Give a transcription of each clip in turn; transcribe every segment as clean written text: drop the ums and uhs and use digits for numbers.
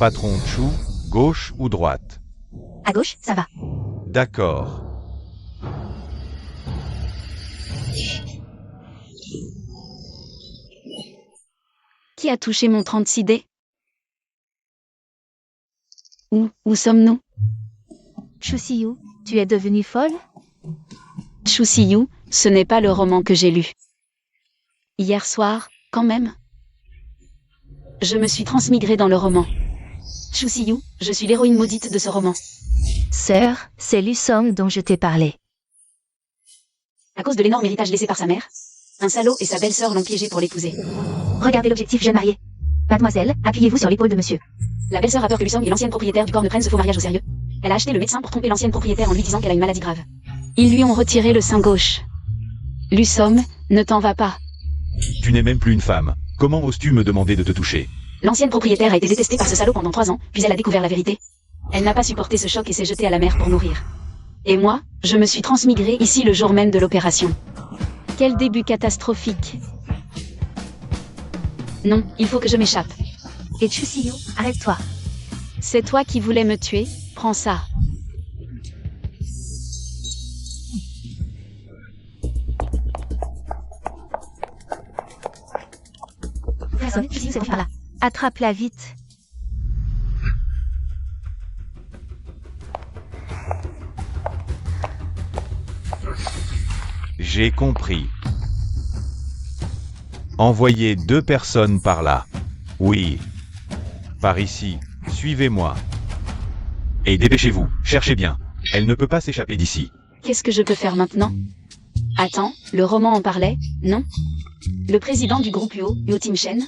Patron Chou, gauche ou droite? À gauche, ça va. D'accord. Qui a touché mon 36D? Où sommes-nous? Chu Siyu, tu es devenue folle? Chu Siyu, ce n'est pas le roman que j'ai lu. Hier soir, quand même. Je me suis transmigrée dans le roman. Chu Siyu, je suis l'héroïne maudite de ce roman. Sœur, c'est Lu Song dont je t'ai parlé. À cause de l'énorme héritage laissé par sa mère, un salaud et sa belle-sœur l'ont piégé pour l'épouser. Regardez l'objectif jeune marié. Mademoiselle, appuyez-vous sur l'épaule de monsieur. La belle-sœur a peur que Lu Song et l'ancienne propriétaire du corps ne prennent ce faux mariage au sérieux. Elle a acheté le médecin pour tromper l'ancienne propriétaire en lui disant qu'elle a une maladie grave. Ils lui ont retiré le sein gauche. Lu Song, ne t'en va pas. Tu n'es même plus une femme. Comment oses-tu me demander de te toucher? L'ancienne propriétaire a été détestée par ce salaud pendant 3 ans, puis elle a découvert la vérité. Elle n'a pas supporté ce choc et s'est jetée à la mer pour mourir. Et moi, je me suis transmigrée ici le jour même de l'opération. Quel début catastrophique. Non, il faut que je m'échappe. Et Chu Siyu, arrête-toi. C'est toi qui voulais me tuer, prends ça. Personne, Chu Siyu, c'est par là. Attrape-la vite. J'ai compris. Envoyez 2 personnes par là. Oui. Par ici. Suivez-moi. Et dépêchez-vous, cherchez bien. Elle ne peut pas s'échapper d'ici. Qu'est-ce que je peux faire maintenant? Attends, le roman en parlait, non? Le président du groupe UO, Uo Tim-Shen?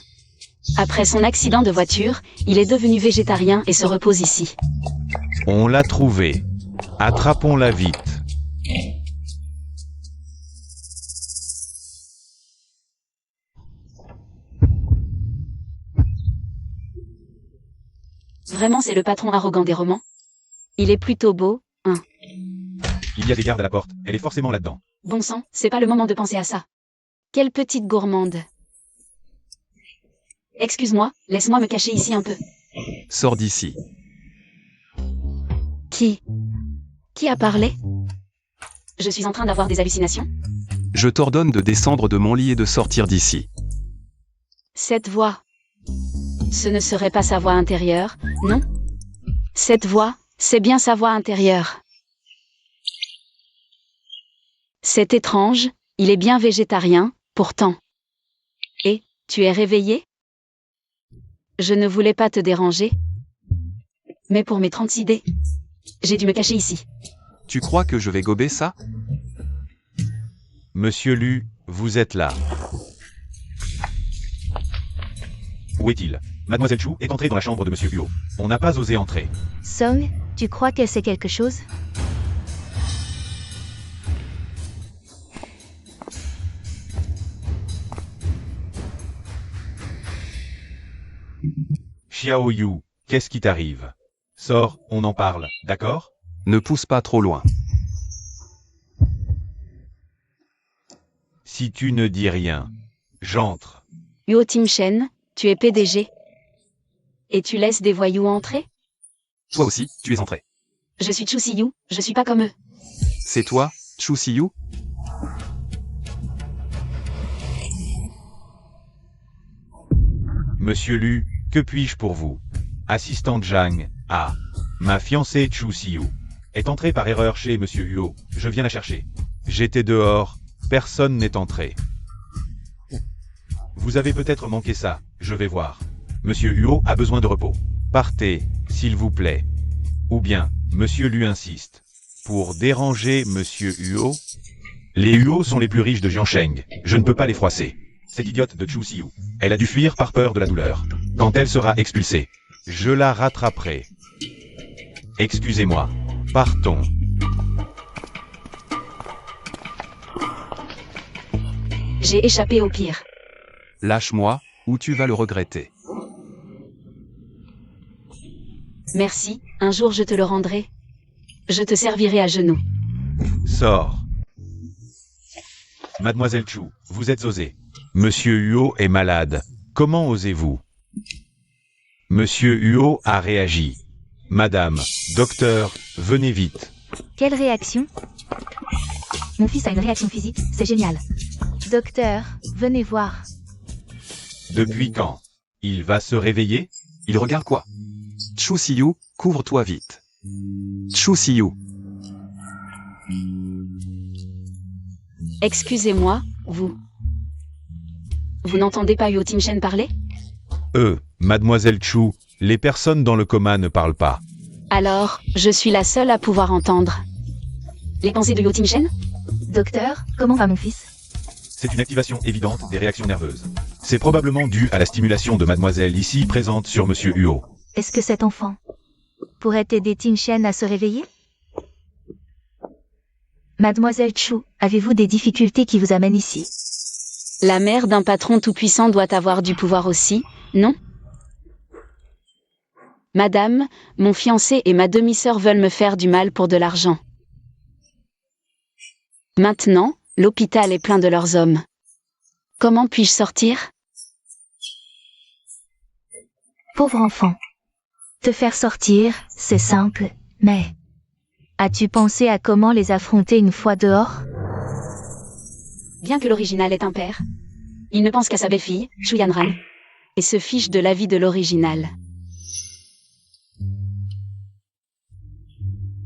Après son accident de voiture, il est devenu végétarien et se repose ici. On l'a trouvée. Attrapons-la vite. Vraiment, c'est le patron arrogant des romans. Il est plutôt beau, hein. Il y a des gardes à la porte. Elle est forcément là-dedans. Bon sang, c'est pas le moment de penser à ça. Quelle petite gourmande. Excuse-moi, laisse-moi me cacher ici un peu. Sors d'ici. Qui a parlé? Je suis en train d'avoir des hallucinations? Je t'ordonne de descendre de mon lit et de sortir d'ici. Cette voix. Ce ne serait pas sa voix intérieure, non? Cette voix, c'est bien sa voix intérieure. C'est étrange, il est bien végétarien, pourtant. Et, tu es réveillé? Je ne voulais pas te déranger. Mais pour mes 36 dés, j'ai dû me cacher ici. Tu crois que je vais gober ça? Monsieur Lu, vous êtes là. Où est-il? Mademoiselle Chou est entrée dans la chambre de Monsieur Huo. On n'a pas osé entrer. Song, tu crois qu'elle sait quelque chose? Xiao Yu, qu'est-ce qui t'arrive? Sors, on en parle, d'accord? Ne pousse pas trop loin. Si tu ne dis rien, j'entre. Uo Tim-Shen, tu es PDG. Et tu laisses des voyous entrer? Toi aussi, tu es entré. Je suis Chu Siyu, je suis pas comme eux. C'est toi, Chu Siyu? Monsieur Lu, que puis-je pour vous? Assistante Zhang, ma fiancée Chu Siyu est entrée par erreur chez Monsieur Huo. Je viens la chercher. J'étais dehors, personne n'est entré. Vous avez peut-être manqué ça, je vais voir. Monsieur Huo a besoin de repos. Partez, s'il vous plaît. Ou bien, Monsieur Lu insiste. Pour déranger Monsieur Huo? Les Huo sont les plus riches de Jiansheng. Je ne peux pas les froisser. Cette idiote de Chu Siyu. Elle a dû fuir par peur de la douleur. Quand elle sera expulsée, je la rattraperai. Excusez-moi. Partons. J'ai échappé au pire. Lâche-moi, ou tu vas le regretter. Merci, un jour je te le rendrai. Je te servirai à genoux. Sors. Mademoiselle Chu, vous êtes osée. Monsieur Huo est malade. Comment osez-vous? Monsieur Huot a réagi. Madame, docteur, venez vite. Quelle réaction? Mon fils a une réaction physique, c'est génial. Docteur, venez voir. Depuis quand? Il va se réveiller? Il regarde quoi? Chou Siyu, couvre-toi vite. Chou Siyu. Excusez-moi, vous. Vous n'entendez pas Huo Tingshen parler? Mademoiselle Chu, les personnes dans le coma ne parlent pas. Alors, je suis la seule à pouvoir entendre. Les pensées de Huo Tingshen? Docteur, comment va mon fils? C'est une activation évidente des réactions nerveuses. C'est probablement dû à la stimulation de mademoiselle ici présente sur monsieur Huot. Est-ce que cet enfant pourrait aider Tingshen à se réveiller? Mademoiselle Chu, avez-vous des difficultés qui vous amènent ici? La mère d'un patron tout-puissant doit avoir du pouvoir aussi, non? Madame, mon fiancé et ma demi-sœur veulent me faire du mal pour de l'argent. Maintenant, l'hôpital est plein de leurs hommes. Comment puis-je sortir? Pauvre enfant. Te faire sortir, c'est simple, mais... As-tu pensé à comment les affronter une fois dehors? Bien que l'original est un père, il ne pense qu'à sa belle-fille, Chu Yanran, et se fiche de l'avis de l'original.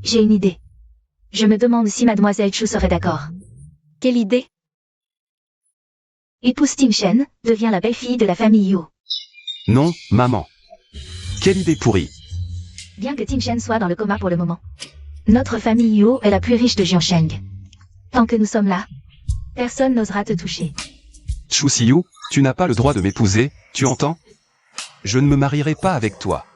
J'ai une idée. Je me demande si mademoiselle Chu serait d'accord. Quelle idée? Épouse Tingshen, devient la belle-fille de la famille Huot. Non, maman. Quelle idée pourrie. Bien que Tingshen soit dans le coma pour le moment. Notre famille Huot est la plus riche de Jiansheng. Tant que nous sommes là, personne n'osera te toucher. Chou Siyu, tu n'as pas le droit de m'épouser, tu entends? Je ne me marierai pas avec toi.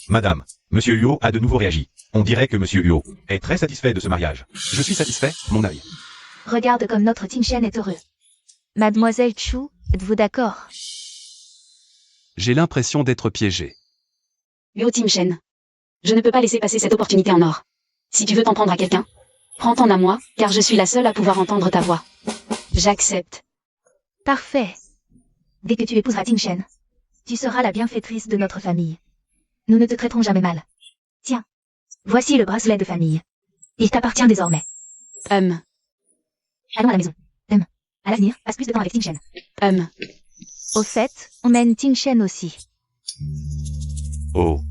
Madame, monsieur Huot a de nouveau réagi. On dirait que monsieur Huot est très satisfait de ce mariage. Je suis satisfait, mon œil. Regarde comme notre Tingshen est heureux. Mademoiselle Chu, êtes-vous d'accord? J'ai l'impression d'être piégé. Huo Tingshen, je ne peux pas laisser passer cette opportunité en or. Si tu veux t'en prendre à quelqu'un, prends-t'en à moi, car je suis la seule à pouvoir entendre ta voix. J'accepte. Parfait. Dès que tu épouseras Tingshen, tu seras la bienfaitrice de notre famille. Nous ne te traiterons jamais mal. Tiens, voici le bracelet de famille. Il t'appartient désormais. Allons à la maison. À l'avenir, passe plus de temps avec Tingshen. Au fait, on mène Tingshen aussi. Oh.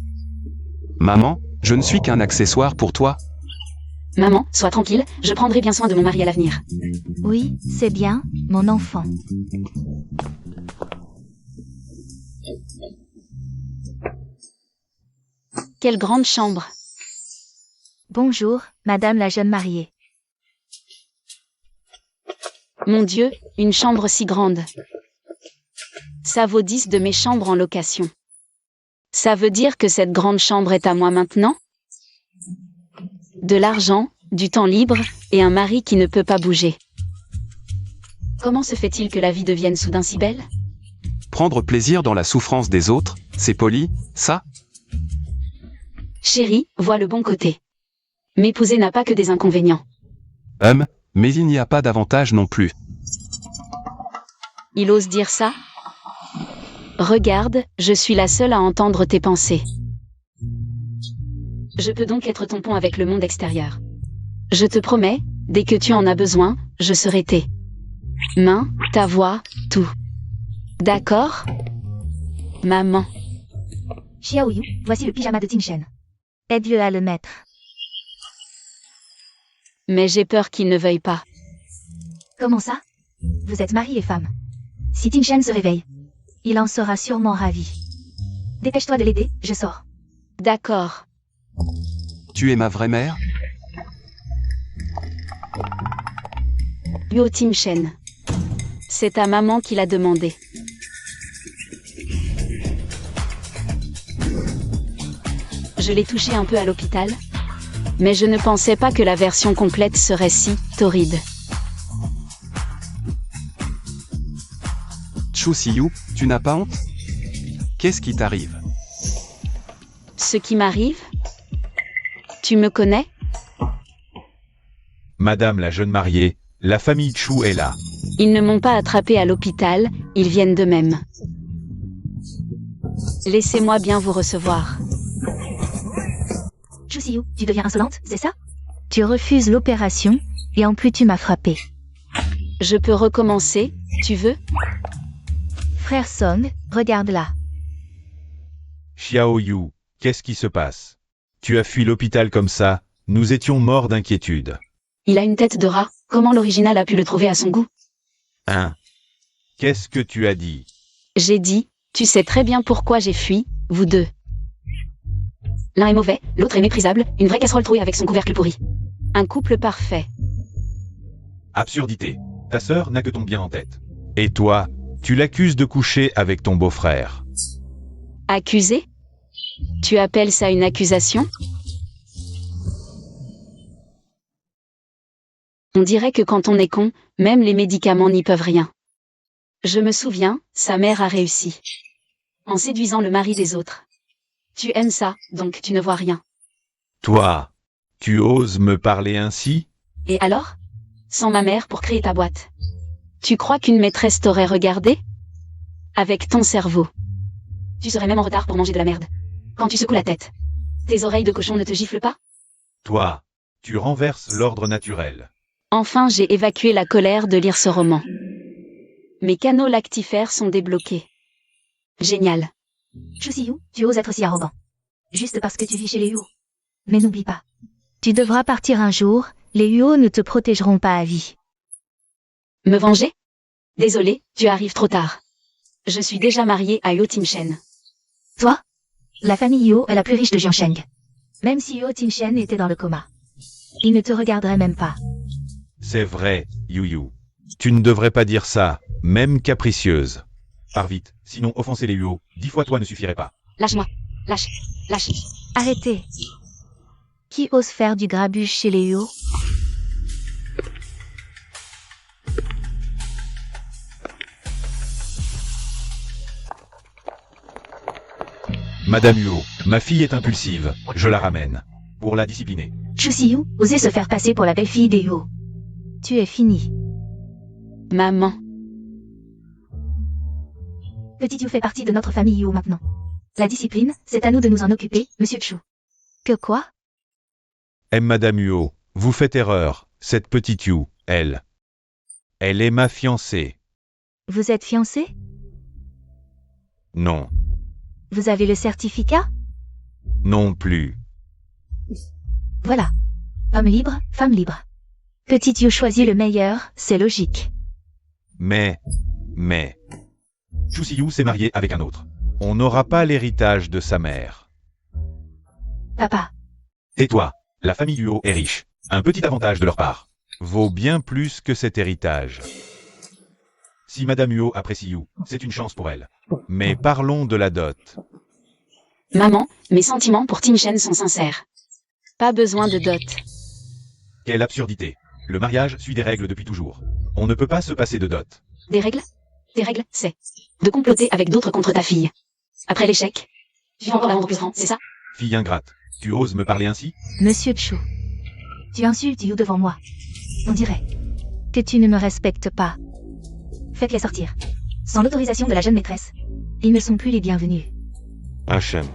Maman, je ne suis qu'un accessoire pour toi. Maman, sois tranquille, je prendrai bien soin de mon mari à l'avenir. Oui, c'est bien, mon enfant. Quelle grande chambre. Bonjour, madame la jeune mariée. Mon Dieu, une chambre si grande. Ça vaut 10 de mes chambres en location. Ça veut dire que cette grande chambre est à moi maintenant? De l'argent, du temps libre, et un mari qui ne peut pas bouger. Comment se fait-il que la vie devienne soudain si belle? Prendre plaisir dans la souffrance des autres, c'est poli, ça? Chérie, vois le bon côté. M'épouser n'a pas que des inconvénients. Mais il n'y a pas d'avantage non plus. Il ose dire ça? Regarde, je suis la seule à entendre tes pensées. Je peux donc être ton pont avec le monde extérieur. Je te promets, dès que tu en as besoin, je serai tes mains, ta voix, tout. D'accord? Maman. Xiaoyu, voici le pyjama de Tingshen. Aide-le à le mettre. Mais j'ai peur qu'il ne veuille pas. Comment ça? Vous êtes mari et femme. Si Tingshen se réveille, il en sera sûrement ravi. Dépêche-toi de l'aider, je sors. D'accord. Tu es ma vraie mère? Huo Tingshen. C'est ta maman qui l'a demandé. Je l'ai touché un peu à l'hôpital, mais je ne pensais pas que la version complète serait si torride. Chou Siyu, tu n'as pas honte? Qu'est-ce qui t'arrive? Ce qui m'arrive? Tu me connais? Madame la jeune mariée, la famille Chu est là. Ils ne m'ont pas attrapé à l'hôpital, ils viennent d'eux-mêmes. Laissez-moi bien vous recevoir. Chu Siyu, tu deviens insolente, c'est ça? Tu refuses l'opération, et en plus tu m'as frappé. Je peux recommencer, tu veux? Frère Song, regarde là. Xiao Yu, qu'est-ce qui se passe? Tu as fui l'hôpital comme ça, nous étions morts d'inquiétude. Il a une tête de rat, comment l'original a pu le trouver à son goût? Hein? Qu'est-ce que tu as dit? J'ai dit, tu sais très bien pourquoi j'ai fui, vous deux. L'un est mauvais, l'autre est méprisable, une vraie casserole trouée avec son couvercle pourri. Un couple parfait. Absurdité. Ta sœur n'a que ton bien en tête. Et toi, tu l'accuses de coucher avec ton beau-frère. Accusé? Tu appelles ça une accusation? On dirait que quand on est con, même les médicaments n'y peuvent rien. Je me souviens, sa mère a réussi. En séduisant le mari des autres. Tu aimes ça, donc tu ne vois rien. Toi, tu oses me parler ainsi? Et alors? Sans ma mère pour créer ta boîte. Tu crois qu'une maîtresse t'aurait regardé? Avec ton cerveau. Tu serais même en retard pour manger de la merde. Quand tu secoues la tête. Tes oreilles de cochon ne te giflent pas? Toi, tu renverses l'ordre naturel. Enfin, j'ai évacué la colère de lire ce roman. Mes canaux lactifères sont débloqués. Génial. Chu Siyu, tu oses être si arrogant. Juste parce que tu vis chez les Huo. Mais n'oublie pas. Tu devras partir un jour, les Huo ne te protégeront pas à vie. Me venger? Désolé, tu arrives trop tard. Je suis déjà mariée à Yo Timshen. Toi? La famille Huo est la plus riche de Jiangsheng. Même si Huo Timshen était dans le coma. Il ne te regarderait même pas. C'est vrai, Yu. Tu ne devrais pas dire ça, même capricieuse. Pars vite, sinon offenser les Huo, 10 fois toi ne suffirait pas. Lâche-moi. Lâche. Lâche. Arrêtez. Qui ose faire du grabuge chez les Huo? Madame Huo, ma fille est impulsive, je la ramène. Pour la discipliner. Chu Siyu, osez se faire passer pour la belle-fille des Huo. Tu es fini. Maman. Petit Yu fait partie de notre famille Huo maintenant. La discipline, c'est à nous de nous en occuper, monsieur Chu. Que quoi? Madame Huo, vous faites erreur, cette petite Yu, elle est ma fiancée. Vous êtes fiancé? Non, Vous avez le certificat? non plus. Voilà. Homme libre, femme libre. Petit Yu choisit le meilleur, c'est logique. Mais... Chu Siyu s'est marié avec un autre. On n'aura pas l'héritage de sa mère. Papa, Et toi, la famille Huo est riche. Un petit avantage de leur part. Vaut bien plus que cet héritage. Si Madame Huo apprécie Yu, c'est une chance pour elle. Mais parlons de la dot. Maman, mes sentiments pour Timshen sont sincères. Pas besoin de dot. Quelle absurdité. Le mariage suit des règles depuis toujours. On ne peut pas se passer de dot. Des règles? Tes règles, c'est de comploter avec d'autres contre ta fille. Après l'échec, tu vas encore la rendre plus grande, c'est ça? Fille ingrate, tu oses me parler ainsi? monsieur Chu. Tu insultes Yu devant moi. On dirait que tu ne me respectes pas. Faites-les sortir. Sans l'autorisation de la jeune maîtresse, ils ne sont plus les bienvenus. Hachem.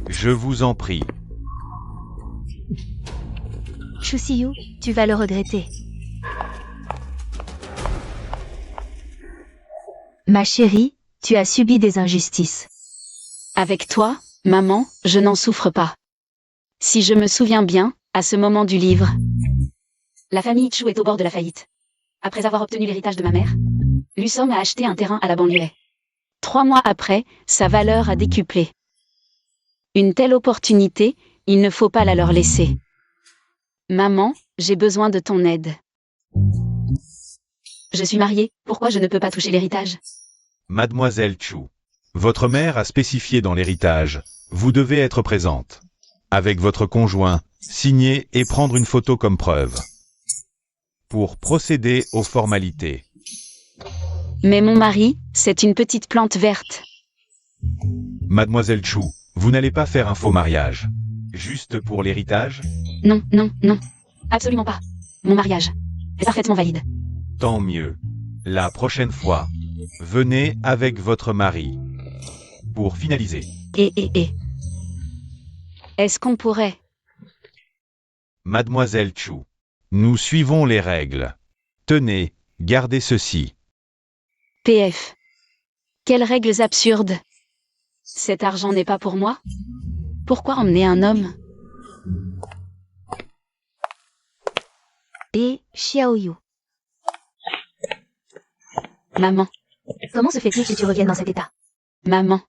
Je vous en prie. Chu Siyu, tu vas le regretter. Ma chérie, tu as subi des injustices. Avec toi, maman, je n'en souffre pas. Si je me souviens bien, à ce moment du livre, la famille Chu est au bord de la faillite. Après avoir obtenu l'héritage de ma mère, Lusom a acheté un terrain à la banlieue. 3 mois après, sa valeur a décuplé. Une telle opportunité, il ne faut pas la leur laisser. Maman, j'ai besoin de ton aide. Je suis mariée, pourquoi je ne peux pas toucher l'héritage? Mademoiselle Chu, votre mère a spécifié dans l'héritage, vous devez être présente. Avec votre conjoint, signer et prendre une photo comme preuve. Pour procéder aux formalités. Mais mon mari, c'est une petite plante verte. Mademoiselle Chu, vous n'allez pas faire un faux mariage. Juste pour l'héritage? Non, non, non. Absolument pas. Mon mariage est parfaitement valide. Tant mieux. La prochaine fois, venez avec votre mari. Pour finaliser. Et. Est-ce qu'on pourrait... Mademoiselle Chu. Nous suivons les règles. Tenez, gardez ceci. PF. Quelles règles absurdes. Cet argent n'est pas pour moi? Pourquoi emmener un homme? Et Xiaoyu. Maman, Comment se fait-il que tu reviennes dans cet état? maman.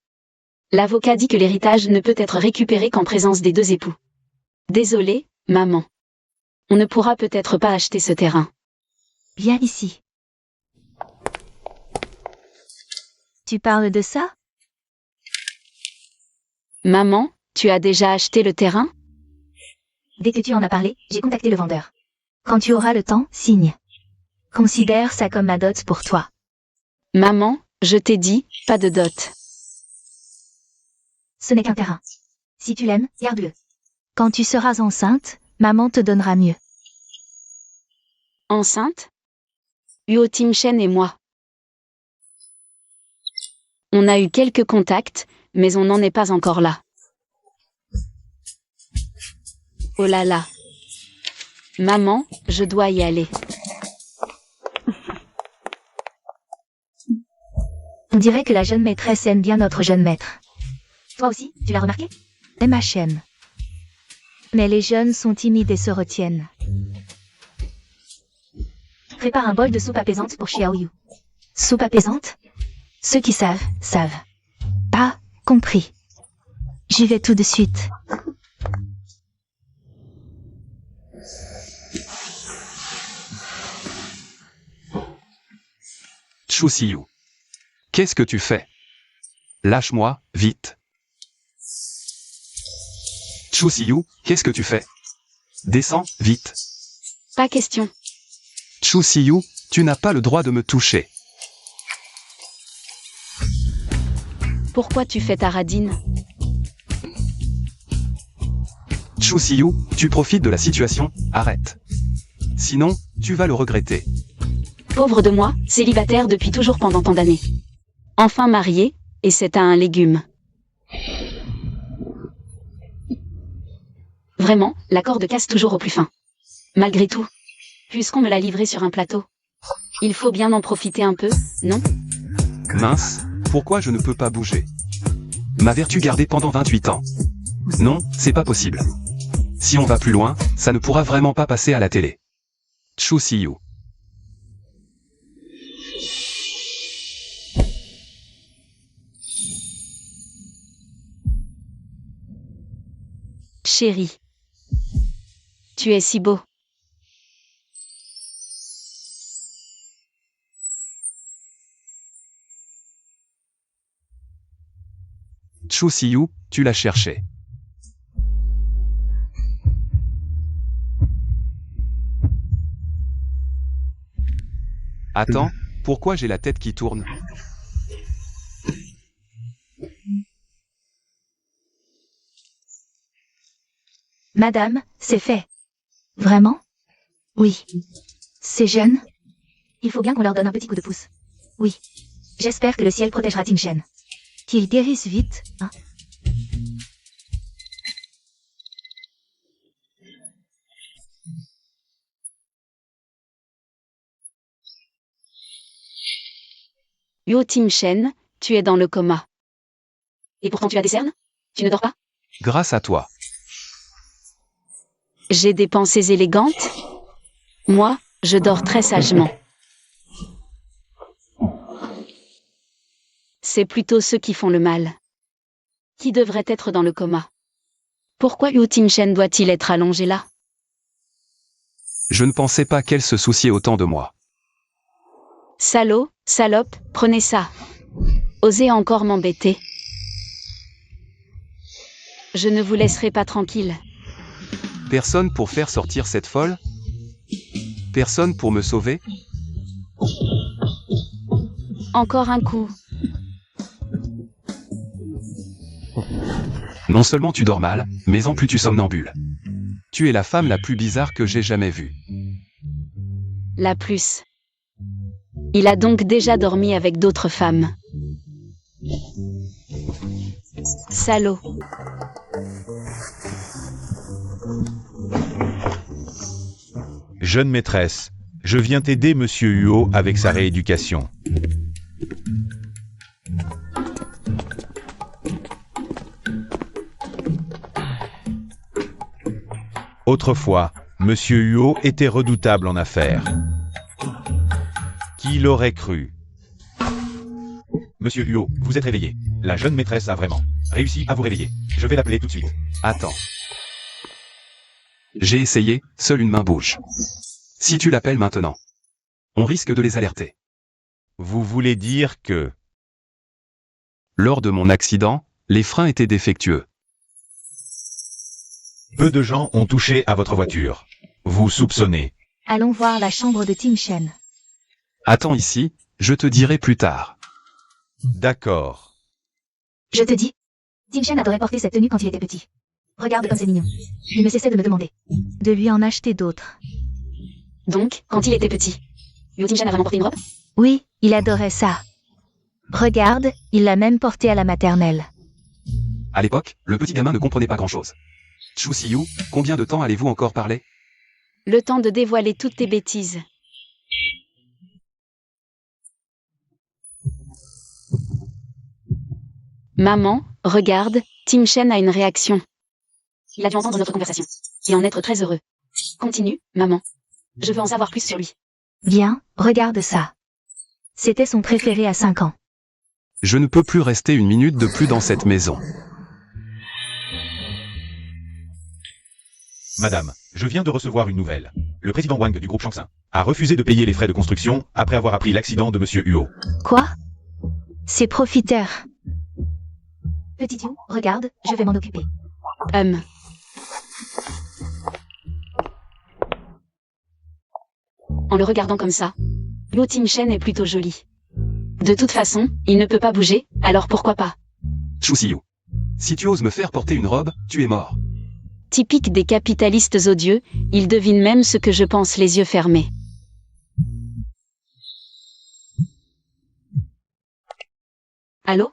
L'avocat dit que l'héritage ne peut être récupéré qu'en présence des deux époux. Désolée, maman. On ne pourra peut-être pas acheter ce terrain. Viens ici. Tu parles de ça? Maman, tu as déjà acheté le terrain? Dès que tu en as parlé, j'ai contacté le vendeur. Quand tu auras le temps, signe. Considère ça comme ma dot pour toi. Maman, je t'ai dit, pas de dot. Ce n'est qu'un terrain. Si tu l'aimes, garde-le. Quand tu seras enceinte, maman te donnera mieux. Enceinte? Huo Timchen et moi. On a eu quelques contacts, mais on n'en est pas encore là. Oh là là. Maman, je dois y aller. On dirait que la jeune maîtresse aime bien notre jeune maître. Toi aussi, tu l'as remarqué? MHM. Mais les jeunes sont timides et se retiennent. Prépare un bol de soupe apaisante pour Xiaoyu. Soupe apaisante? Ceux qui savent, savent. Pas compris. J'y vais tout de suite. Chu Siyu. Qu'est-ce que tu fais? Lâche-moi, vite. Chu Siyu, qu'est-ce que tu fais? Descends, vite. Pas question. Chu Siyu, tu n'as pas le droit de me toucher. Pourquoi tu fais ta radine? Chu Siyu, tu profites de la situation, arrête. Sinon, tu vas le regretter. Pauvre de moi, célibataire depuis toujours pendant tant d'années. Enfin marié, et c'est à un légume. Vraiment, la corde casse toujours au plus fin. Malgré tout, puisqu'on me l'a livré sur un plateau. Il faut bien en profiter un peu, non? Mince, pourquoi je ne peux pas bouger? Ma vertu gardée pendant 28 ans. Non, c'est pas possible. Si on va plus loin, ça ne pourra vraiment pas passer à la télé. Chu Siyu. Chérie. Tu es si beau. Chu Siyu, tu l'as cherché. Attends, pourquoi j'ai la tête qui tourne? Madame, c'est fait. Vraiment? Oui. Ces jeunes? Il faut bien qu'on leur donne un petit coup de pouce. Oui. J'espère que le ciel protégera Tingshen. Qu'ils guérissent vite, hein? Huo Timchen, tu es dans le coma. Et pourtant tu as des cernes? Tu ne dors pas? Grâce à toi. J'ai des pensées élégantes? Moi, je dors très sagement. C'est plutôt ceux qui font le mal. Qui devrait être dans le coma? Pourquoi Huo Timchen doit-il être allongé là? Je ne pensais pas qu'elle se souciait autant de moi. Salaud, salope, prenez ça. Osez encore m'embêter. Je ne vous laisserai pas tranquille. Personne pour faire sortir cette folle? Personne pour me sauver? Encore un coup. Non seulement tu dors mal, mais en plus tu somnambules. Tu es la femme la plus bizarre que j'ai jamais vue. La plus. Il a donc déjà dormi avec d'autres femmes. Salaud. Jeune maîtresse, je viens t'aider Monsieur Huo avec sa rééducation. Autrefois, Monsieur Huo était redoutable en affaires. Qui l'aurait cru? Monsieur Huo, vous êtes réveillé. La jeune maîtresse a vraiment réussi à vous réveiller. Je vais l'appeler tout de suite. Attends. J'ai essayé, seule une main bouge. Si tu l'appelles maintenant, on risque de les alerter. Vous voulez dire que... Lors de mon accident, les freins étaient défectueux. Peu de gens ont touché à votre voiture. Vous soupçonnez. Allons voir la chambre de Tim Shen. Attends ici, je te dirai plus tard. D'accord. Je te dis, Tim Shen adorait porter cette tenue quand il était petit. Regarde comme c'est mignon. Il ne cessait de me demander de lui en acheter d'autres. Donc, quand il était petit, Yo Tim Shen a vraiment porté une robe? Oui, il adorait ça. Regarde, il l'a même porté à la maternelle. À l'époque, le petit gamin ne comprenait pas grand-chose. Chu Siyu, combien de temps allez-vous encore parler? Le temps de dévoiler toutes tes bêtises. Maman, regarde, Tim Shen a une réaction. Il a dû entendre notre conversation. Et en être très heureux. Continue, maman. Je veux en savoir plus sur lui. Viens, regarde ça. C'était son préféré à 5 ans. Je ne peux plus rester une minute de plus dans cette maison. Madame, je viens de recevoir une nouvelle. Le président Wang du groupe Shangxin a refusé de payer les frais de construction après avoir appris l'accident de Monsieur Huo. Quoi? Ces profiteurs. Petit Yu, regarde, je vais m'en occuper. En le regardant comme ça, Yo Tim Shen est plutôt joli. De toute façon, il ne peut pas bouger, alors pourquoi pas? Chu Siyu, si tu oses me faire porter une robe, tu es mort. Typique des capitalistes odieux, ils devinent même ce que je pense les yeux fermés. Allô?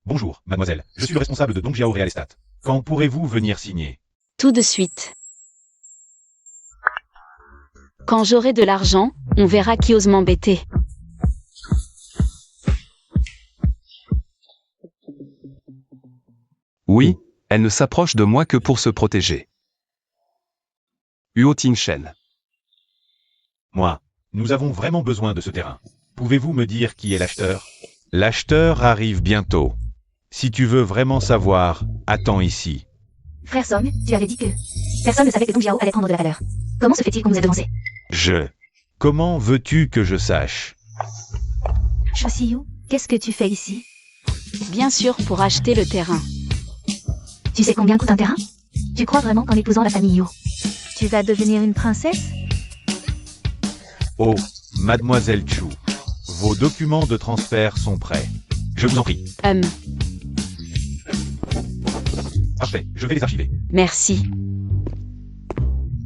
Bonjour, mademoiselle. Je suis le responsable de Dongjiao Real Estate. Quand pourrez-vous venir signer? Tout de suite. Quand j'aurai de l'argent, on verra qui ose m'embêter. Oui, elle ne s'approche de moi que pour se protéger. Huo Tim Shen. Moi, nous avons vraiment besoin de ce terrain. Pouvez-vous me dire qui est l'acheteur? L'acheteur arrive bientôt. Si tu veux vraiment savoir, attends ici. Frère Song, tu avais dit que personne ne savait que Dong Jiao allait prendre de la valeur. Comment se fait-il qu'on nous ait devancé? Comment veux-tu que je sache? Chu Siyu, qu'est-ce que tu fais ici? Bien sûr pour acheter le terrain. Tu sais combien coûte un terrain? Tu crois vraiment qu'en épousant la famille Yo, tu vas devenir une princesse? Oh, mademoiselle Chu, vos documents de transfert sont prêts. Je vous en prie. Parfait, je vais les archiver. Merci.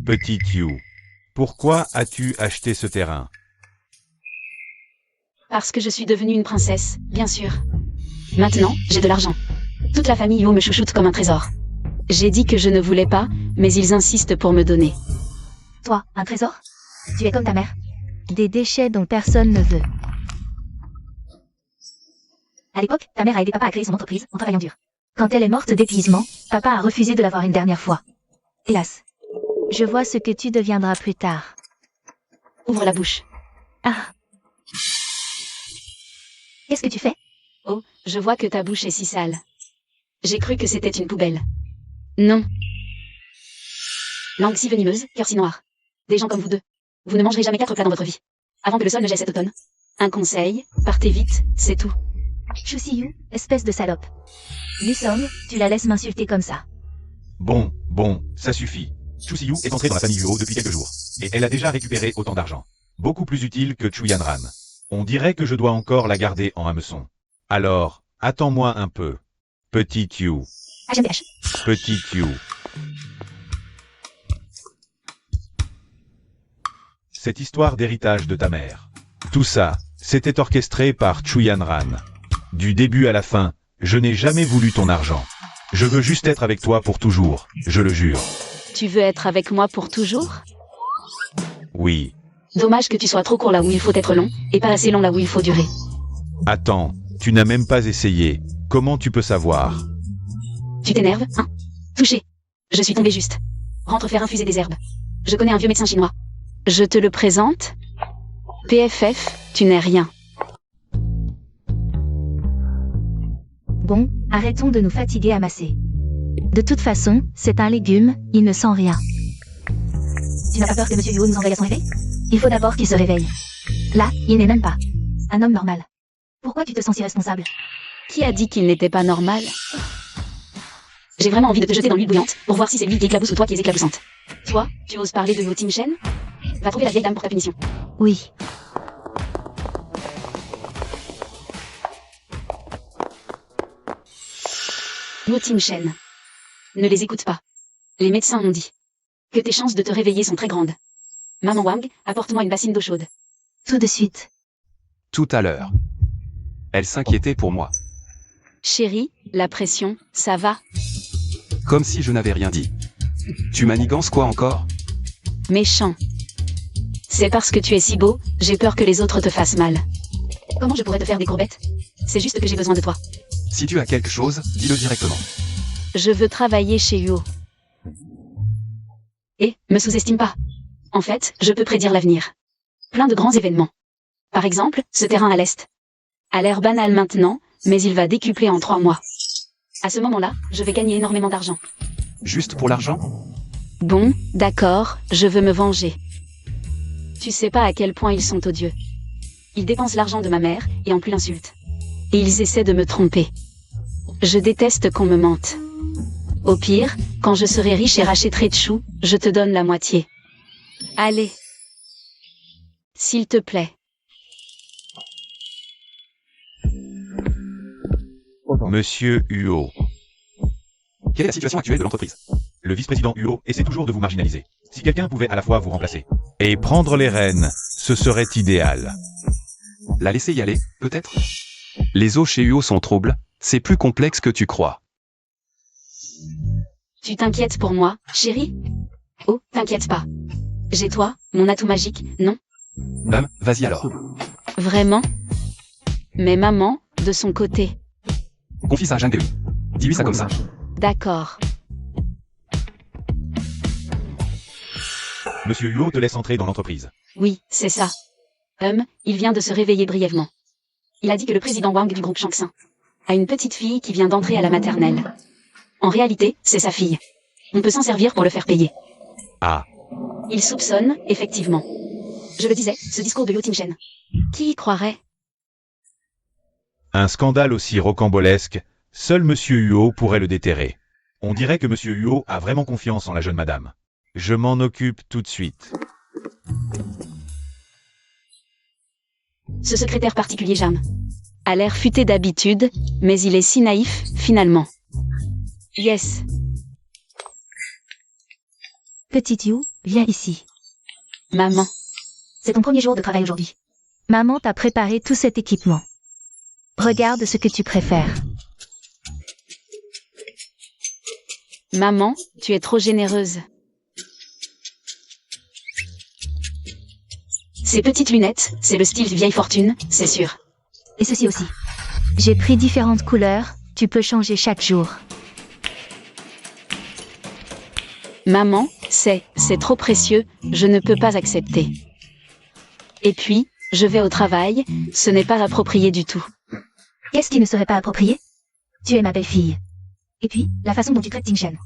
Petit Yu, pourquoi as-tu acheté ce terrain? Parce que je suis devenue une princesse, bien sûr. Maintenant, j'ai de l'argent. Toute la famille Yo me chouchoute comme un trésor. J'ai dit que je ne voulais pas, mais ils insistent pour me donner. Toi, un trésor? Tu es comme ta mère. Des déchets dont personne ne veut. À l'époque, ta mère a aidé papa à créer son entreprise en travaillant dur. Quand elle est morte d'épuisement, papa a refusé de la voir une dernière fois. Hélas. Je vois ce que tu deviendras plus tard. Ouvre la bouche. Ah. Qu'est-ce que tu fais? Oh, je vois que ta bouche est si sale. J'ai cru que c'était une poubelle. Non. Langue si venimeuse, cœur si noir. Des gens comme vous deux. Vous ne mangerez jamais 4 plats dans votre vie. Avant que le sol ne gèle cet automne. Un conseil, partez vite, c'est tout. Chu Siyu, espèce de salope. Li Song, tu la laisses m'insulter comme ça. Bon, ça suffit. Chu Siyu est entrée dans la famille Huo depuis quelques jours. Et elle a déjà récupéré autant d'argent. Beaucoup plus utile que Chu Yanran. On dirait que je dois encore la garder en hameçon. Alors, attends-moi un peu. Petit Yu. HMDH. Petit Yu. Cette histoire d'héritage de ta mère. Tout ça, c'était orchestré par Chu Yanran. Du début à la fin, Je n'ai jamais voulu ton argent. Je veux juste être avec toi pour toujours, je le jure. Tu veux être avec moi pour toujours? Oui. Dommage que tu sois trop court là où il faut être long, et pas assez long là où il faut durer. Attends, tu n'as même pas essayé. Comment tu peux savoir? Tu t'énerves, hein? Touché. Je suis tombé juste. Rentre faire infuser des herbes. Je connais un vieux médecin chinois. Je te le présente? PFF, tu n'es rien. Bon, arrêtons de nous fatiguer à masser. De toute façon, c'est un légume, il ne sent rien. Tu n'as pas peur que Monsieur Huo nous envoie à son réveil? Il faut d'abord qu'il se réveille. Là, il n'est même pas un homme normal. Pourquoi tu te sens si responsable? Qui a dit qu'il n'était pas normal? J'ai vraiment envie de te jeter dans l'huile bouillante, pour voir si c'est lui qui éclabousse ou toi qui es éclaboussante. Toi, tu oses parler de Yo Tim Shen? Va trouver la vieille dame pour ta punition. Oui. Yo Tim Shen. Ne les écoute pas. Les médecins ont dit que tes chances de te réveiller sont très grandes. Maman Wang, apporte-moi une bassine d'eau chaude. Tout de suite. Tout à l'heure. Elle s'inquiétait pour moi. Chérie, la pression, ça va? Comme si je n'avais rien dit. Tu manigances quoi encore? Méchant. C'est parce que tu es si beau, j'ai peur que les autres te fassent mal. Comment je pourrais te faire des courbettes? C'est juste que j'ai besoin de toi. Si tu as quelque chose, dis-le directement. Je veux travailler chez Huo. Et, me sous-estime pas. En fait, je peux prédire l'avenir. Plein de grands événements. Par exemple, ce terrain à l'est. A l'air banal maintenant, mais il va décupler en 3 mois. À ce moment-là, je vais gagner énormément d'argent. Juste pour l'argent? Bon, d'accord, je veux me venger. Tu sais pas à quel point ils sont odieux. Ils dépensent l'argent de ma mère, et en plus l'insultent. Et ils essaient de me tromper. Je déteste qu'on me mente. Au pire, quand je serai riche et rachèterai Tchou, je te donne la moitié. Allez. S'il te plaît. Monsieur Huo. Quelle est la situation actuelle de l'entreprise? Le vice-président Huo essaie toujours de vous marginaliser. Si quelqu'un pouvait à la fois vous remplacer et prendre les rênes, ce serait idéal. La laisser y aller, peut-être? Les eaux chez Huo sont troubles, c'est plus complexe que tu crois. Tu t'inquiètes pour moi, chérie? Oh, t'inquiète pas. J'ai toi, mon atout magique, non? Vas-y alors. Vraiment? Mais maman, de son côté. Confie ça à Jeanne Dewey. Dis-lui ça comme ça. D'accord. Monsieur Huo te laisse entrer dans l'entreprise. Oui, c'est ça. Il vient de se réveiller brièvement. Il a dit que le président Wang du groupe Shangxin a une petite fille qui vient d'entrer à la maternelle. En réalité, c'est sa fille. On peut s'en servir pour le faire payer. Ah. Il soupçonne, effectivement. Je le disais, ce discours de Yo Tim Shen. Qui y croirait? Un scandale aussi rocambolesque, seul Monsieur Huo pourrait le déterrer. On dirait que Monsieur Huo a vraiment confiance en la jeune madame. Je m'en occupe tout de suite. Ce secrétaire particulier Jam a l'air futé d'habitude, mais il est si naïf, finalement. Yes. Petit You, viens ici. Maman. C'est ton premier jour de travail aujourd'hui. Maman t'a préparé tout cet équipement. Regarde ce que tu préfères. Maman, tu es trop généreuse. Ces petites lunettes, c'est le style vieille fortune, c'est sûr. Et ceci aussi. J'ai pris différentes couleurs, tu peux changer chaque jour. Maman, c'est trop précieux, je ne peux pas accepter. Et puis, je vais au travail, ce n'est pas approprié du tout. Qu'est-ce qui ne serait pas approprié? Tu es ma belle-fille. Et puis, la façon dont tu traites Tim Shen.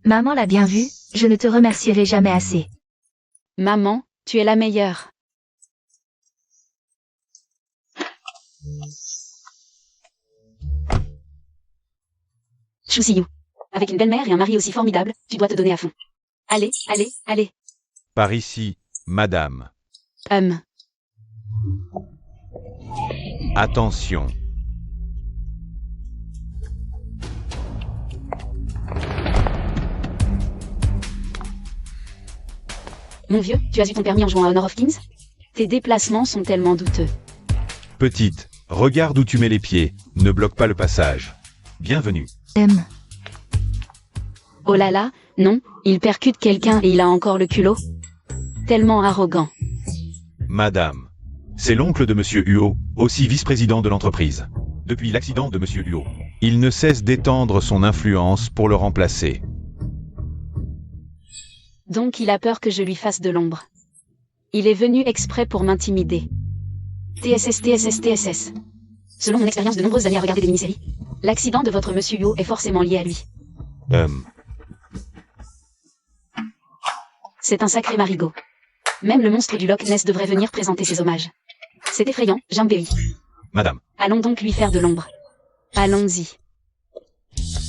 Maman l'a bien vu, je ne te remercierai jamais assez. Maman, tu es la meilleure. Chou Siyu. Avec une belle-mère et un mari aussi formidable, tu dois te donner à fond. Allez, allez, allez. Par ici, madame. Attention. Mon vieux, tu as eu ton permis en jouant à Honor of Kings? Tes déplacements sont tellement douteux. Petite, regarde où tu mets les pieds, ne bloque pas le passage. Bienvenue. Oh là là, non, il percute quelqu'un et il a encore le culot. Tellement arrogant. Madame. C'est l'oncle de Monsieur Huot, aussi vice-président de l'entreprise. Depuis l'accident de Monsieur Huot, il ne cesse d'étendre son influence pour le remplacer. Donc il a peur que je lui fasse de l'ombre. Il est venu exprès pour m'intimider. TSS, TSS, TSS. Selon mon expérience de nombreuses années à regarder des mini-séries, l'accident de votre Monsieur Huot est forcément lié à lui. C'est un sacré marigot. Même le monstre du Loch Ness devrait venir présenter ses hommages. C'est effrayant, Jambéi. Madame. Allons donc lui faire de l'ombre. Allons-y.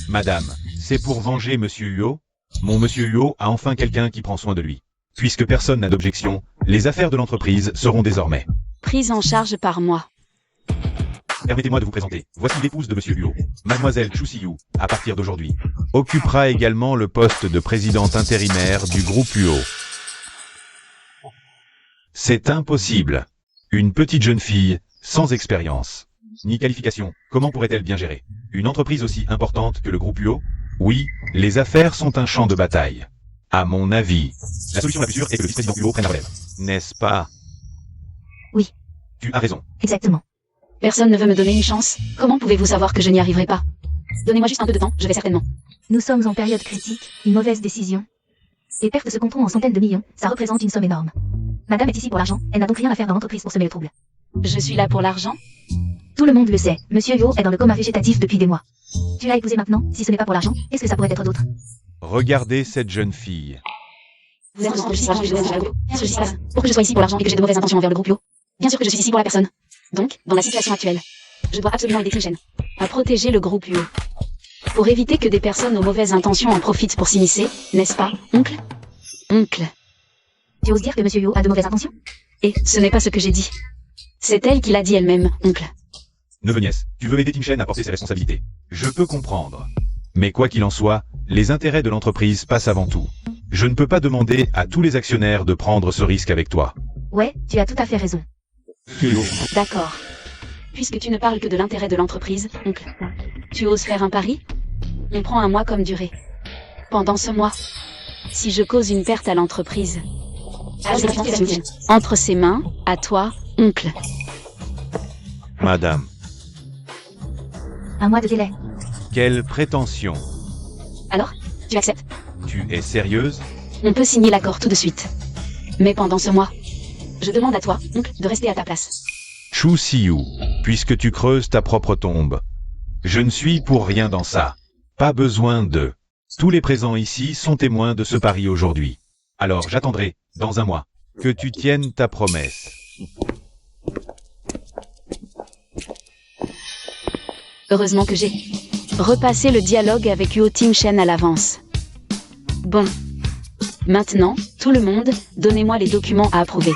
Madame, c'est pour venger Monsieur Huot. Mon Monsieur Huot a enfin quelqu'un qui prend soin de lui. Puisque personne n'a d'objection, les affaires de l'entreprise seront désormais Prise en charge par moi. Permettez-moi de vous présenter. Voici l'épouse de Monsieur Huot, Mademoiselle Chu Siyu, à partir d'aujourd'hui, occupera également le poste de présidente intérimaire du groupe Huot. C'est impossible. Une petite jeune fille, sans expérience, ni qualification, comment pourrait-elle bien gérer une entreprise aussi importante que le groupe Huot? Oui, les affaires sont un champ de bataille. À mon avis, la solution la plus sûre est que le vice-président Huot prenne la relève. N'est-ce pas? Oui. Tu as raison. Exactement. Personne ne veut me donner une chance. Comment pouvez-vous savoir que je n'y arriverai pas? Donnez-moi juste un peu de temps, je vais certainement. Nous sommes en période critique, une mauvaise décision. Les pertes se compteront en centaines de millions, ça représente une somme énorme. Madame est ici pour l'argent, elle n'a donc rien à faire dans l'entreprise pour semer le trouble. Je suis là pour l'argent? Tout le monde le sait, Monsieur Huot est dans le coma végétatif depuis des mois. Tu l'as épousé maintenant, si ce n'est pas pour l'argent, est-ce que ça pourrait être d'autre? Regardez cette jeune fille. Vous êtes pour que je sois ici pour l'argent et que j'ai de mauvaises intentions envers le groupe Huot. Bien sûr que je suis ici pour la personne. Donc, dans la situation actuelle, je dois absolument aider Tinchen à protéger le groupe Huot. Pour éviter que des personnes aux mauvaises intentions en profitent pour s'immiscer, n'est-ce pas, oncle? Oncle. Tu oses dire que Monsieur Huot a de mauvaises intentions? Et ce n'est pas ce que j'ai dit. C'est elle qui l'a dit elle-même, oncle. Neveu nièce, tu veux aider Tinchen à porter ses responsabilités. Je peux comprendre. Mais quoi qu'il en soit, les intérêts de l'entreprise passent avant tout. Je ne peux pas demander à tous les actionnaires de prendre ce risque avec toi. Ouais, tu as tout à fait raison. D'accord. Puisque tu ne parles que de l'intérêt de l'entreprise, oncle, tu oses faire un pari? On prend un mois comme durée. Pendant ce mois, si je cause une perte à l'entreprise, entre ses mains, à toi, oncle. Madame, Un mois de délai. quelle prétention. Alors, tu acceptes? Tu es sérieuse? On peut signer l'accord tout de suite. Mais pendant ce mois, je demande à toi, oncle, de rester à ta place. Chu Siyu, puisque tu creuses ta propre tombe. Je ne suis pour rien dans ça. Pas besoin de. Tous les présents ici sont témoins de ce pari aujourd'hui. Alors j'attendrai, dans un mois, que tu tiennes ta promesse. Heureusement que j'ai repassé le dialogue avec Huo Tinchen à l'avance. Bon. Maintenant, tout le monde, donnez-moi les documents à approuver.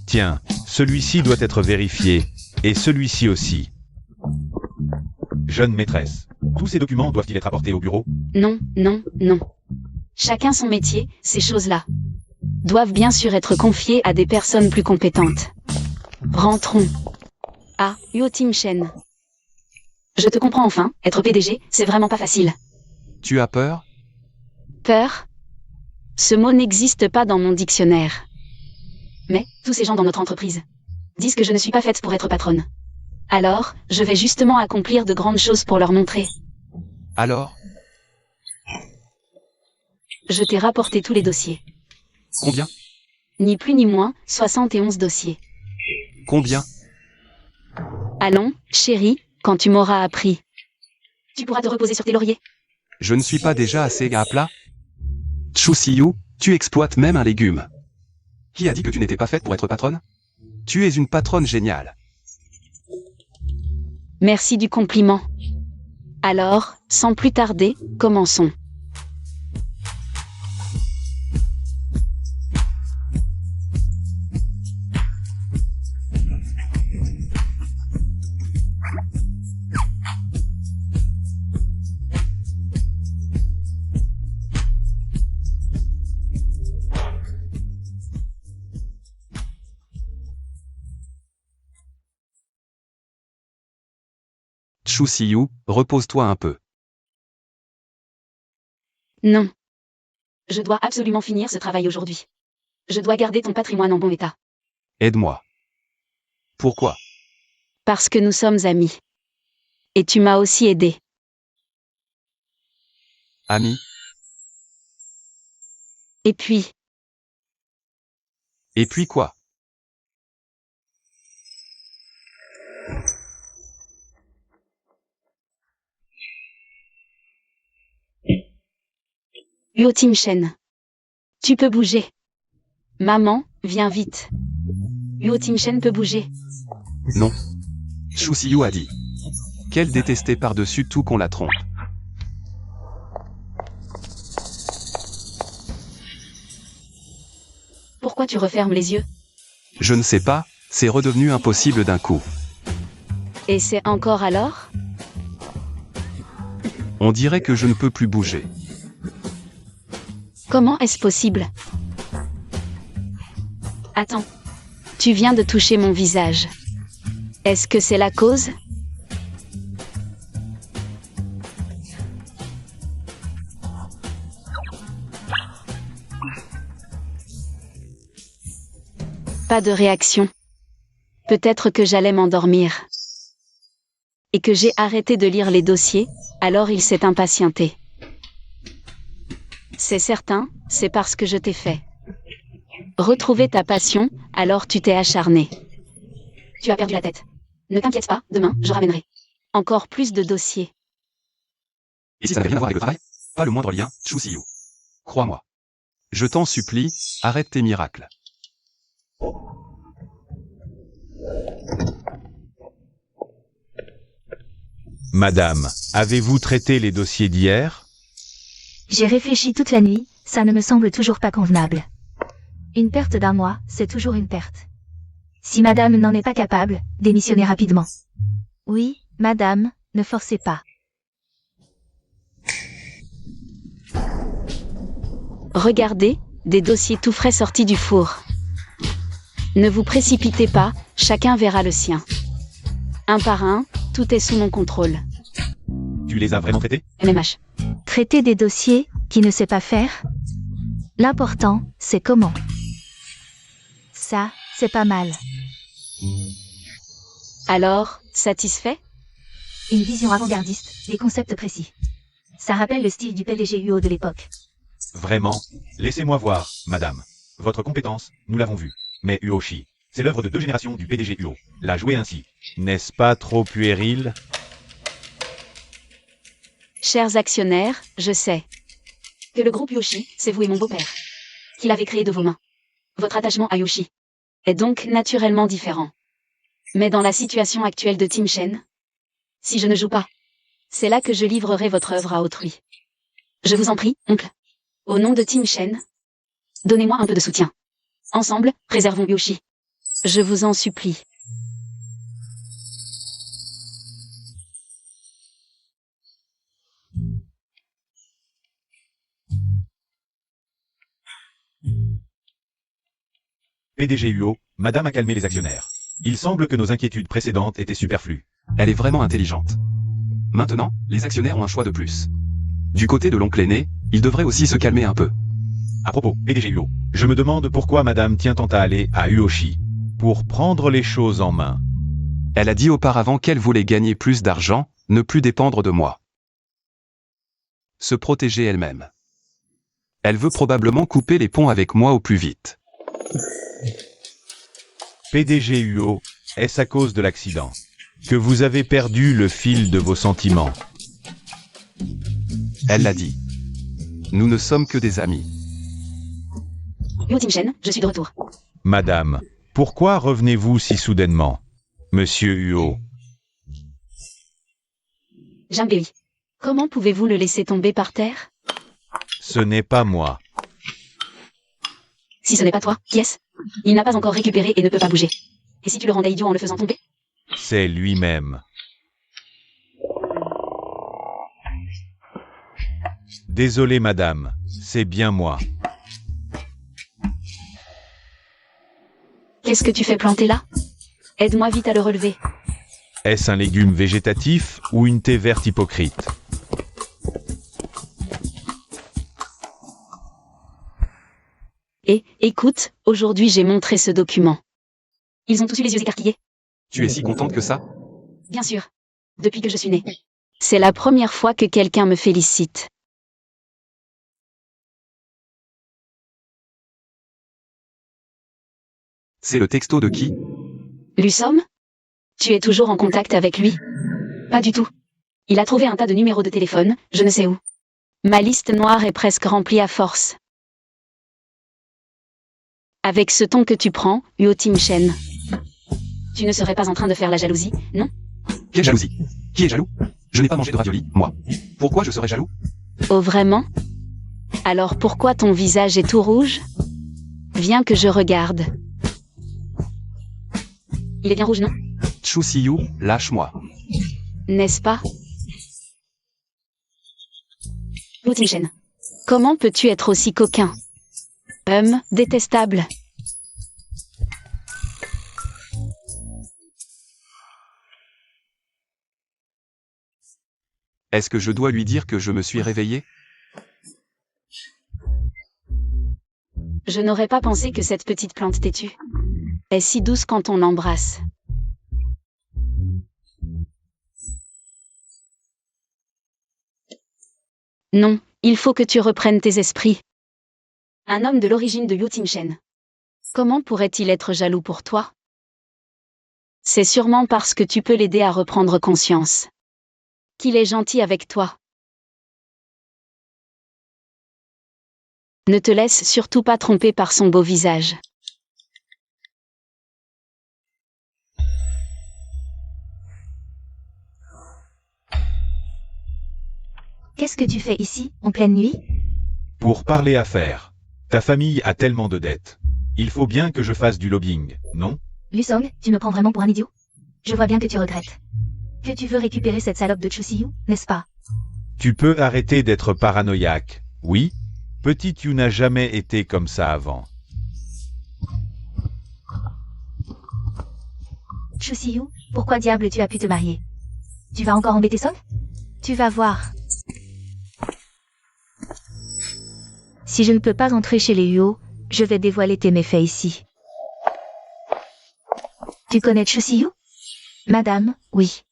Tiens, celui-ci doit être vérifié, et celui-ci aussi. Jeune maîtresse, tous ces documents doivent-ils être apportés au bureau? Non, non, non. Chacun son métier, ces choses-là doivent bien sûr être confiées à des personnes plus compétentes. Rentrons. Ah, Huo Tinchen. Je te comprends enfin, être PDG, c'est vraiment pas facile. Tu as peur? Peur? Ce mot n'existe pas dans mon dictionnaire. Mais, tous ces gens dans notre entreprise disent que je ne suis pas faite pour être patronne. Alors, je vais justement accomplir de grandes choses pour leur montrer. Alors? Je t'ai rapporté tous les dossiers. Combien? Ni plus ni moins, 71 dossiers. Combien? Allons, chérie, quand tu m'auras appris. Tu pourras te reposer sur tes lauriers. Je ne suis pas déjà assez à plat? Chu Siyu, tu exploites même un légume. Qui a dit que tu n'étais pas faite pour être patronne? Tu es une patronne géniale. Merci du compliment. Alors, sans plus tarder, commençons. Shu Siyu, repose-toi un peu. Non. Je dois absolument finir ce travail aujourd'hui. Je dois garder ton patrimoine en bon état. Aide-moi. Pourquoi? Parce que nous sommes amis. Et tu m'as aussi aidé. Ami? Et puis, Et puis quoi? Huo Timshen. Tu peux bouger. Maman, viens vite. Huo Timshen peut bouger. Non. Shu Siyu a dit. Qu'elle détestait par-dessus tout qu'on la trompe. Pourquoi tu refermes les yeux? Je ne sais pas, c'est redevenu impossible d'un coup. Et c'est encore alors? On dirait que je ne peux plus bouger. Comment est-ce possible? Attends. Tu viens de toucher mon visage. Est-ce que c'est la cause? Pas de réaction. Peut-être que j'allais m'endormir. Et que j'ai arrêté de lire les dossiers, alors il s'est impatienté. C'est certain, c'est parce que je t'ai fait retrouver ta passion, alors tu t'es acharné. Tu as perdu la tête. Ne t'inquiète pas, demain, je ramènerai encore plus de dossiers. Et si ça n'avait rien à voir avec le travail? Pas le moindre lien, Shu Siyu. Crois-moi. Je t'en supplie, arrête tes miracles. Madame, avez-vous traité les dossiers d'hier? J'ai réfléchi toute la nuit, ça ne me semble toujours pas convenable. Une perte d'un mois, c'est toujours une perte. Si madame n'en est pas capable, démissionnez rapidement. Oui, madame, ne forcez pas. Regardez, des dossiers tout frais sortis du four. Ne vous précipitez pas, chacun verra le sien. Un par un, tout est sous mon contrôle. Tu les as vraiment traités? MMH. Traiter des dossiers, qui ne sait pas faire? L'important, c'est comment. Ça, c'est pas mal. Alors, satisfait? Une vision avant-gardiste, des concepts précis. Ça rappelle le style du PDG UO de l'époque. Vraiment? Laissez-moi voir, madame. Votre compétence, nous l'avons vue. Mais Uoshi, c'est l'œuvre de 2 générations du PDG UO. La jouer ainsi. N'est-ce pas trop puéril? Chers actionnaires, je sais que le groupe Yoshi, c'est vous et mon beau-père, qui l'avez créé de vos mains. Votre attachement à Yoshi est donc naturellement différent. Mais dans la situation actuelle de Timshen, si je ne joue pas, c'est là que je livrerai votre œuvre à autrui. Je vous en prie, oncle. Au nom de Timshen, donnez-moi un peu de soutien. Ensemble, préservons Yoshi. Je vous en supplie. PDG UO, madame a calmé les actionnaires. Il semble que nos inquiétudes précédentes étaient superflues. Elle est vraiment intelligente. Maintenant, les actionnaires ont un choix de plus. Du côté de l'oncle aîné, il devrait aussi se calmer un peu. À propos, PDG UO, je me demande pourquoi madame tient tant à aller à Uoshi. Pour prendre les choses en main. Elle a dit auparavant qu'elle voulait gagner plus d'argent, ne plus dépendre de moi. Se protéger elle-même. Elle veut probablement couper les ponts avec moi au plus vite. PDG UO, est-ce à cause de l'accident que vous avez perdu le fil de vos sentiments? Elle l'a dit. Nous ne sommes que des amis. Yo Timshen, je suis de retour. Madame, pourquoi revenez-vous si soudainement? Monsieur Uo. Jambéi. Comment pouvez-vous le laisser tomber par terre? Ce n'est pas moi. Si ce n'est pas toi, qui est-ce? Il n'a pas encore récupéré et ne peut pas bouger. Et si tu le rendais idiot en le faisant tomber? C'est lui-même. Désolé madame, c'est bien moi. Qu'est-ce que tu fais planter là? Aide-moi vite à le relever. Est-ce un légume végétatif ou une thé verte hypocrite? Et, écoute, aujourd'hui j'ai montré ce document. Ils ont tous eu les yeux écarquillés. Tu es si contente que ça? Bien sûr. Depuis que je suis née. C'est la première fois que quelqu'un me félicite. C'est le texto de qui? Lusom? Tu es toujours en contact avec lui? Pas du tout. Il a trouvé un tas de numéros de téléphone, je ne sais où. Ma liste noire est presque remplie à force. Avec ce ton que tu prends, Huo Tim-Shen. Tu ne serais pas en train de faire la jalousie, non? Quelle jalousie? Qui est jaloux? Je n'ai pas mangé de ravioli, moi. Pourquoi je serais jaloux? Oh vraiment? Alors pourquoi ton visage est tout rouge? Viens que je regarde. Il est bien rouge, non? Chu Siyu, lâche-moi. N'est-ce pas? Huo Tim-Shen. Comment peux-tu être aussi coquin? Détestable. Est-ce que je dois lui dire que je me suis réveillé? Je n'aurais pas pensé que cette petite plante têtue est si douce quand on l'embrasse. Non, il faut que tu reprennes tes esprits. Un homme de l'origine de Huo Tim-Shen. Comment pourrait-il être jaloux pour toi? C'est sûrement parce que tu peux l'aider à reprendre conscience. Qu'il est gentil avec toi. Ne te laisse surtout pas tromper par son beau visage. Qu'est-ce que tu fais ici, en pleine nuit? Pour parler affaires. Ta famille a tellement de dettes. Il faut bien que je fasse du lobbying, non? Lusong, tu me prends vraiment pour un idiot? Je vois bien que tu regrettes. Que tu veux récupérer cette salope de Chu Siyu, n'est-ce pas? Tu peux arrêter d'être paranoïaque, oui? Petit Yu n'a jamais été comme ça avant. Chu Siyu, pourquoi diable tu as pu te marier? Tu vas encore embêter Song? Tu vas voir. Si je ne peux pas entrer chez les Huo, je vais dévoiler tes méfaits ici. Tu connais Chu Siyu? Madame, oui.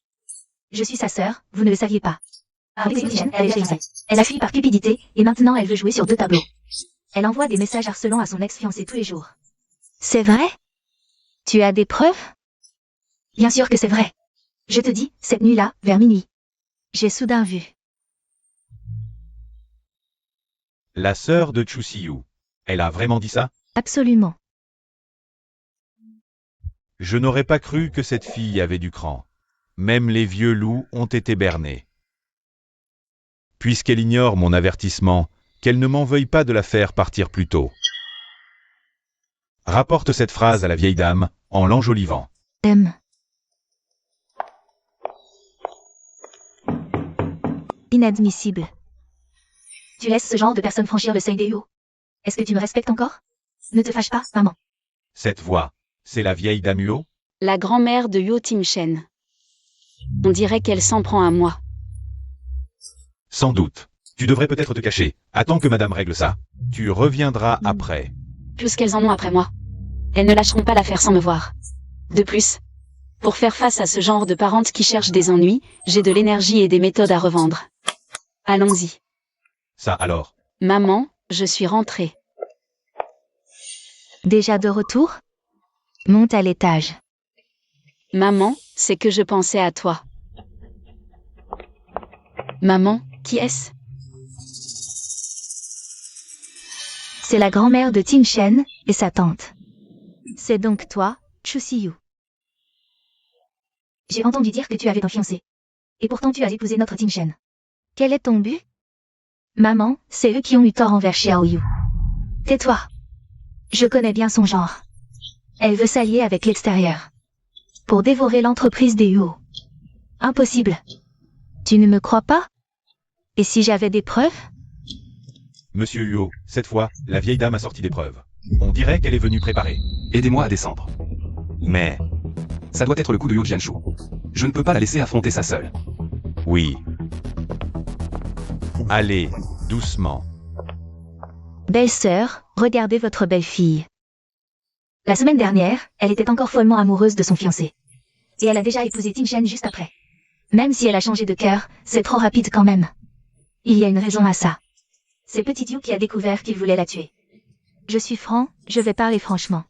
Je suis sa sœur, vous ne le saviez pas. Elle a fui par cupidité, et maintenant elle veut jouer sur 2 tableaux. Elle envoie des messages harcelants à son ex-fiancé tous les jours. C'est vrai? Tu as des preuves? Bien sûr que c'est vrai. Je te dis, cette nuit-là, vers minuit. J'ai soudain vu. La sœur de Chu Siyu. Elle a vraiment dit ça? Absolument. Je n'aurais pas cru que cette fille avait du cran. Même les vieux loups ont été bernés. Puisqu'elle ignore mon avertissement, qu'elle ne m'en veuille pas de la faire partir plus tôt. Rapporte cette phrase à la vieille dame, en l'enjolivant. Inadmissible. Tu laisses ce genre de personne franchir le seuil des Huo. Est-ce que tu me respectes encore? Ne te fâche pas, maman. Cette voix, c'est la vieille dame Huo? La grand-mère de Huo Tim-Shen. On dirait qu'elle s'en prend à moi. Sans doute. Tu devrais peut-être te cacher. Attends que madame règle ça. Tu reviendras après. Plus qu'elles en ont après moi. Elles ne lâcheront pas l'affaire sans me voir. De plus, pour faire face à ce genre de parente qui cherche des ennuis, j'ai de l'énergie et des méthodes à revendre. Allons-y. Ça alors? Maman, je suis rentrée. Déjà de retour? Monte à l'étage. Maman, c'est que je pensais à toi. Maman, qui est-ce? C'est la grand-mère de Tim-Shen et sa tante. C'est donc toi, Chu Siyu. J'ai entendu dire que tu avais un fiancé. Et pourtant tu as épousé notre Tim-Shen. Quel est ton but? Maman, c'est eux qui ont eu tort envers Xiaoyu. Tais-toi. Je connais bien son genre. Elle veut s'allier avec l'extérieur. Pour dévorer l'entreprise des Huo. Impossible. Tu ne me crois pas? Et si j'avais des preuves? Monsieur Huo, cette fois, la vieille dame a sorti des preuves. On dirait qu'elle est venue préparer. Aidez-moi à descendre. Mais, Ça doit être le coup de Yu Jianshu. Je ne peux pas la laisser affronter ça seule. Oui. Allez, doucement. Belle-sœur, regardez votre belle-fille. La semaine dernière, elle était encore follement amoureuse de son fiancé. Et elle a déjà épousé Tin Shen juste après. Même si elle a changé de cœur, c'est trop rapide quand même. Il y a une raison à ça. C'est Petit Yu qui a découvert qu'il voulait la tuer. Je suis franc, je vais parler franchement.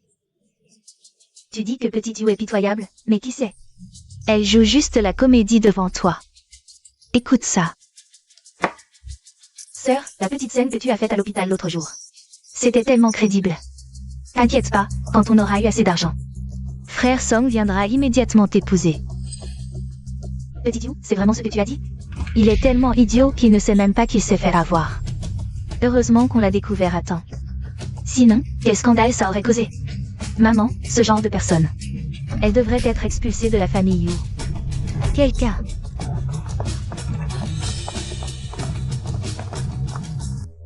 Tu dis que Petit Yu est pitoyable, mais qui sait? Elle joue juste la comédie devant toi. Écoute ça. Sœur, la petite scène que tu as faite à l'hôpital l'autre jour. C'était tellement crédible. T'inquiète pas, quand on aura eu assez d'argent. Frère Song viendra immédiatement t'épouser. Petit Yu, c'est vraiment ce que tu as dit? Il est tellement idiot qu'il ne sait même pas qu'il s'est fait avoir. Heureusement qu'on l'a découvert à temps. Sinon, quel scandale ça aurait causé? Maman, ce genre de personne. Elle devrait être expulsée de la famille Yu. Quel cas?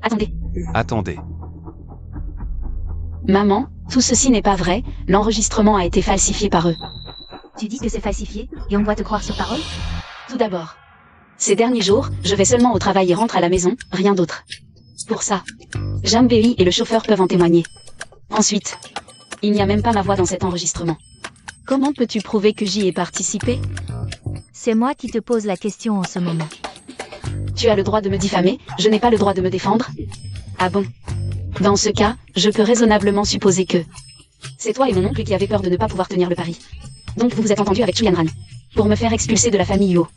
Attendez. Attendez. Maman, tout ceci n'est pas vrai, l'enregistrement a été falsifié par eux. Tu dis que c'est falsifié, et on doit te croire sur parole? Tout d'abord. Ces derniers jours, je vais seulement au travail et rentre à la maison, rien d'autre. Pour ça, Jam Bei et le chauffeur peuvent en témoigner. Ensuite, il n'y a même pas ma voix dans cet enregistrement. Comment peux-tu prouver que j'y ai participé? C'est moi qui te pose la question en ce moment. Tu as le droit de me diffamer, je n'ai pas le droit de me défendre? Ah bon? Dans ce cas, je peux raisonnablement supposer que c'est toi et mon oncle qui avez peur de ne pas pouvoir tenir le pari. Donc vous vous êtes entendu avec Chu Yanran pour me faire expulser de la famille Yuo.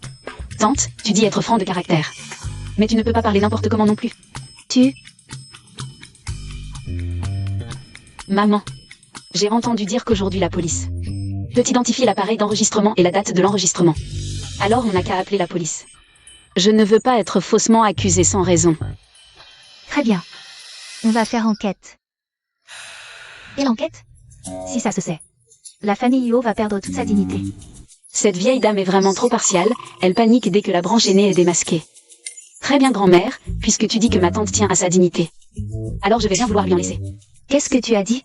Tante, tu dis être franc de caractère. Mais tu ne peux pas parler n'importe comment non plus. Maman, j'ai entendu dire qu'aujourd'hui la police peut identifier l'appareil d'enregistrement et la date de l'enregistrement. Alors on n'a qu'à appeler la police. Je ne veux pas être faussement accusé sans raison. Très bien. On va faire enquête. Quelle enquête? Si ça se sait. La famille Yuo va perdre toute sa dignité. Cette vieille dame est vraiment trop partiale, elle panique dès que la branche aînée est démasquée. Très bien grand-mère, puisque tu dis que ma tante tient à sa dignité. Alors je vais bien vouloir lui en laisser. Qu'est-ce que tu as dit?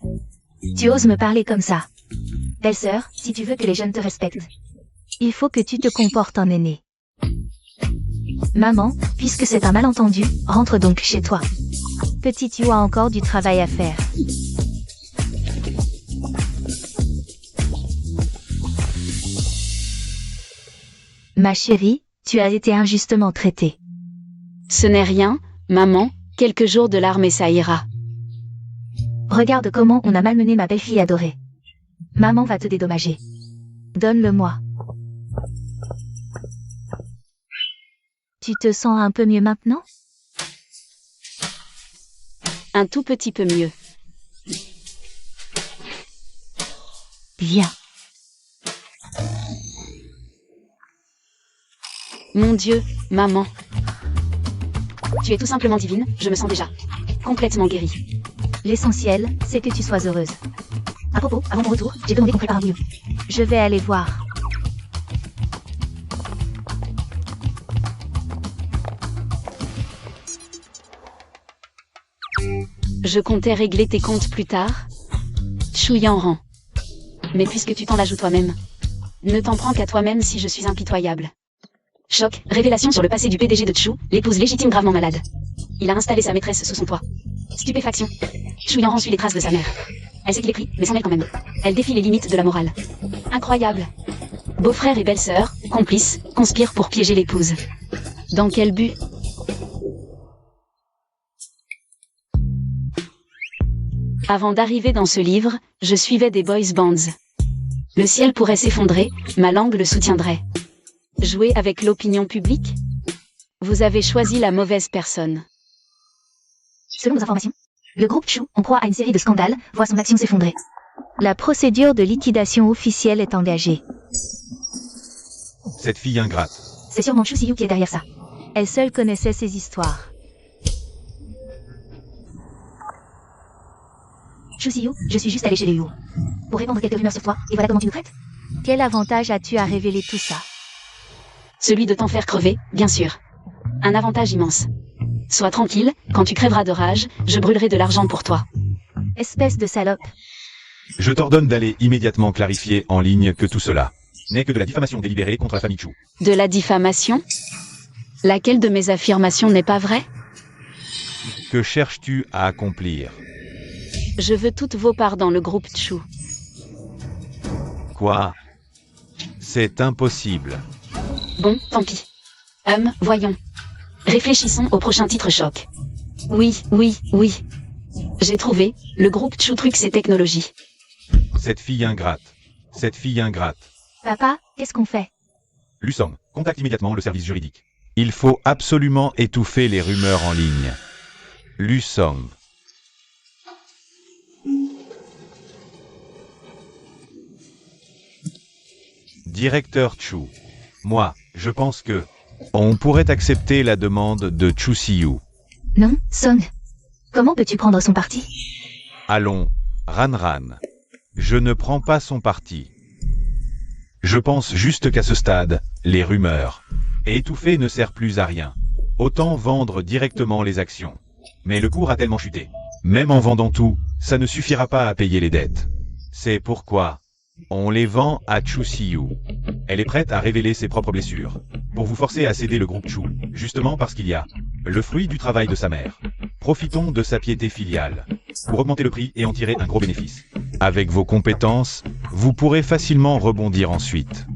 Tu oses me parler comme ça? Belle-sœur, si tu veux que les jeunes te respectent, il faut que tu te comportes en aîné. Maman, puisque c'est un malentendu, rentre donc chez toi. Petit Yu a encore du travail à faire. Ma chérie, tu as été injustement traitée. Ce n'est rien, maman, quelques jours de larmes et ça ira. Regarde comment on a malmené ma belle-fille adorée. Maman va te dédommager. Donne-le-moi. Tu te sens un peu mieux maintenant? Un tout petit peu mieux. Bien. Mon Dieu, maman. Tu es tout simplement divine, je me sens déjà complètement guérie. L'essentiel, c'est que tu sois heureuse. À propos, avant mon retour, j'ai demandé qu'on prépare un bouillon. Je vais aller voir. Je comptais régler tes comptes plus tard. Chu Yanran. Mais puisque tu t'en la joues toi-même, ne t'en prends qu'à toi-même si je suis impitoyable. Choc, révélation sur le passé du PDG de Chu, l'épouse légitime gravement malade. Il a installé sa maîtresse sous son toit. Stupéfaction. Chu Yanran suit les traces de sa mère. Elle sait qu'il est pris, mais s'en mêle quand même. Elle défie les limites de la morale. Incroyable. Beau-frère et belle-sœur, complices, conspirent pour piéger l'épouse. Dans quel but? Avant d'arriver dans ce livre, je suivais des boys bands. Le ciel pourrait s'effondrer, ma langue le soutiendrait. Jouer avec l'opinion publique? Vous avez choisi la mauvaise personne. Selon nos informations, le groupe Chu, en proie à une série de scandales, voit son action s'effondrer. La procédure de liquidation officielle est engagée. Cette fille ingrate. C'est sûrement Chu Siyu qui est derrière ça. Elle seule connaissait ces histoires. Chu Siyu, je suis juste allée chez les Yu. Pour répandre quelques rumeurs sur toi, et voilà comment tu nous traites. Quel avantage as-tu à révéler tout ça? Celui de t'en faire crever, bien sûr. Un avantage immense. Sois tranquille, quand tu crèveras de rage, je brûlerai de l'argent pour toi. Espèce de salope. Je t'ordonne d'aller immédiatement clarifier en ligne que tout cela n'est que de la diffamation délibérée contre la famille Chu. De la diffamation? Laquelle de mes affirmations n'est pas vraie? Que cherches-tu à accomplir? Je veux toutes vos parts dans le groupe Chu. Quoi? C'est impossible. Bon, tant pis. Voyons. Réfléchissons au prochain titre choc. Oui. J'ai trouvé, le groupe Chu Trucs et Technologies. Cette fille ingrate. Cette fille ingrate. Papa, qu'est-ce qu'on fait? Lusong, contacte immédiatement le service juridique. Il faut absolument étouffer les rumeurs en ligne. Lusong. Directeur Chu. Moi, je pense que on pourrait accepter la demande de Chu Siyu. Non, Song. Comment peux-tu prendre son parti? Allons, Ran. Je ne prends pas son parti. Je pense juste qu'à ce stade, les rumeurs et étouffer ne sert plus à rien. Autant vendre directement les actions. Mais le cours a tellement chuté. Même en vendant tout, ça ne suffira pas à payer les dettes. C'est pourquoi on les vend à Chu Siyu. Elle est prête à révéler ses propres blessures, pour vous forcer à céder le groupe Chu, justement parce qu'il y a le fruit du travail de sa mère. Profitons de sa piété filiale, pour augmenter le prix et en tirer un gros bénéfice. Avec vos compétences, vous pourrez facilement rebondir ensuite.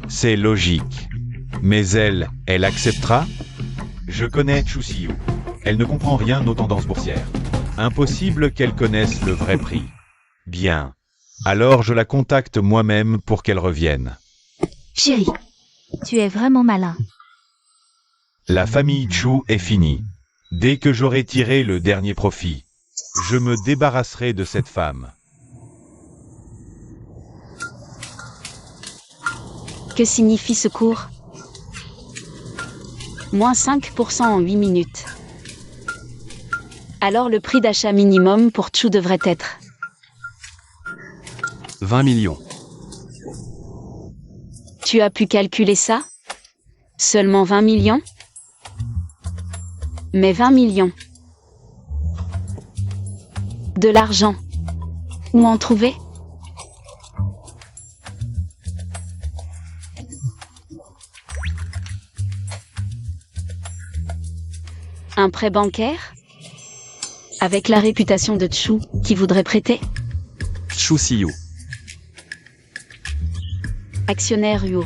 C'est logique. Mais elle acceptera? Je connais Chu Siyu. Elle ne comprend rien aux tendances boursières. Impossible qu'elle connaisse le vrai prix. Bien. Alors je la contacte moi-même pour qu'elle revienne. Chérie, tu es vraiment malin. La famille Chu est finie. Dès que j'aurai tiré le dernier profit, je me débarrasserai de cette femme. Que signifie ce cours? Moins 5% en 8 minutes. Alors le prix d'achat minimum pour Chu devrait être 20 millions. Tu as pu calculer ça? Seulement 20 millions? Mais 20 millions. De l'argent. Où en trouver? Un prêt bancaire? Avec la réputation de Chu, qui voudrait prêter? Chu Siyu. Actionnaire UO.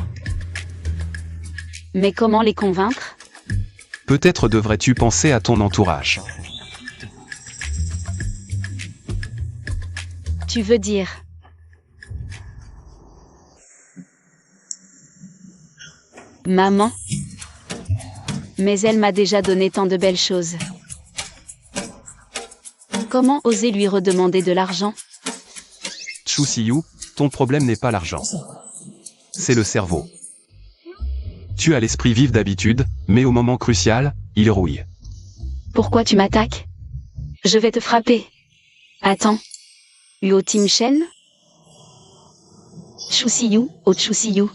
Mais comment les convaincre? Peut-être devrais-tu penser à ton entourage. Tu veux dire? Maman? Mais elle m'a déjà donné tant de belles choses. Comment oser lui redemander de l'argent? Chu Siyu, ton problème n'est pas l'argent. C'est le cerveau. Tu as l'esprit vif d'habitude, mais au moment crucial, il rouille. Pourquoi tu m'attaques? Je vais te frapper. Attends. Uo Tim Shen? Chu Siyu, oh Chu Siyu.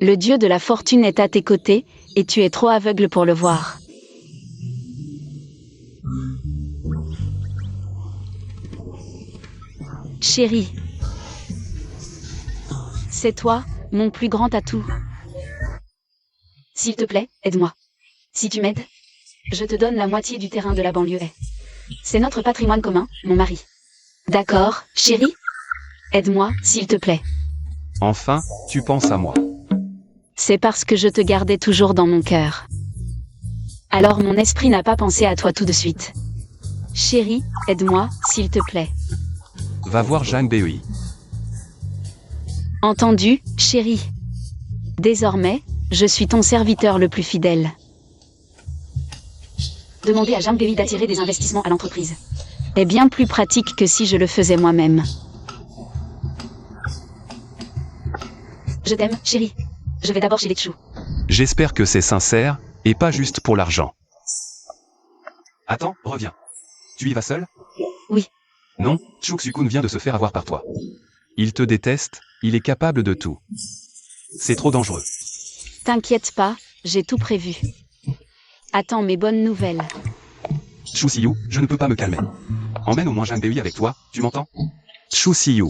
Le dieu de la fortune est à tes côtés, et tu es trop aveugle pour le voir. Chérie. C'est toi, mon plus grand atout. S'il te plaît, aide-moi. Si tu m'aides, je te donne la moitié du terrain de la banlieue. C'est notre patrimoine commun, mon mari. D'accord, chérie? Aide-moi, s'il te plaît. Enfin, tu penses à moi. C'est parce que je te gardais toujours dans mon cœur. Alors mon esprit n'a pas pensé à toi tout de suite. Chérie, aide-moi, s'il te plaît. Va voir Zhang Bei. Entendu, chérie. Désormais, je suis ton serviteur le plus fidèle. Demander à Zhang Bei d'attirer des investissements à l'entreprise est bien plus pratique que si je le faisais moi-même. Je t'aime, chérie. Je vais d'abord chez les Chu. J'espère que c'est sincère, et pas juste pour l'argent. Attends, reviens. Tu y vas seul? Oui. Non, Chu Xukun vient de se faire avoir par toi. Il te déteste, il est capable de tout. C'est trop dangereux. T'inquiète pas, j'ai tout prévu. Attends mes bonnes nouvelles. Chu Siyu, je ne peux pas me calmer. Emmène au moins Zhang Bei avec toi, tu m'entends? Chu Siyu.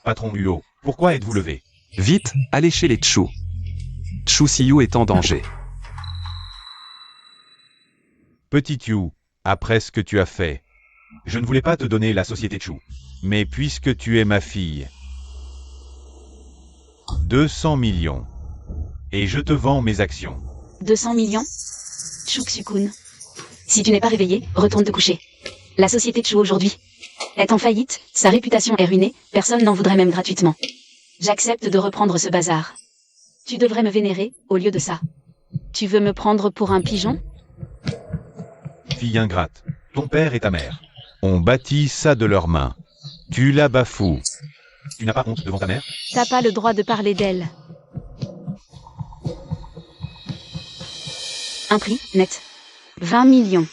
Patron Huo, pourquoi êtes-vous levé? Vite, allez chez les Chu. Chu Siyu est en danger. Petit Yu, après ce que tu as fait, je ne voulais pas te donner la société Chu. Mais puisque tu es ma fille, 200 millions. Et je te vends mes actions. 200 millions? Chuk-Sukun. Si tu n'es pas réveillé, retourne te coucher. La société Chu aujourd'hui est en faillite, sa réputation est ruinée, personne n'en voudrait même gratuitement. J'accepte de reprendre ce bazar. Tu devrais me vénérer, au lieu de ça. Tu veux me prendre pour un pigeon? Fille ingrate, ton père et ta mère ont bâti ça de leurs mains. Tu la bafoues. Tu n'as pas honte devant ta mère? T'as pas le droit de parler d'elle. Un prix, net. 20 millions.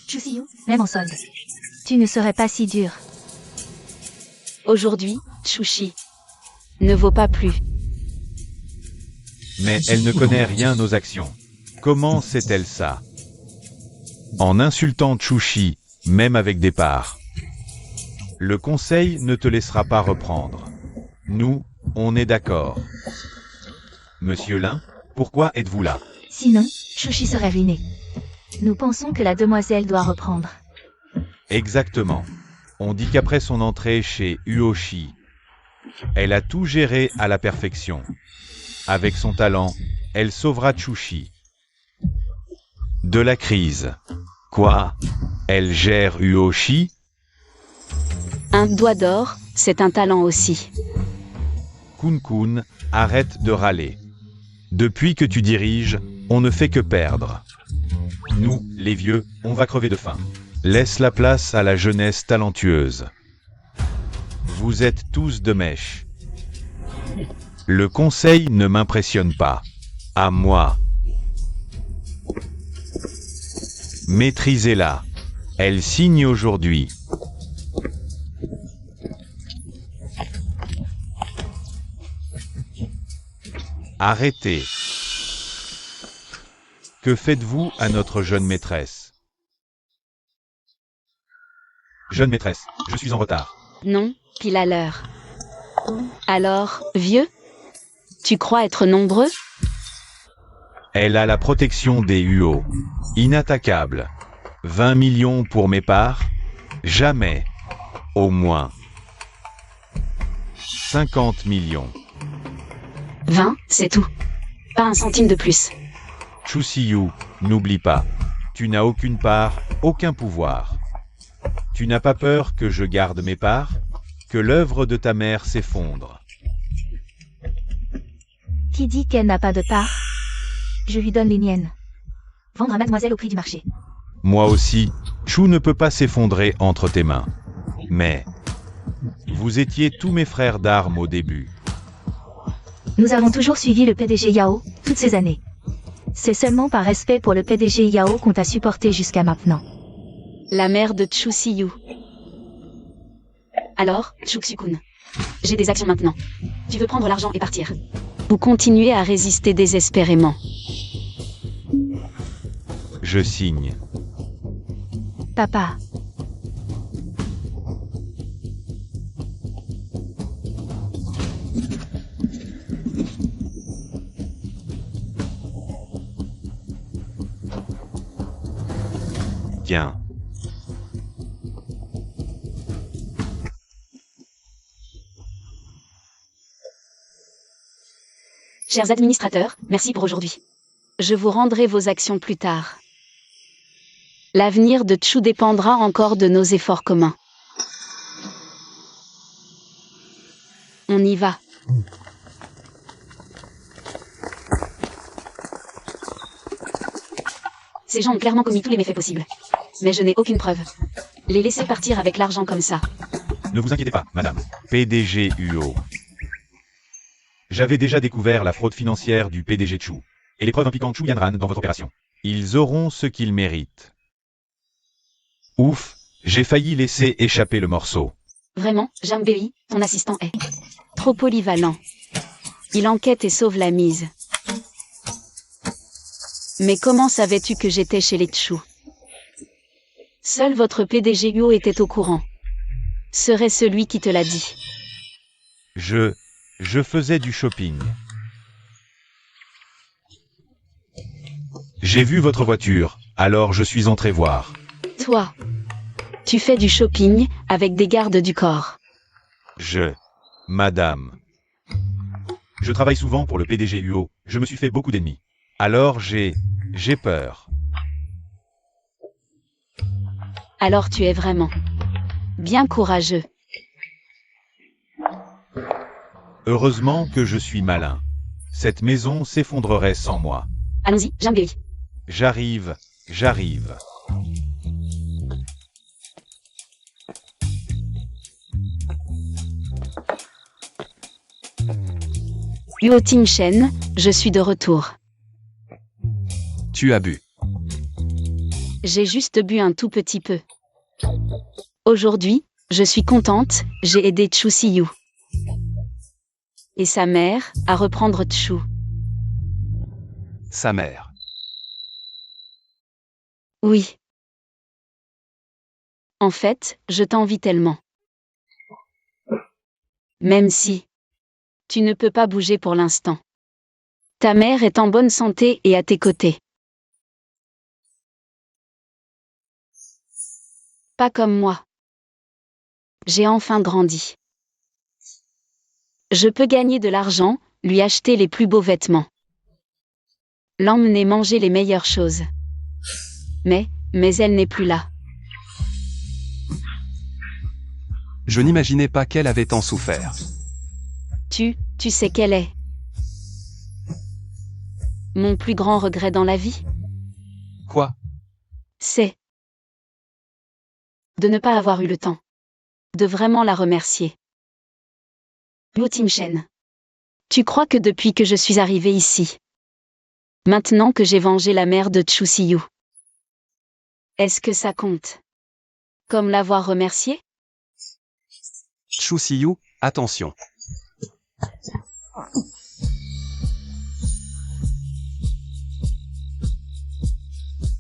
Chu Siyu, même en solde. Tu ne serais pas si dur. Aujourd'hui, Chushi ne vaut pas plus. Mais elle ne connaît rien aux actions. Comment sait-elle ça? En insultant Chushi, même avec des parts. Le conseil ne te laissera pas reprendre. Nous, on est d'accord. Monsieur Lin, pourquoi êtes-vous là? Sinon, Chushi serait ruiné. Nous pensons que la demoiselle doit reprendre. Exactement. On dit qu'après son entrée chez Uoshi, elle a tout géré à la perfection. Avec son talent, elle sauvera Chushi de la crise. Quoi? Elle gère Uoshi? Un doigt d'or, c'est un talent aussi. Kun, arrête de râler. Depuis que tu diriges, on ne fait que perdre. Nous, les vieux, on va crever de faim. Laisse la place à la jeunesse talentueuse. Vous êtes tous de mèche. Le conseil ne m'impressionne pas. À moi. Maîtrisez-la. Elle signe aujourd'hui. Arrêtez. Que faites-vous à notre jeune maîtresse? Jeune maîtresse, je suis en retard. Non, pile à l'heure. Alors, vieux? Tu crois être nombreux? Elle a la protection des Huo. Inattaquable. 20 millions pour mes parts? Jamais. Au moins. 50 millions. 20, c'est tout. Pas un centime de plus. Chu Siyu, n'oublie pas. Tu n'as aucune part, aucun pouvoir. Tu n'as pas peur que je garde mes parts? Que l'œuvre de ta mère s'effondre? Qui dit qu'elle n'a pas de part? Je lui donne les miennes. Vendre à mademoiselle au prix du marché. Moi aussi, Chu ne peut pas s'effondrer entre tes mains. Mais, vous étiez tous mes frères d'armes au début. Nous avons toujours suivi le PDG Yao, toutes ces années. C'est seulement par respect pour le PDG Yao qu'on t'a supporté jusqu'à maintenant. La mère de Chu Siyu. Alors, Chuk-Sukun. J'ai des actions maintenant. Tu veux prendre l'argent et partir? Ou continuer à résister désespérément? Je signe. Papa. Tiens. Chers administrateurs, merci pour aujourd'hui. Je vous rendrai vos actions plus tard. L'avenir de Chu dépendra encore de nos efforts communs. On y va. Ces gens ont clairement commis tous les méfaits possibles. Mais je n'ai aucune preuve. Les laisser partir avec l'argent comme ça. Ne vous inquiétez pas, madame. PDG Huo. J'avais déjà découvert la fraude financière du PDG Chu. Et les preuves impliquant Chu Yanran dans votre opération. Ils auront ce qu'ils méritent. Ouf, j'ai failli laisser échapper le morceau. Vraiment, Jambei, ton assistant est trop polyvalent. Il enquête et sauve la mise. Mais comment savais-tu que j'étais chez les Chu? Seul votre PDG Huo était au courant. serait celui qui te l'a dit. Je faisais du shopping. J'ai vu votre voiture, alors je suis entré voir. Toi, tu fais du shopping avec des gardes du corps. Madame. Je travaille souvent pour le PDG UO, je me suis fait beaucoup d'ennemis. Alors j'ai peur. Alors tu es vraiment bien courageux. Heureusement que je suis malin. Cette maison s'effondrerait sans moi. Allons-y, Jambi. J'arrive. Huo Ting-shen, je suis de retour. Tu as bu. J'ai juste bu un tout petit peu. Aujourd'hui, je suis contente, j'ai aidé Chu Siyu et sa mère à reprendre Chu. Sa mère. Oui. En fait, je t'envie tellement. Même si tu ne peux pas bouger pour l'instant. Ta mère est en bonne santé et à tes côtés. Pas comme moi. J'ai enfin grandi. Je peux gagner de l'argent, lui acheter les plus beaux vêtements. L'emmener manger les meilleures choses. Mais elle n'est plus là. Je n'imaginais pas qu'elle avait tant souffert. Tu sais quelle est mon plus grand regret dans la vie? Quoi? C'est de ne pas avoir eu le temps de vraiment la remercier. Huo Ting-shen, tu crois que depuis que je suis arrivée ici, maintenant que j'ai vengé la mère de Chu Siyu, est-ce que ça compte comme l'avoir remercié? Chu Siyu, attention.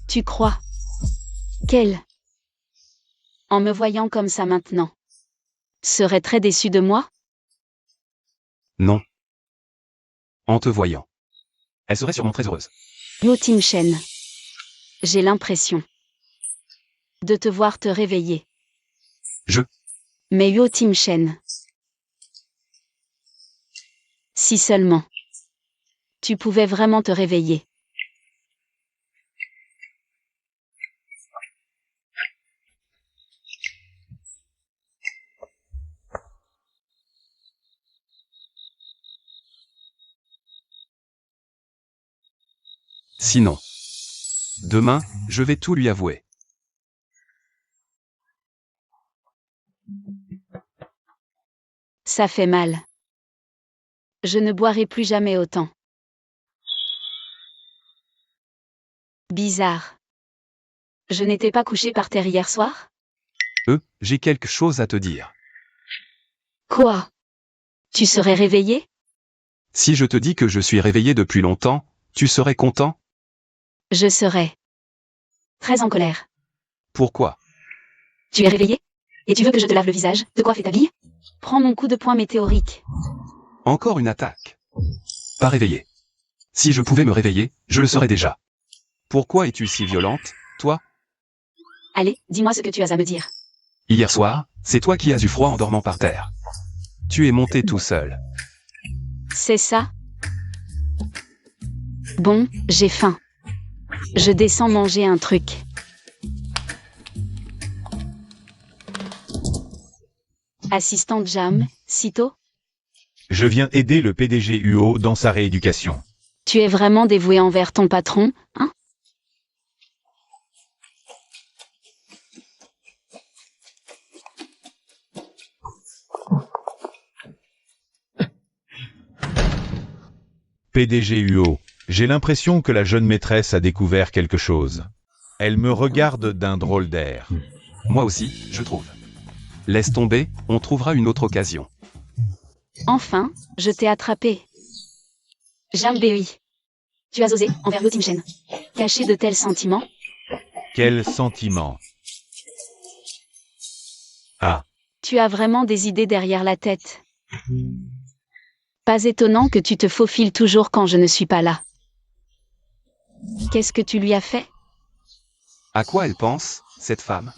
Tu crois qu'elle, en me voyant comme ça maintenant, serait très déçue de moi? Non. En te voyant. Elle serait sûrement très heureuse. Huo Ting-shen, j'ai l'impression de te voir te réveiller. Mais Huo Ting-shen, si seulement tu pouvais vraiment te réveiller. Sinon. Demain, je vais tout lui avouer. Ça fait mal. Je ne boirai plus jamais autant. Bizarre. Je n'étais pas couché par terre hier soir? J'ai quelque chose à te dire. Quoi? Tu serais réveillé? Si je te dis que je suis réveillé depuis longtemps, tu serais content? Je serais très en colère. Pourquoi? Tu es réveillé? Et tu veux que je te lave le visage, te coiffe et t'habille? Prends mon coup de poing météorique. Encore une attaque. Pas réveillé. Si je pouvais me réveiller, je le serais déjà. Pourquoi es-tu si violente, toi? Allez, dis-moi ce que tu as à me dire. Hier soir, c'est toi qui as eu froid en dormant par terre. Tu es monté tout seul. C'est ça? Bon, j'ai faim. Je descends manger un truc. Assistante Jam, sitôt? Je viens aider le PDG UO dans sa rééducation. Tu es vraiment dévoué envers ton patron, hein? PDG UO, j'ai l'impression que la jeune maîtresse a découvert quelque chose. Elle me regarde d'un drôle d'air. Moi aussi, je trouve. Laisse tomber, on trouvera une autre occasion. Enfin, je t'ai attrapé. Jambéi. Tu as osé, envers Huo Ting-shen, cacher de tels sentiments? Quel sentiment? Ah, Tu as vraiment des idées derrière la tête. Pas étonnant que tu te faufiles toujours quand je ne suis pas là. Qu'est-ce que tu lui as fait? À quoi elle pense, cette femme?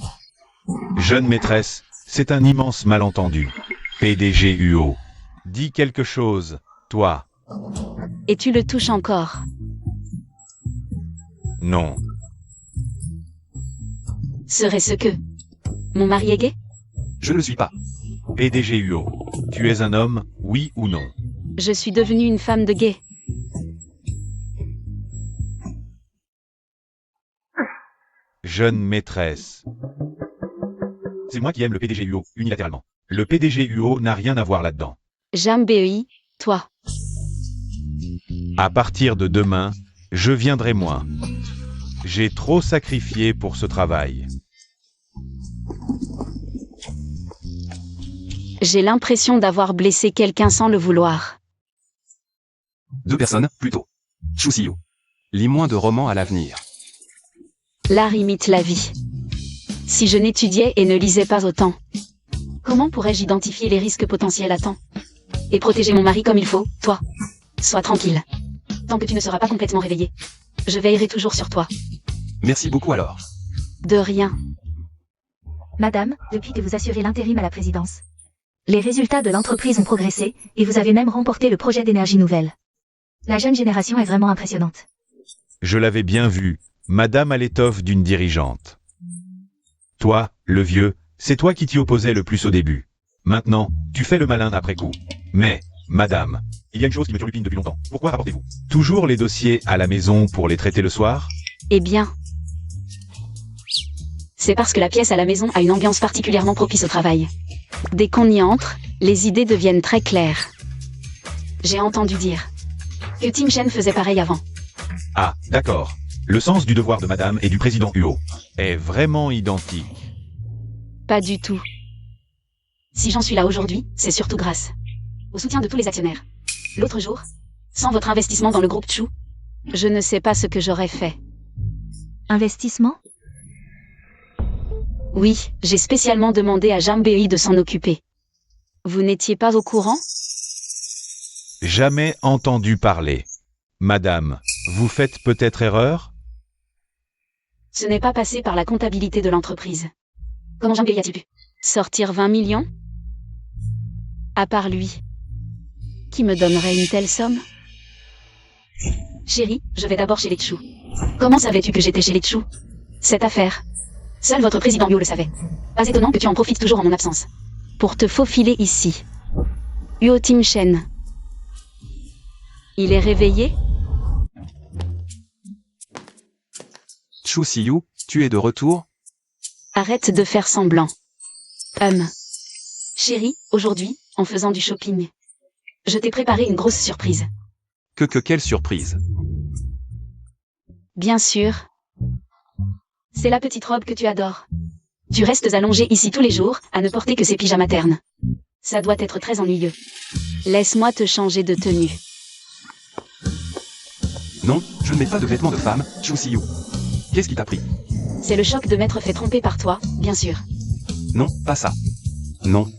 Jeune maîtresse, c'est un immense malentendu. PDG UO. Dis quelque chose, toi. Et tu le touches encore. Non. Serait-ce que... Mon mari est gay? Je ne le suis pas. PDG UO. Tu es un homme, oui ou non? Je suis devenue une femme de gay. Jeune maîtresse. C'est moi qui aime le PDG UO, unilatéralement. Le PDG UO n'a rien à voir là-dedans. J'aime BEI, toi. À partir de demain, je viendrai moins. J'ai trop sacrifié pour ce travail. J'ai l'impression d'avoir blessé quelqu'un sans le vouloir. 2 personnes, plutôt. Chu Siyu. Lis moins de romans à l'avenir. L'art imite la vie. Si je n'étudiais et ne lisais pas autant, comment pourrais-je identifier les risques potentiels à temps? Et protéger mon mari comme il faut, toi? Sois tranquille. Tant que tu ne seras pas complètement réveillé, je veillerai toujours sur toi. Merci beaucoup alors. De rien. Madame, depuis que vous assurez l'intérim à la présidence, les résultats de l'entreprise ont progressé, et vous avez même remporté le projet d'énergie nouvelle. La jeune génération est vraiment impressionnante. Je l'avais bien vu, madame à l'étoffe d'une dirigeante. Toi, le vieux, c'est toi qui t'y opposais le plus au début. Maintenant, tu fais le malin après coup. Mais, madame, il y a une chose qui me turlupine depuis longtemps. Pourquoi rapportez-vous toujours les dossiers à la maison pour les traiter le soir? Eh bien, c'est parce que la pièce à la maison a une ambiance particulièrement propice au travail. Dès qu'on y entre, les idées deviennent très claires. J'ai entendu dire que Tim Shen faisait pareil avant. Ah, d'accord. Le sens du devoir de madame et du président UO est vraiment identique. Pas du tout. Si j'en suis là aujourd'hui, c'est surtout grâce au soutien de tous les actionnaires. L'autre jour, sans votre investissement dans le groupe Chu, je ne sais pas ce que j'aurais fait. Investissement? Oui, j'ai spécialement demandé à Jambei de s'en occuper. Vous n'étiez pas au courant? Jamais entendu parler. Madame, vous faites peut-être erreur? Ce n'est pas passé par la comptabilité de l'entreprise. Comment Jambei a-t-il pu sortir 20 millions? À part lui. Qui me donnerait une telle somme? Chérie, je vais d'abord chez les Chu. Comment savais-tu que j'étais chez les Chu? Cette affaire. Seul votre président Uo le savait. Pas étonnant que tu en profites toujours en mon absence. Pour te faufiler ici. Uo Tim Shen. Il est réveillé? Chu Siyu, tu es de retour? Arrête de faire semblant. Chérie, aujourd'hui, en faisant du shopping, je t'ai préparé une grosse surprise. Quelle surprise. Bien sûr. C'est la petite robe que tu adores. Tu restes allongée ici tous les jours, à ne porter que ces pyjamas ternes. Ça doit être très ennuyeux. Laisse-moi te changer de tenue. Non, je ne mets pas de vêtements de femme, Chu Siyu. Qu'est-ce qui t'a pris? C'est le choc de m'être fait tromper par toi, bien sûr. Non, pas ça. Non.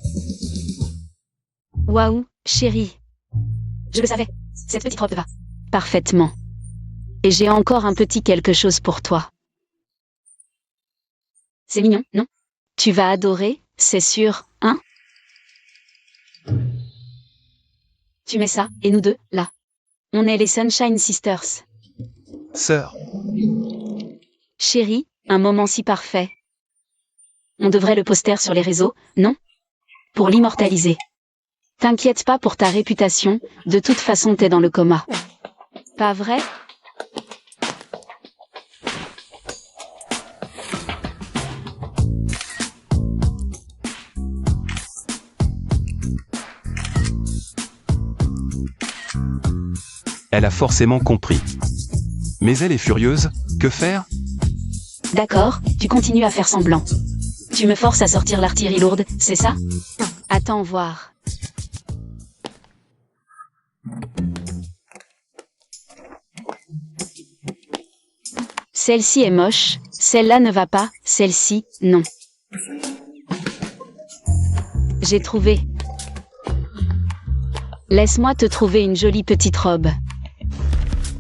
Waouh, chérie. Je le savais, cette petite robe te va parfaitement. Et j'ai encore un petit quelque chose pour toi. C'est mignon, non? Tu vas adorer, c'est sûr, hein? Tu mets ça, et nous deux, là. On est les Sunshine Sisters. Sœur. Chérie, un moment si parfait. On devrait le poster sur les réseaux, non? Pour l'immortaliser. T'inquiète pas pour ta réputation, de toute façon t'es dans le coma. Pas vrai? Elle a forcément compris. Mais elle est furieuse, que faire? D'accord, tu continues à faire semblant. Tu me forces à sortir l'artillerie lourde, c'est ça? Attends voir. Celle-ci est moche, celle-là ne va pas, celle-ci, non. J'ai trouvé. Laisse-moi te trouver une jolie petite robe.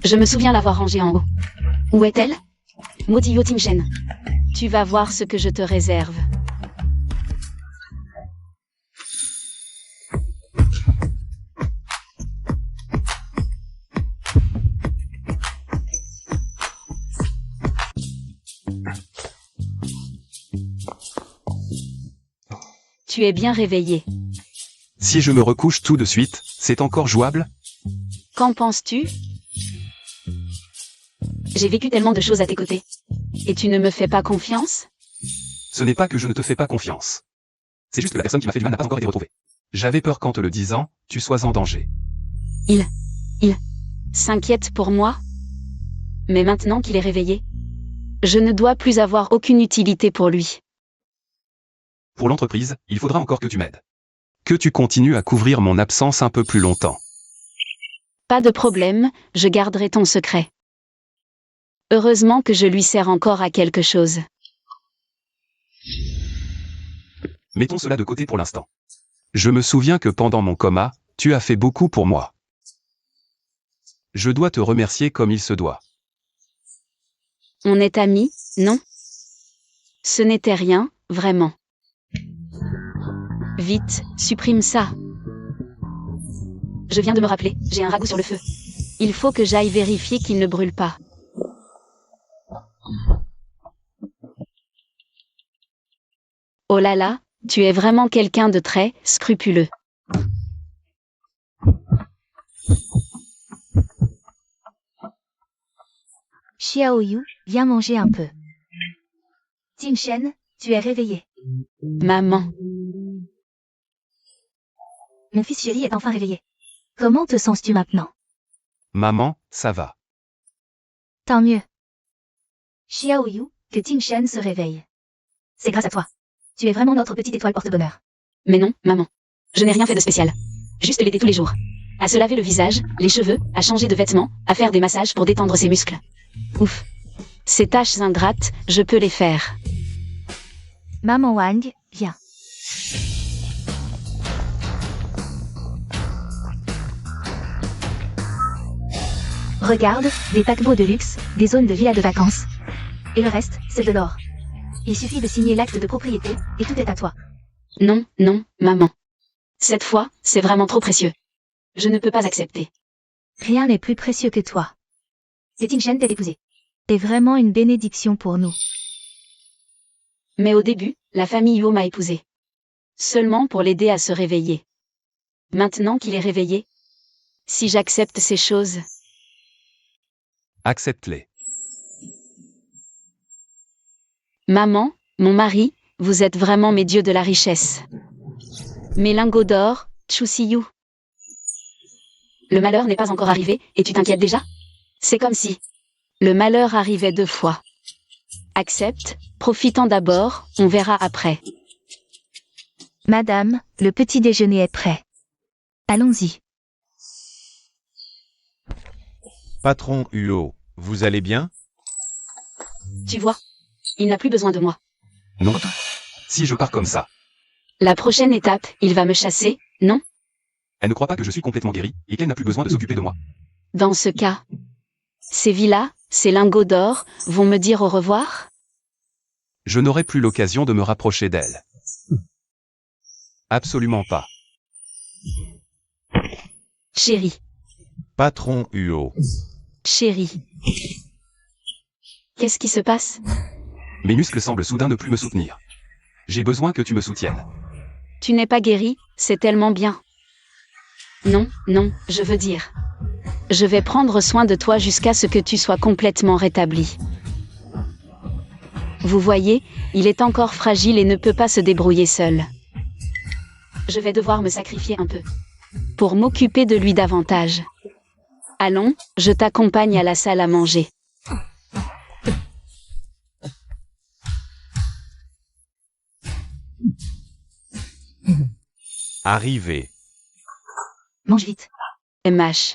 Je me souviens l'avoir rangée en haut. Où est-elle? Maudit Yo Ting-shen. Tu vas voir ce que je te réserve. Tu es bien réveillé. Si je me recouche tout de suite, c'est encore jouable? Qu'en penses-tu? J'ai vécu tellement de choses à tes côtés. Et tu ne me fais pas confiance? Ce n'est pas que je ne te fais pas confiance. C'est juste que la personne qui m'a fait du mal n'a pas encore été retrouvée. J'avais peur qu'en te le disant, tu sois en danger. Il s'inquiète pour moi? Mais maintenant qu'il est réveillé, je ne dois plus avoir aucune utilité pour lui. Pour l'entreprise, il faudra encore que tu m'aides. Que tu continues à couvrir mon absence un peu plus longtemps. Pas de problème, je garderai ton secret. Heureusement que je lui sers encore à quelque chose. Mettons cela de côté pour l'instant. Je me souviens que pendant mon coma, tu as fait beaucoup pour moi. Je dois te remercier comme il se doit. On est amis, non? Ce n'était rien, vraiment. Vite, supprime ça. Je viens de me rappeler, j'ai un ragoût sur le feu. Il faut que j'aille vérifier qu'il ne brûle pas. Oh là là, tu es vraiment quelqu'un de très scrupuleux. Xiaoyu, viens manger un peu. Ting-shen, tu es réveillé. Maman, Mon fils chéri est enfin réveillé. Comment te sens-tu maintenant? Maman, ça va. Tant mieux. Xiaoyu, que Ting-shen se réveille. C'est grâce à toi. Tu es vraiment notre petite étoile porte-bonheur. mais non, maman. Je n'ai rien fait de spécial. Juste l'aider tous les jours. À se laver le visage, les cheveux, à changer de vêtements, à faire des massages pour détendre ses muscles. Ouf. Ces tâches ingrates, je peux les faire. Maman Wang, viens. Regarde, des paquebots de luxe, des zones de villas de vacances. Et le reste, c'est de l'or. Il suffit de signer l'acte de propriété, et tout est à toi. Non, non, maman. Cette fois, c'est vraiment trop précieux. Je ne peux pas accepter. Rien n'est plus précieux que toi. Et Ting-shen t'est épousé. T'es vraiment une bénédiction pour nous. Mais au début, la famille Yo m'a épousée. Seulement pour l'aider à se réveiller. Maintenant qu'il est réveillé, si j'accepte ces choses, Accepte-les. maman, mon mari, vous êtes vraiment mes dieux de la richesse. Mes lingots d'or, Chusiyu. Le malheur n'est pas encore arrivé, et tu t'inquiètes déjà? C'est comme si le malheur arrivait 2 fois. Accepte, profitant d'abord, on verra après. Madame, le petit déjeuner est prêt. Allons-y. Patron Huo, vous allez bien? Tu vois, il n'a plus besoin de moi. Non. Si je pars comme ça, La prochaine étape, il va me chasser, non? elle ne croit pas que je suis complètement guéri et qu'elle n'a plus besoin de s'occuper de moi. Dans ce cas, ces villas, ces lingots d'or, vont me dire au revoir? Je n'aurai plus l'occasion de me rapprocher d'elle. Absolument pas. Chérie, Patron Huo. chérie. Qu'est-ce qui se passe? Mes muscles semblent soudain ne plus me soutenir. J'ai besoin que tu me soutiennes. Tu n'es pas guéri, c'est tellement bien. Non, non, je veux dire. Je vais prendre soin de toi jusqu'à ce que tu sois complètement rétabli. Vous voyez, il est encore fragile et ne peut pas se débrouiller seul. Je vais devoir me sacrifier un peu. Pour m'occuper de lui davantage. Allons, je t'accompagne à la salle à manger. Arrivé. Mange vite. MH.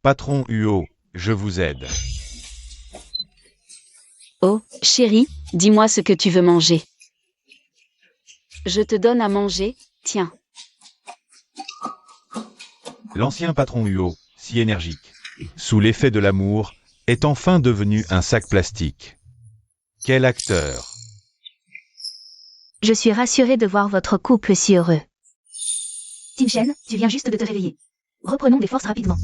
Patron Huo, je vous aide. Oh, chérie, dis-moi ce que tu veux manger. Je te donne à manger, tiens. L'ancien patron Huo, si énergique, sous l'effet de l'amour, est enfin devenu un sac plastique. Quel acteur! Je suis rassurée de voir votre couple si heureux. Tim Shen, tu viens juste de te réveiller. Reprenons des forces rapidement.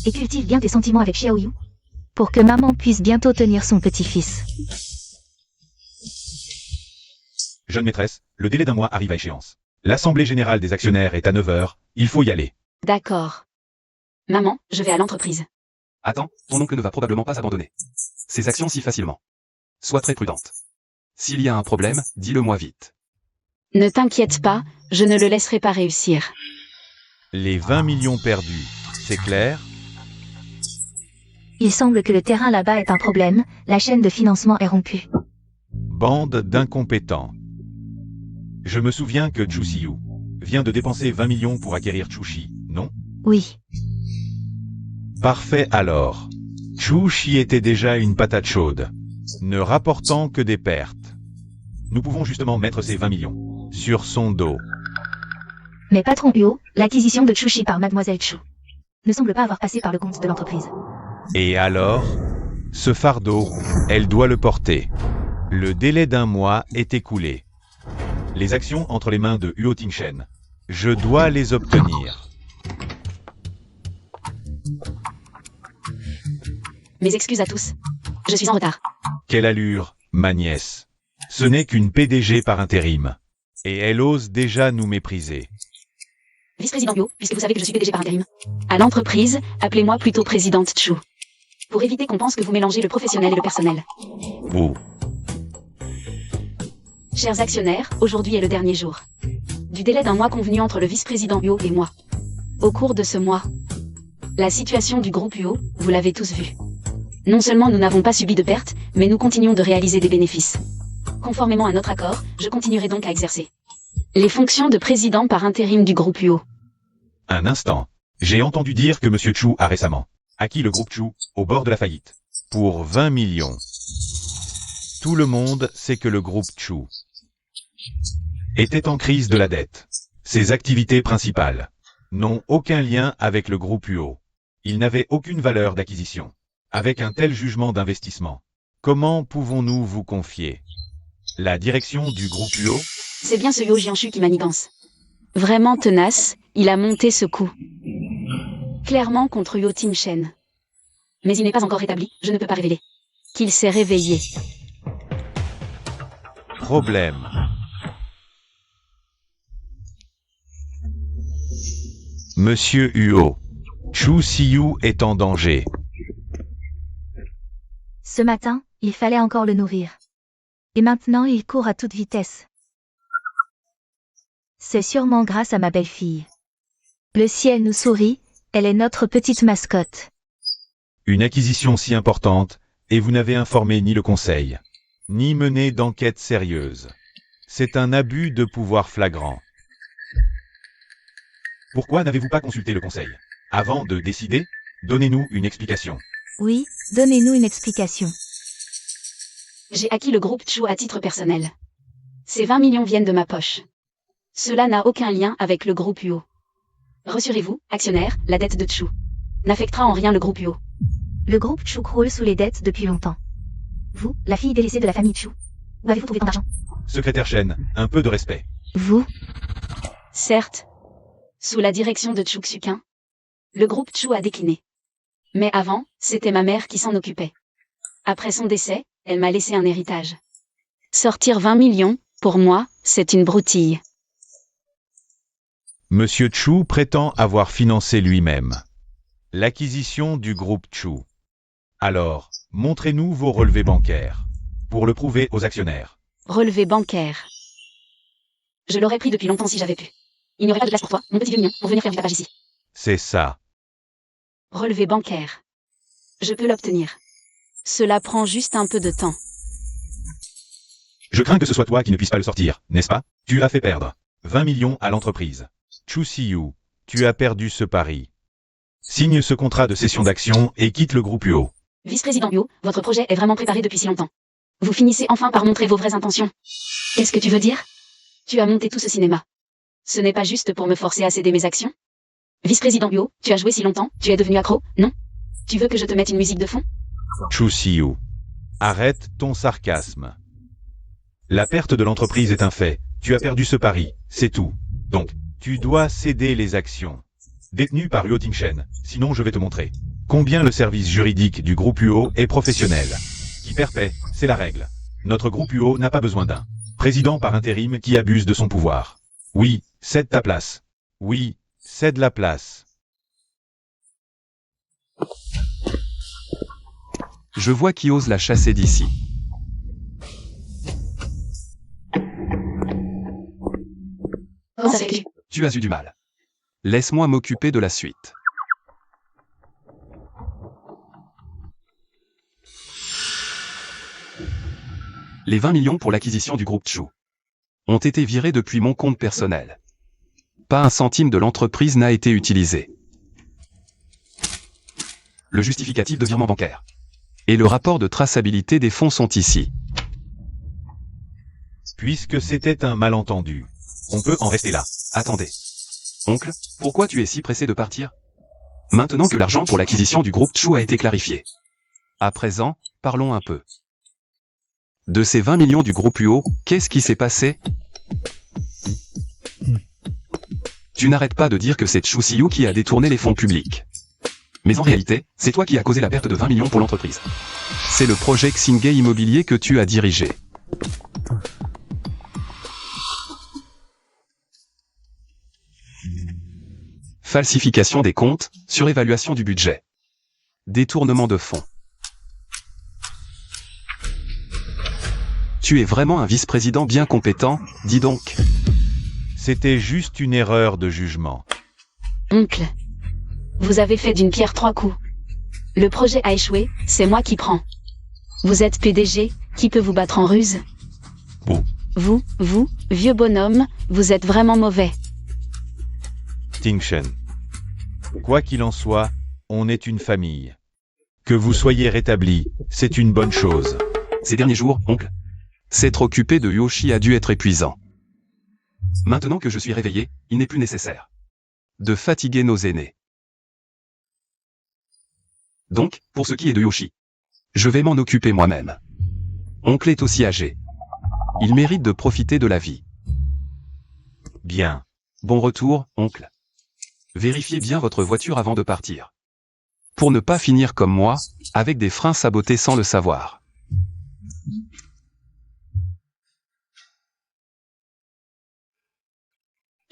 Et cultive bien tes sentiments avec Xiaoyu, pour que maman puisse bientôt tenir son petit-fils. Jeune maîtresse, le délai d'un mois arrive à échéance. L'assemblée générale des actionnaires est à 9 heures, il faut y aller. D'accord. Maman, je vais à l'entreprise. Attends, ton oncle ne va probablement pas abandonner ses actions si facilement. Sois très prudente. S'il y a un problème, dis-le-moi vite. Ne t'inquiète pas, je ne le laisserai pas réussir. Les 20 millions perdus, c'est clair? Il semble que le terrain là-bas est un problème, la chaîne de financement est rompue. Bande d'incompétents. Je me souviens que Chu Siyu vient de dépenser 20 millions pour acquérir Chushi, non? Oui. Parfait alors. Chushi était déjà une patate chaude, ne rapportant que des pertes. Nous pouvons justement mettre ces 20 millions sur son dos. Mais patron Huo, l'acquisition de Chushi par Mademoiselle Chu ne semble pas avoir passé par le compte de l'entreprise. Et alors? Ce fardeau, elle doit le porter. Le délai d'un mois est écoulé. Les actions entre les mains de Huo Tingshen. Je dois les obtenir. Mes excuses à tous. Je suis en retard. Quelle allure, ma nièce. Ce n'est qu'une PDG par intérim. Et elle ose déjà nous mépriser. Vice-président Yo, puisque vous savez que je suis PDG par intérim. À l'entreprise, appelez-moi plutôt présidente Chu. Pour éviter qu'on pense que vous mélangez le professionnel et le personnel. Vous. Chers actionnaires, aujourd'hui est le dernier jour du délai d'un mois convenu entre le vice-président Huo et moi. Au cours de ce mois, la situation du groupe Huo, vous l'avez tous vu. Non seulement nous n'avons pas subi de pertes, mais nous continuons de réaliser des bénéfices. Conformément à notre accord, je continuerai donc à exercer les fonctions de président par intérim du groupe Huo. Un instant. J'ai entendu dire que Monsieur Chu a récemment acquis le groupe Chu au bord de la faillite. Pour 20 millions. Tout le monde sait que le groupe Chu était en crise de la dette. Ses activités principales n'ont aucun lien avec le groupe Huo. Il n'avait aucune valeur d'acquisition. Avec un tel jugement d'investissement, comment pouvons-nous vous confier la direction du groupe Huo? C'est bien ce Yo Jianshu qui manigance. Vraiment tenace, il a monté ce coup. Clairement contre Yo Tingshen. Mais il n'est pas encore rétabli, je ne peux pas révéler qu'il s'est réveillé. Problème. Monsieur Huo, Chu Siyu est en danger. Ce matin, il fallait encore le nourrir. Et maintenant, il court à toute vitesse. C'est sûrement grâce à ma belle-fille. Le ciel nous sourit, elle est notre petite mascotte. Une acquisition si importante, et vous n'avez informé ni le conseil, ni mené d'enquête sérieuse. C'est un abus de pouvoir flagrant. Pourquoi n'avez-vous pas consulté le conseil? Avant de décider, donnez-nous une explication. Oui, donnez-nous une explication. J'ai acquis le groupe Chu à titre personnel. Ces 20 millions viennent de ma poche. Cela n'a aucun lien avec le groupe Huo. Rassurez-vous, actionnaire, la dette de Chu n'affectera en rien le groupe Huo. Le groupe Chu croule sous les dettes depuis longtemps. Vous, la fille délaissée de la famille Chu, où avez-vous trouvé tant d'argent? Secrétaire Chen, un peu de respect. Vous? Certes, sous la direction de Chu Xuqin, le groupe Chu a décliné. Mais avant, c'était ma mère qui s'en occupait. Après son décès, elle m'a laissé un héritage. Sortir 20 millions, pour moi, c'est une broutille. Monsieur Chu prétend avoir financé lui-même l'acquisition du groupe Chu. Alors, montrez-nous vos relevés bancaires pour le prouver aux actionnaires. Relevé bancaire. Je l'aurais pris depuis longtemps si j'avais pu. Il n'y aurait pas de place pour toi, mon petit vieux mignon, pour venir faire du tapage ici. C'est ça. Relevé bancaire. Je peux l'obtenir. Cela prend juste un peu de temps. Je crains que ce soit toi qui ne puisse pas le sortir, n'est-ce pas? Tu as fait perdre 20 millions à l'entreprise. Chu Siyu, tu as perdu ce pari. Signe ce contrat de cession d'actions et quitte le groupe Huo. Vice-président Huo, votre projet est vraiment préparé depuis si longtemps. Vous finissez enfin par montrer vos vraies intentions. Qu'est-ce que tu veux dire? Tu as monté tout ce cinéma. Ce n'est pas juste pour me forcer à céder mes actions? Vice-président Huo, tu as joué si longtemps, tu es devenu accro, non? Tu veux que je te mette une musique de fond? Chu Siyu. Arrête ton sarcasme. La perte de l'entreprise est un fait. Tu as perdu ce pari, c'est tout. Donc, tu dois céder les actions détenues par Huo Tingshen, sinon je vais te montrer combien le service juridique du groupe Huo est professionnel. Qui perd paie, c'est la règle. Notre groupe Huo n'a pas besoin d'un président par intérim qui abuse de son pouvoir. Oui, cède ta place. Oui, cède la place. Je vois qui ose la chasser d'ici. Comment ça fait que Tu as eu du mal. Laisse-moi m'occuper de la suite. Les 20 millions pour l'acquisition du groupe Chu ont été virés depuis mon compte personnel. Pas un centime de l'entreprise n'a été utilisé. Le justificatif de virement bancaire et le rapport de traçabilité des fonds sont ici. Puisque c'était un malentendu, on peut en rester là. Attendez. Oncle, pourquoi tu es si pressé de partir? Maintenant que l'argent pour l'acquisition du groupe Chu a été clarifié. À présent, parlons un peu. De ces 20 millions du groupe Huo, qu'est-ce qui s'est passé? Tu n'arrêtes pas de dire que c'est Chu Siyu qui a détourné les fonds publics. Mais en réalité, c'est toi qui as causé la perte de 20 millions pour l'entreprise. C'est le projet Xingye Immobilier que tu as dirigé. Falsification des comptes, surévaluation du budget. Détournement de fonds. Tu es vraiment un vice-président bien compétent, dis donc. C'était juste une erreur de jugement. Oncle. Vous avez fait d'une pierre 3 coups. Le projet a échoué, c'est moi qui prends. Vous êtes PDG, qui peut vous battre en ruse? Bon. Vous, vieux bonhomme, vous êtes vraiment mauvais. Tingshen. Quoi qu'il en soit, on est une famille. Que vous soyez rétabli, c'est une bonne chose. Ces derniers jours, oncle, s'être occupé de Yoshi a dû être épuisant. Maintenant que je suis réveillé, il n'est plus nécessaire de fatiguer nos aînés. Donc, pour ce qui est de Yoshi, je vais m'en occuper moi-même. Oncle est aussi âgé. Il mérite de profiter de la vie. Bien. Bon retour, oncle. Vérifiez bien votre voiture avant de partir. Pour ne pas finir comme moi, avec des freins sabotés sans le savoir.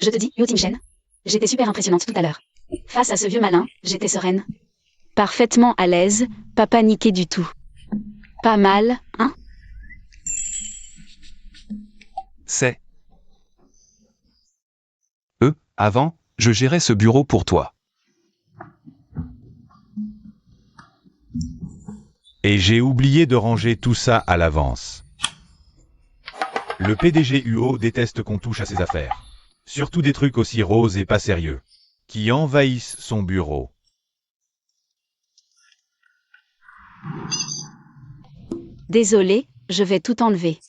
Je te dis, Huo Tingshen, j'étais super impressionnante tout à l'heure. Face à ce vieux malin, j'étais sereine. Parfaitement à l'aise, pas paniquée du tout. Pas mal, hein? C'est... Avant, je gérais ce bureau pour toi. Et j'ai oublié de ranger tout ça à l'avance. Le PDG Huo déteste qu'on touche à ses affaires. Surtout des trucs aussi roses et pas sérieux, qui envahissent son bureau. Désolé, je vais tout enlever.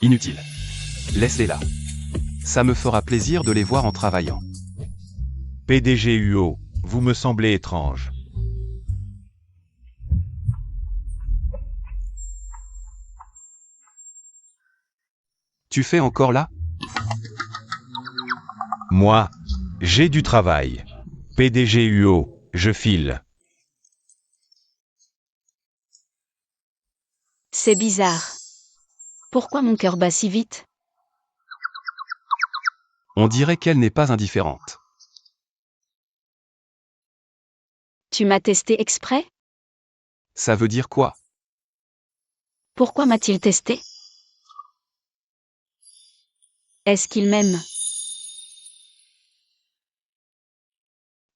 Inutile. Laisse-les là. Ça me fera plaisir de les voir en travaillant. PDG Huo, vous me semblez étrange. Tu fais encore là? Moi, j'ai du travail. PDG Huo, je file. C'est bizarre. Pourquoi mon cœur bat si vite? On dirait qu'elle n'est pas indifférente. Tu m'as testé exprès? Ça veut dire quoi? Pourquoi m'a-t-il testé? Est-ce qu'il m'aime?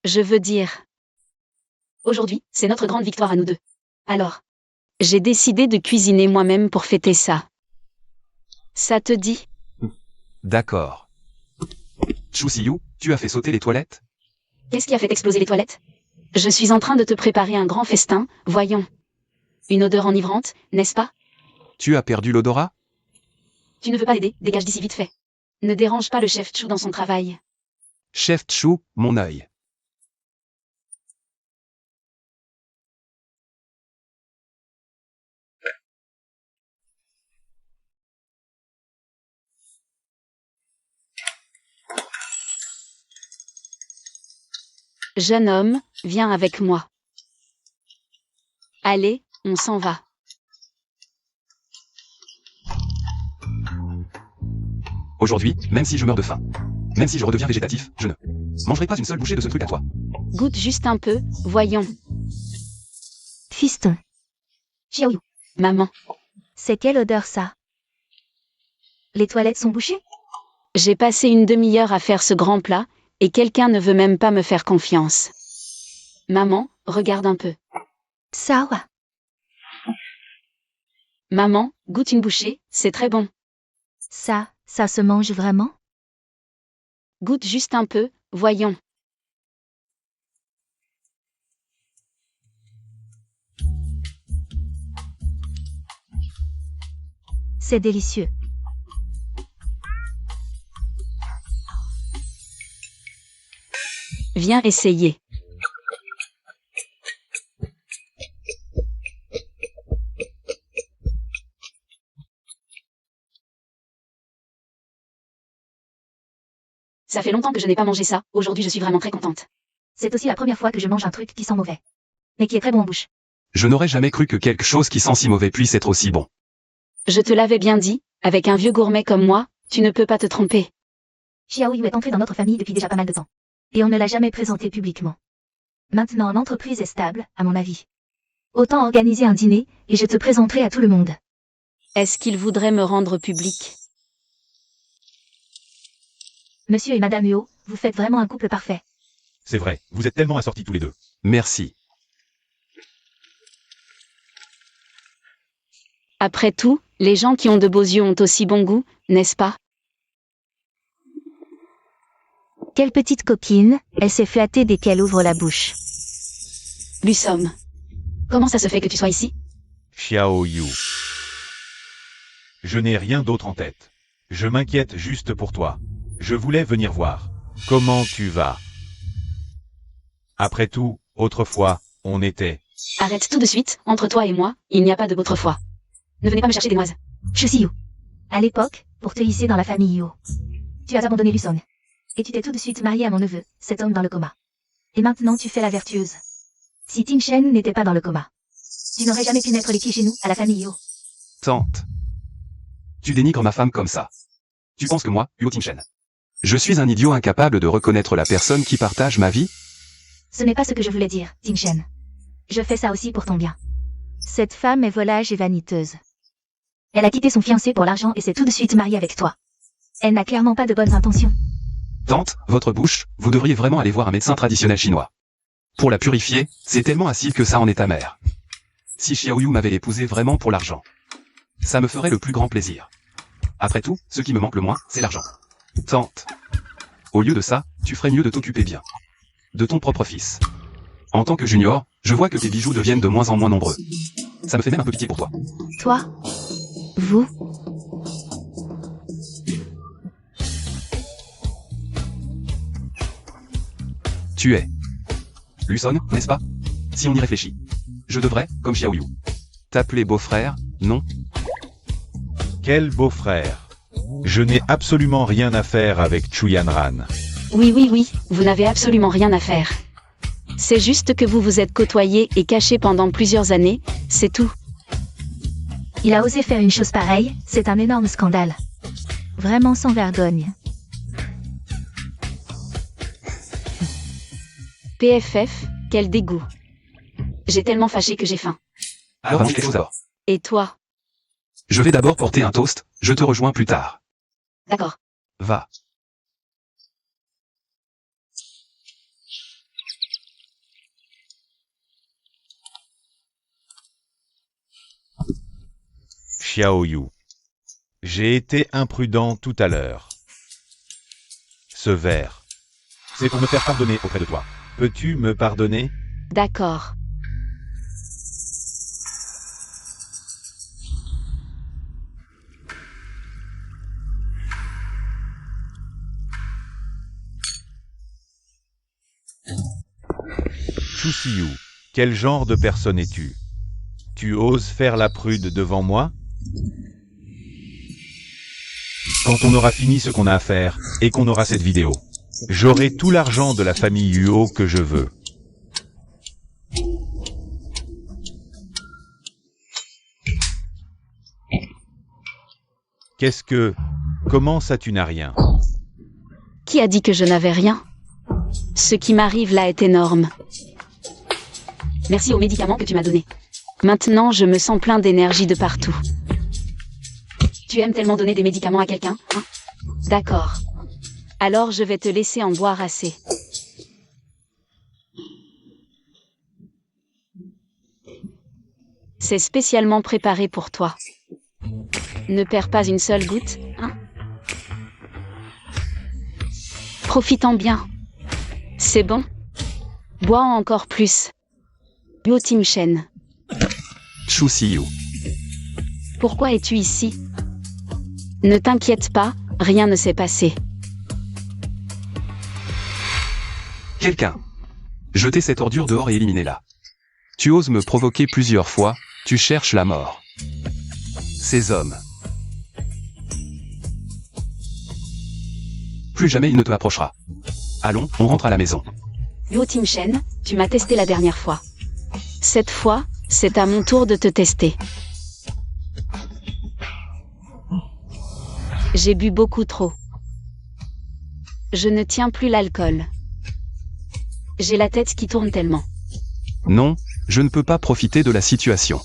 Je veux dire... Aujourd'hui, c'est notre grande victoire à nous deux. Alors, j'ai décidé de cuisiner moi-même pour fêter ça. Ça te dit? D'accord. Chu Siyu, tu as fait sauter les toilettes? Qu'est-ce qui a fait exploser les toilettes? Je suis en train de te préparer un grand festin, voyons. Une odeur enivrante, n'est-ce pas? Tu as perdu l'odorat? Tu ne veux pas l'aider, dégage d'ici vite fait. Ne dérange pas le chef Chu dans son travail. Chef Chu, mon œil. Jeune homme, viens avec moi. Allez, on s'en va. Aujourd'hui, même si je meurs de faim, même si je redeviens végétatif, je ne mangerai pas une seule bouchée de ce truc à toi. Goûte juste un peu, voyons. Fiston. Xiaoyu, Maman, c'est quelle odeur ça? Les toilettes sont bouchées? j'ai passé une demi-heure à faire ce grand plat, et quelqu'un ne veut même pas me faire confiance. Maman, regarde un peu. Sawa. Maman, goûte une bouchée, c'est très bon. Ça se mange vraiment? Goûte juste un peu, voyons. C'est délicieux. Viens essayer. Ça fait longtemps que je n'ai pas mangé ça, aujourd'hui je suis vraiment très contente. C'est aussi la première fois que je mange un truc qui sent mauvais. Mais qui est très bon en bouche. Je n'aurais jamais cru que quelque chose qui sent si mauvais puisse être aussi bon. Je te l'avais bien dit, avec un vieux gourmet comme moi, tu ne peux pas te tromper. Xiaoyu est entré dans notre famille depuis déjà pas mal de temps. Et on ne l'a jamais présenté publiquement. Maintenant l'entreprise est stable, à mon avis. Autant organiser un dîner, et je te présenterai à tout le monde. Est-ce qu'il voudrait me rendre public? Monsieur et Madame Huo, vous faites vraiment un couple parfait. C'est vrai, vous êtes tellement assortis tous les deux. Merci. Après tout, les gens qui ont de beaux yeux ont aussi bon goût, n'est-ce pas? Quelle petite copine, elle s'est flattée dès qu'elle ouvre la bouche. Lusom. Comment ça se fait que tu sois ici? Xiao Yu. Je n'ai rien d'autre en tête. Je m'inquiète juste pour toi. Je voulais venir voir. Comment tu vas? Après tout, autrefois, on était... Arrête tout de suite, entre toi et moi, il n'y a pas de autrefois. Ne venez pas me chercher des noises. Je suis Yu. À l'époque, pour te hisser dans la famille Yu. Tu as abandonné Luson. Et tu t'es tout de suite marié à mon neveu, cet homme dans le coma. Et maintenant tu fais la vertueuse. Si Ting Shen n'était pas dans le coma, tu n'aurais jamais pu naître les pieds chez nous, à la famille Yu. Tante. Tu dénigres ma femme comme ça. Tu penses que moi, Huo Ting-shen, je suis un idiot incapable de reconnaître la personne qui partage ma vie? Ce n'est pas ce que je voulais dire, Ting Shen. Je fais ça aussi pour ton bien. Cette femme est volage et vaniteuse. Elle a quitté son fiancé pour l'argent et s'est tout de suite mariée avec toi. Elle n'a clairement pas de bonnes intentions. Tante, votre bouche, vous devriez vraiment aller voir un médecin traditionnel chinois. Pour la purifier, c'est tellement acide que ça en est amer. Si Xiaoyu m'avait épousé vraiment pour l'argent, ça me ferait le plus grand plaisir. Après tout, ce qui me manque le moins, c'est l'argent. Tante. Au lieu de ça, tu ferais mieux de t'occuper bien de ton propre fils. En tant que junior, je vois que tes bijoux deviennent de moins en moins nombreux. Ça me fait même un peu pitié pour toi. Toi? Vous? Tu es Luson, n'est-ce pas? Si on y réfléchit. Je devrais, comme Xiaoyu, t'appeler beau-frère, non? Quel beau-frère. Je n'ai absolument rien à faire avec Chu Yanran. Oui, vous n'avez absolument rien à faire. C'est juste que vous vous êtes côtoyés et cachés pendant plusieurs années, c'est tout. Il a osé faire une chose pareille, c'est un énorme scandale. Vraiment sans vergogne. PFF, quel dégoût. J'ai tellement fâché que j'ai faim. Alors mange quelque chose d'abord. Et toi? Je vais d'abord porter un toast, je te rejoins plus tard. D'accord. Va. Xiao Yu. J'ai été imprudent tout à l'heure. Ce verre. C'est pour me faire pardonner auprès de toi. Peux-tu me pardonner? D'accord. Chu Siyu, quel genre de personne es-tu? Tu oses faire la prude devant moi? Quand on aura fini ce qu'on a à faire, et qu'on aura cette vidéo, j'aurai tout l'argent de la famille Huo que je veux. Qu'est-ce que... Comment ça tu n'as rien? Qui a dit que je n'avais rien? Ce qui m'arrive là est énorme. Merci aux médicaments que tu m'as donnés. Maintenant, je me sens plein d'énergie de partout. Tu aimes tellement donner des médicaments à quelqu'un, hein? D'accord. Alors je vais te laisser en boire assez. C'est spécialement préparé pour toi. Ne perds pas une seule goutte, hein? Profitant bien. C'est bon? Bois encore plus. Yo Tim Shen. Chu Siyu. Pourquoi es-tu ici? Ne t'inquiète pas, rien ne s'est passé. Quelqu'un. Jetez cette ordure dehors et éliminez-la. Tu oses me provoquer plusieurs fois, tu cherches la mort. Ces hommes. Plus jamais il ne te approchera. Allons, on rentre à la maison. Yo Tim Shen, tu m'as testé la dernière fois. Cette fois, c'est à mon tour de te tester. J'ai bu beaucoup trop. Je ne tiens plus l'alcool. J'ai la tête qui tourne tellement. Non, je ne peux pas profiter de la situation.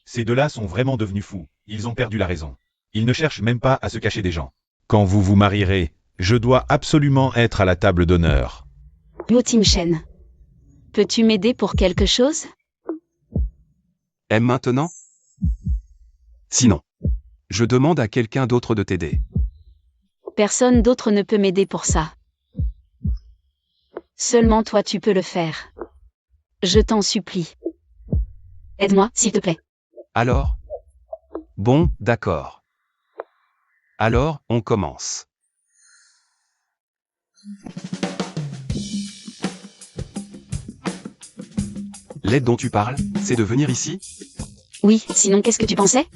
Ces deux-là sont vraiment devenus fous, ils ont perdu la raison. Ils ne cherchent même pas à se cacher des gens. Quand vous vous marierez, je dois absolument être à la table d'honneur. Yo Tim Shen. Peux-tu m'aider pour quelque chose? Aime maintenant? Sinon, je demande à quelqu'un d'autre de t'aider. Personne d'autre ne peut m'aider pour ça. Seulement toi tu peux le faire. Je t'en supplie. Aide-moi, s'il te plaît. Alors? Bon, d'accord. Alors, on commence. L'aide dont tu parles, c'est de venir ici? Oui, sinon qu'est-ce que tu pensais?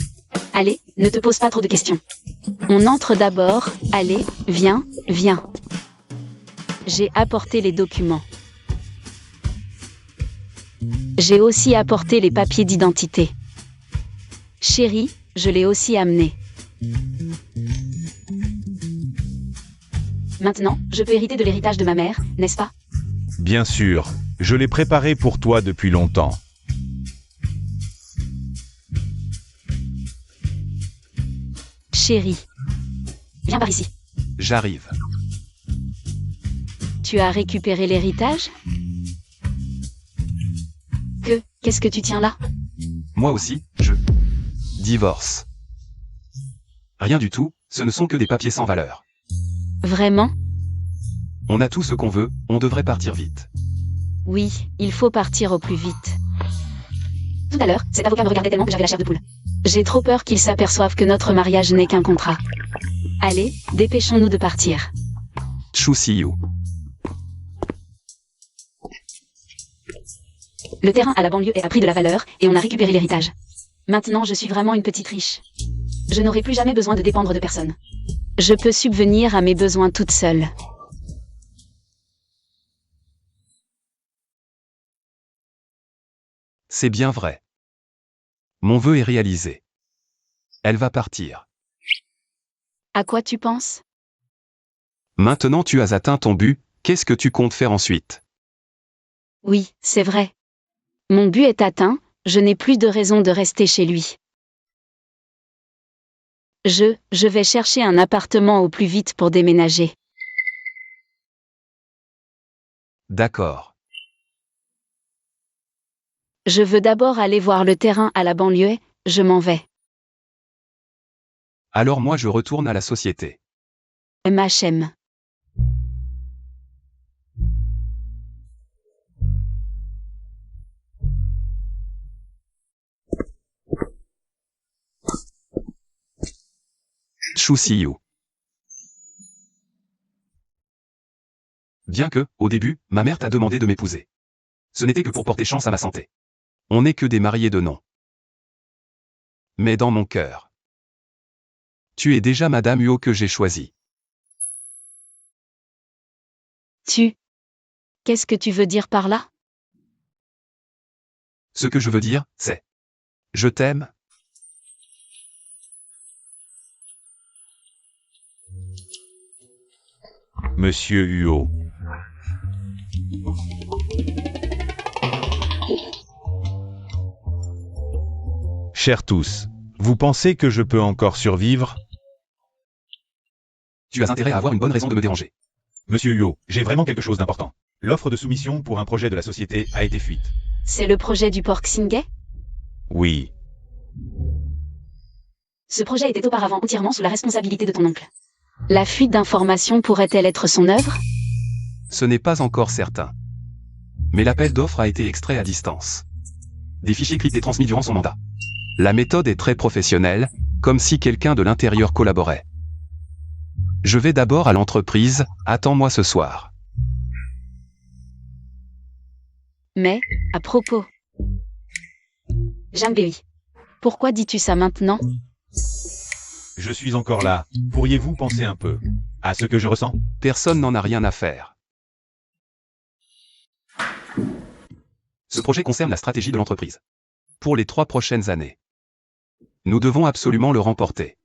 Allez, ne te pose pas trop de questions. On entre d'abord, allez, viens, viens. J'ai apporté les documents. J'ai aussi apporté les papiers d'identité. Chérie, je l'ai aussi amené. Maintenant, je peux hériter de l'héritage de ma mère, n'est-ce pas? Bien sûr, je l'ai préparé pour toi depuis longtemps. Chérie. Viens par ici. J'arrive. Tu as récupéré l'héritage? Qu'est-ce que tu tiens là? Moi aussi, je... divorce. Rien du tout, ce ne sont que des papiers sans valeur. Vraiment? On a tout ce qu'on veut, on devrait partir vite. Oui, il faut partir au plus vite. Tout à l'heure, cet avocat me regardait tellement que j'avais la chair de poule. J'ai trop peur qu'il s'aperçoive que notre mariage n'est qu'un contrat. Allez, dépêchons-nous de partir. Chu Siyu. Le terrain à la banlieue a pris de la valeur, et on a récupéré l'héritage. Maintenant je suis vraiment une petite riche. Je n'aurai plus jamais besoin de dépendre de personne. Je peux subvenir à mes besoins toute seule. C'est bien vrai. Mon vœu est réalisé. Elle va partir. À quoi tu penses? Maintenant tu as atteint ton but, qu'est-ce que tu comptes faire ensuite? Oui, c'est vrai. Mon but est atteint, je n'ai plus de raison de rester chez lui. Je vais chercher un appartement au plus vite pour déménager. D'accord. Je veux d'abord aller voir le terrain à la banlieue, je m'en vais. Alors moi je retourne à la société. MHM. Shu Siyu. Bien que, au début, ma mère t'a demandé de m'épouser. Ce n'était que pour porter chance à ma santé. On n'est que des mariés de nom. Mais dans mon cœur, tu es déjà Madame Huo que j'ai choisie. Qu'est-ce que tu veux dire par là? Ce que je veux dire, c'est... Je t'aime. Monsieur Huo. Chers tous, vous pensez que je peux encore survivre? Tu as intérêt à avoir une bonne raison de me déranger. Monsieur Huo, j'ai vraiment quelque chose d'important. L'offre de soumission pour un projet de la société a été fuite. C'est le projet du porc Singay? Oui. Ce projet était auparavant entièrement sous la responsabilité de ton oncle. La fuite d'informations pourrait-elle être son œuvre? Ce n'est pas encore certain. Mais l'appel d'offres a été extrait à distance. Des fichiers cryptés transmis durant son mandat. La méthode est très professionnelle, comme si quelqu'un de l'intérieur collaborait. Je vais d'abord à l'entreprise, attends-moi ce soir. Mais, à propos... Jambéi, pourquoi dis-tu ça maintenant? Je suis encore là. Pourriez-vous penser un peu à ce que je ressens? Personne n'en a rien à faire. Ce projet concerne la stratégie de l'entreprise. Pour les 3 prochaines années. Nous devons absolument le remporter.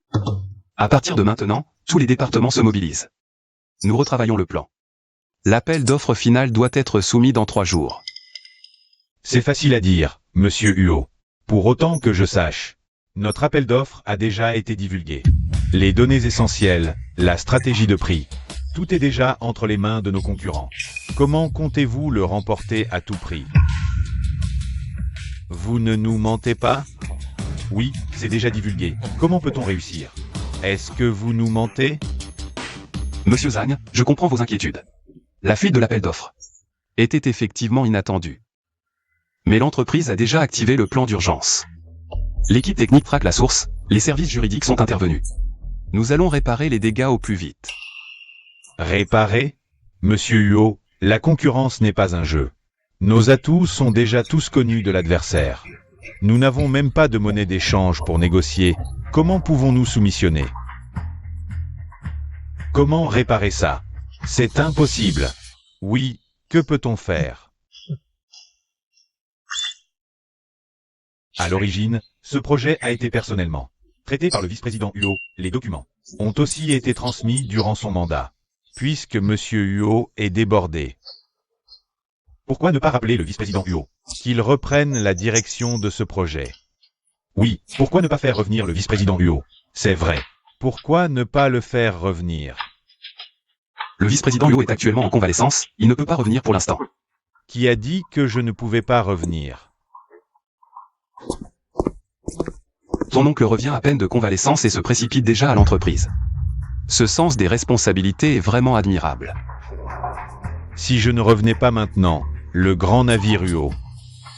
À partir de maintenant, tous les départements se mobilisent. Nous retravaillons le plan. L'appel d'offres final doit être soumis dans 3 jours. C'est facile à dire, Monsieur Huo. Pour autant que je sache, notre appel d'offres a déjà été divulgué. Les données essentielles, la stratégie de prix, tout est déjà entre les mains de nos concurrents. Comment comptez-vous le remporter à tout prix? Vous ne nous mentez pas? Oui, c'est déjà divulgué. Comment peut-on réussir? Est-ce que vous nous mentez? Monsieur Zhang, je comprends vos inquiétudes. La fuite de l'appel d'offres était effectivement inattendue. Mais l'entreprise a déjà activé le plan d'urgence. L'équipe technique traque la source, les services juridiques sont intervenus. Nous allons réparer les dégâts au plus vite. Réparer? Monsieur Huo, la concurrence n'est pas un jeu. Nos atouts sont déjà tous connus de l'adversaire. Nous n'avons même pas de monnaie d'échange pour négocier. Comment pouvons-nous soumissionner? Comment réparer ça? C'est impossible. Oui, que peut-on faire? À l'origine, ce projet a été personnellement traité par le vice-président Huo. Les documents ont aussi été transmis durant son mandat, puisque Monsieur Huo est débordé. Pourquoi ne pas rappeler le vice-président Huo, qu'il reprenne la direction de ce projet? Oui, pourquoi ne pas faire revenir le vice-président Huo? C'est vrai. Pourquoi ne pas le faire revenir? Le vice-président Huo est actuellement en convalescence, il ne peut pas revenir pour l'instant. Qui a dit que je ne pouvais pas revenir? Ton oncle revient à peine de convalescence et se précipite déjà à l'entreprise. Ce sens des responsabilités est vraiment admirable. Si je ne revenais pas maintenant, le grand navire Huo,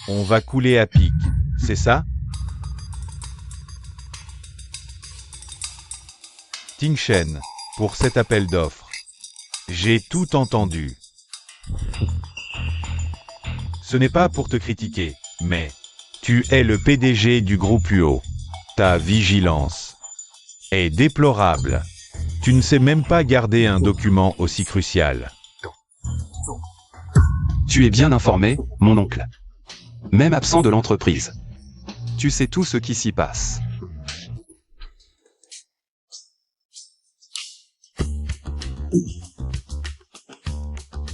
on va couler à pic, c'est ça? Ting Shen, pour cet appel d'offres. J'ai tout entendu. Ce n'est pas pour te critiquer, mais tu es le PDG du groupe Huo. Ta vigilance est déplorable. Tu ne sais même pas garder un document aussi crucial. Tu es bien informé, mon oncle. Même absent de l'entreprise. Tu sais tout ce qui s'y passe.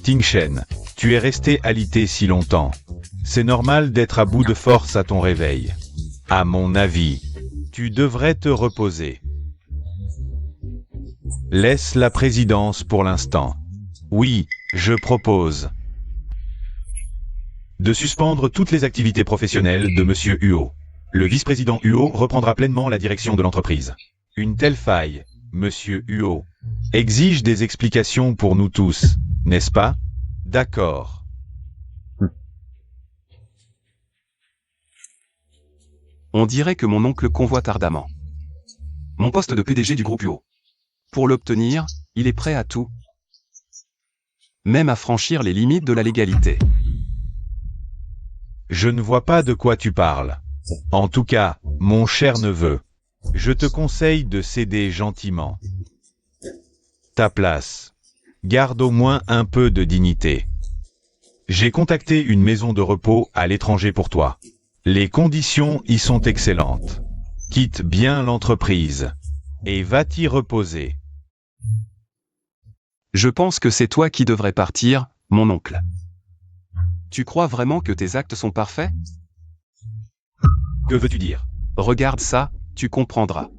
Ting Shen, tu es resté alité si longtemps. C'est normal d'être à bout de force à ton réveil. À mon avis, tu devrais te reposer. Laisse la présidence pour l'instant. Oui, je propose de suspendre toutes les activités professionnelles de Monsieur Huo. Le vice-président Huo reprendra pleinement la direction de l'entreprise. Une telle faille, Monsieur Huo, exige des explications pour nous tous, n'est-ce pas? D'accord. On dirait que mon oncle convoite ardemment mon poste de PDG du groupe Huo. Pour l'obtenir, il est prêt à tout. Même à franchir les limites de la légalité. Je ne vois pas de quoi tu parles. En tout cas, mon cher neveu, je te conseille de céder gentiment. Ta place. Garde au moins un peu de dignité. J'ai contacté une maison de repos à l'étranger pour toi. Les conditions y sont excellentes. Quitte bien l'entreprise et va t'y reposer. Je pense que c'est toi qui devrais partir, mon oncle. Tu crois vraiment que tes actes sont parfaits? Que veux-tu dire? Regarde ça, tu comprendras.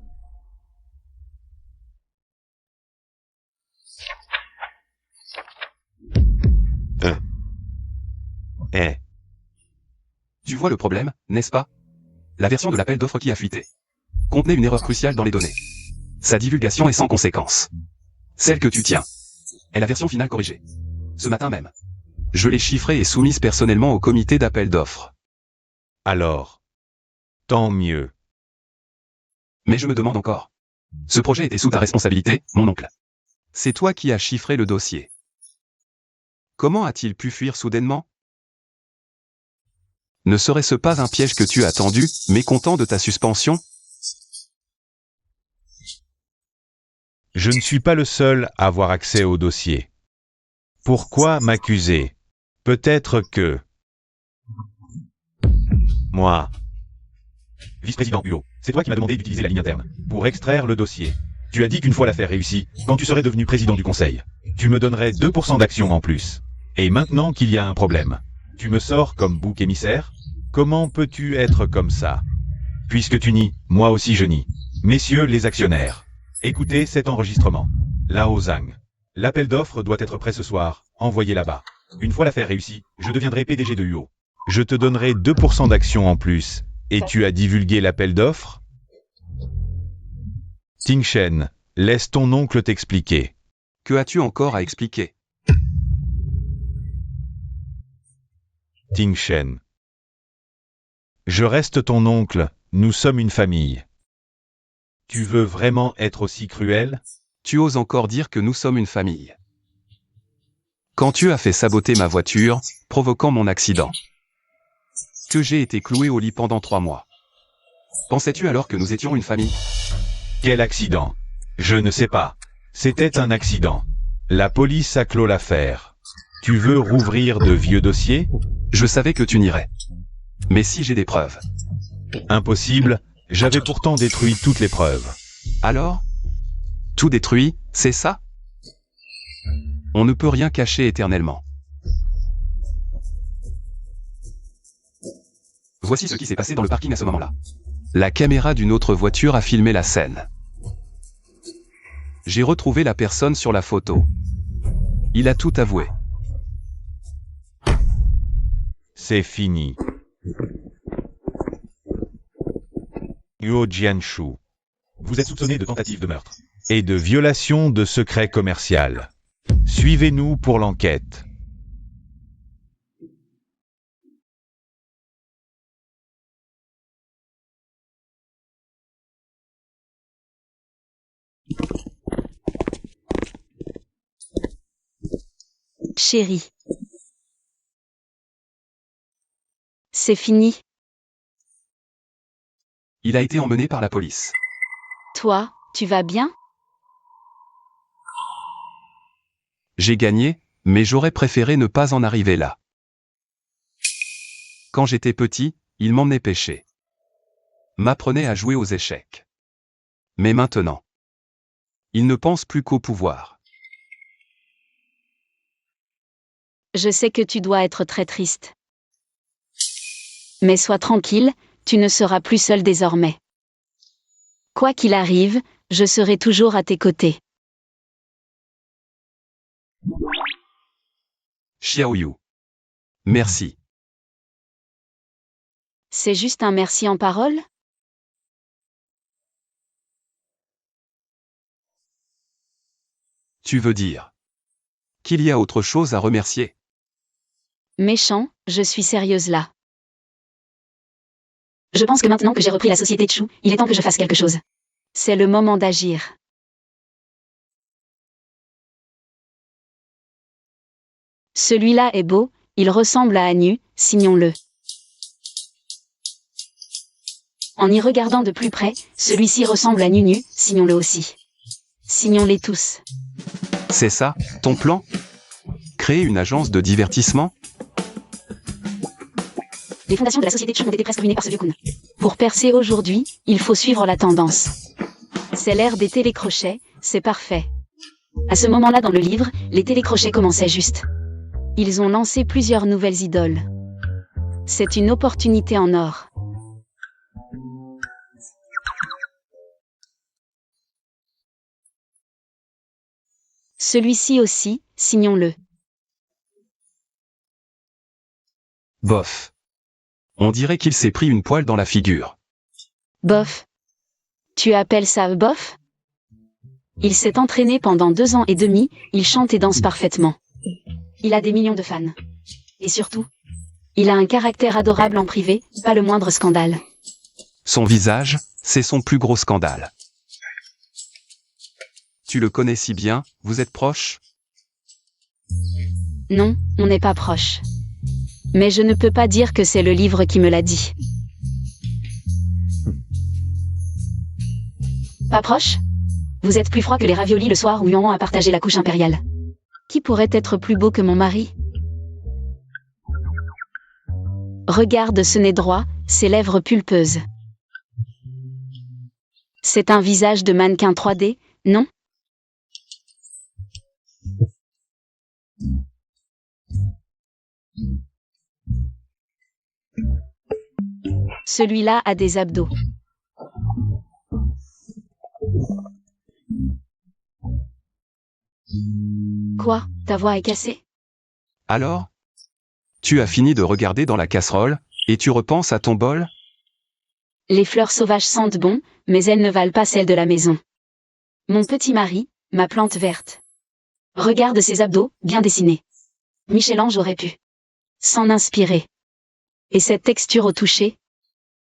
Tu vois le problème, n'est-ce pas? La version de l'appel d'offres qui a fuité contenait une erreur cruciale dans les données. Sa divulgation est sans conséquence. Celle que tu tiens est la version finale corrigée. Ce matin même, je l'ai chiffrée et soumise personnellement au comité d'appel d'offres. Alors, tant mieux. Mais je me demande encore. Ce projet était sous ta responsabilité, mon oncle. C'est toi qui as chiffré le dossier. Comment a-t-il pu fuir soudainement? Ne serait-ce pas un piège que tu as tendu, mécontent de ta suspension? Je ne suis pas le seul à avoir accès au dossier. Pourquoi m'accuser? Peut-être que... Moi. Vice-président Hulot, c'est toi qui m'as demandé d'utiliser la ligne interne pour extraire le dossier. Tu as dit qu'une fois l'affaire réussie, quand tu serais devenu président du conseil, tu me donnerais 2% d'actions en plus. Et maintenant qu'il y a un problème, tu me sors comme bouc émissaire? Comment peux-tu être comme ça? Puisque tu nies, moi aussi je nie. Messieurs les actionnaires, écoutez cet enregistrement. Lao Zhang. L'appel d'offres doit être prêt ce soir, envoyé là-bas. Une fois l'affaire réussie, je deviendrai PDG de UO. Je te donnerai 2% d'actions en plus. Et tu as divulgué l'appel d'offres? Ting Shen, laisse ton oncle t'expliquer. Que as-tu encore à expliquer? Ting Shen. Je reste ton oncle, nous sommes une famille. Tu veux vraiment être aussi cruel? Tu oses encore dire que nous sommes une famille. Quand tu as fait saboter ma voiture, provoquant mon accident, que j'ai été cloué au lit pendant 3 mois. Pensais-tu alors que nous étions une famille? Quel accident? Je ne sais pas. C'était un accident. La police a clos l'affaire. Tu veux rouvrir de vieux dossiers? Je savais que tu n'irais. Mais si j'ai des preuves. Impossible, j'avais pourtant détruit toutes les preuves. Alors? Tout détruit, c'est ça? On ne peut rien cacher éternellement. Voici ce qui s'est passé dans le parking à ce moment-là. La caméra d'une autre voiture a filmé la scène. J'ai retrouvé la personne sur la photo. Il a tout avoué. C'est fini. Yuo Jianshu. Vous êtes soupçonné de tentative de meurtre et de violation de secret commercial. Suivez-nous pour l'enquête. Chérie. C'est fini. Il a été emmené par la police. Toi, tu vas bien? J'ai gagné, mais j'aurais préféré ne pas en arriver là. Quand j'étais petit, il m'emmenait pêcher. M'apprenait à jouer aux échecs. Mais maintenant, il ne pense plus qu'au pouvoir. Je sais que tu dois être très triste. Mais sois tranquille, tu ne seras plus seul désormais. Quoi qu'il arrive, je serai toujours à tes côtés. Xiaoyu. Merci. C'est juste un merci en parole? Tu veux dire qu'il y a autre chose à remercier? Méchant, je suis sérieuse là. Je pense que maintenant que j'ai repris la société Chu, il est temps que je fasse quelque chose. C'est le moment d'agir. Celui-là est beau, il ressemble à Anu, signons-le. En y regardant de plus près, celui-ci ressemble à Nunu, signons-le aussi. Signons-les tous. C'est ça, ton plan? Créer une agence de divertissement? Les fondations de la société Chum ont été presque ruinées par ce vieux Kun. Pour percer aujourd'hui, il faut suivre la tendance. C'est l'ère des télécrochets, c'est parfait. À ce moment-là dans le livre, les télécrochets commençaient juste. Ils ont lancé plusieurs nouvelles idoles. C'est une opportunité en or. Celui-ci aussi, signons-le. Bof. On dirait qu'il s'est pris une poêle dans la figure. Bof. Tu appelles ça bof? Il s'est entraîné pendant 2 ans et demi, il chante et danse parfaitement. Il a des millions de fans. Et surtout, il a un caractère adorable en privé, pas le moindre scandale. Son visage, c'est son plus gros scandale. Tu le connais si bien, vous êtes proches? Non, on n'est pas proche. Mais je ne peux pas dire que c'est le livre qui me l'a dit. Pas proche? Vous êtes plus froid que les raviolis le soir où Yuan a partagé la couche impériale. Qui pourrait être plus beau que mon mari? Regarde ce nez droit, ses lèvres pulpeuses. C'est un visage de mannequin 3D, non? Celui-là a des abdos. Quoi, ta voix est cassée? Alors? Tu as fini de regarder dans la casserole, et tu repenses à ton bol? Les fleurs sauvages sentent bon, mais elles ne valent pas celles de la maison. Mon petit mari, ma plante verte. Regarde ses abdos, bien dessinés. Michel-Ange aurait pu s'en inspirer. Et cette texture au toucher?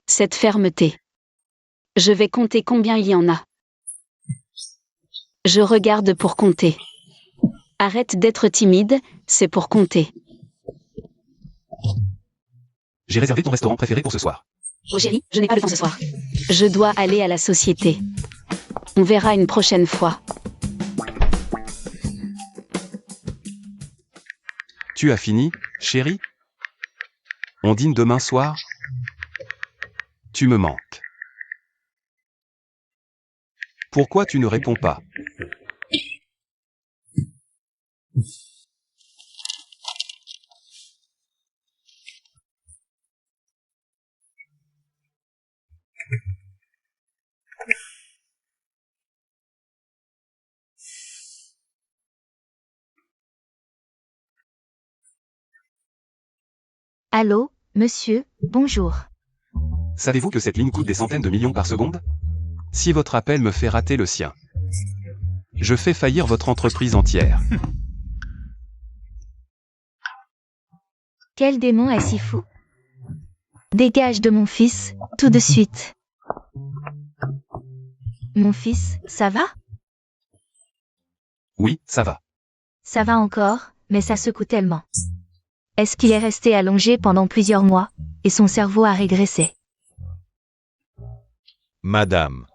Cette fermeté. Je vais compter combien il y en a. Je regarde pour compter. Arrête d'être timide, c'est pour compter. J'ai réservé ton restaurant préféré pour ce soir. Oh chérie, je n'ai pas le temps ce soir. Je dois aller à la société. On verra une prochaine fois. Tu as fini, chérie? On dîne demain soir? Tu me manques. Pourquoi tu ne réponds pas? Allô, monsieur, bonjour. Savez-vous que cette ligne coûte des centaines de millions par seconde? Si votre appel me fait rater le sien, je fais faillir votre entreprise entière. Quel démon est si fou? Dégage de mon fils, tout de suite. Mon fils, ça va? Oui, ça va. Ça va encore, mais ça secoue tellement. Est-ce qu'il est resté allongé pendant plusieurs mois, et son cerveau a régressé? Madame.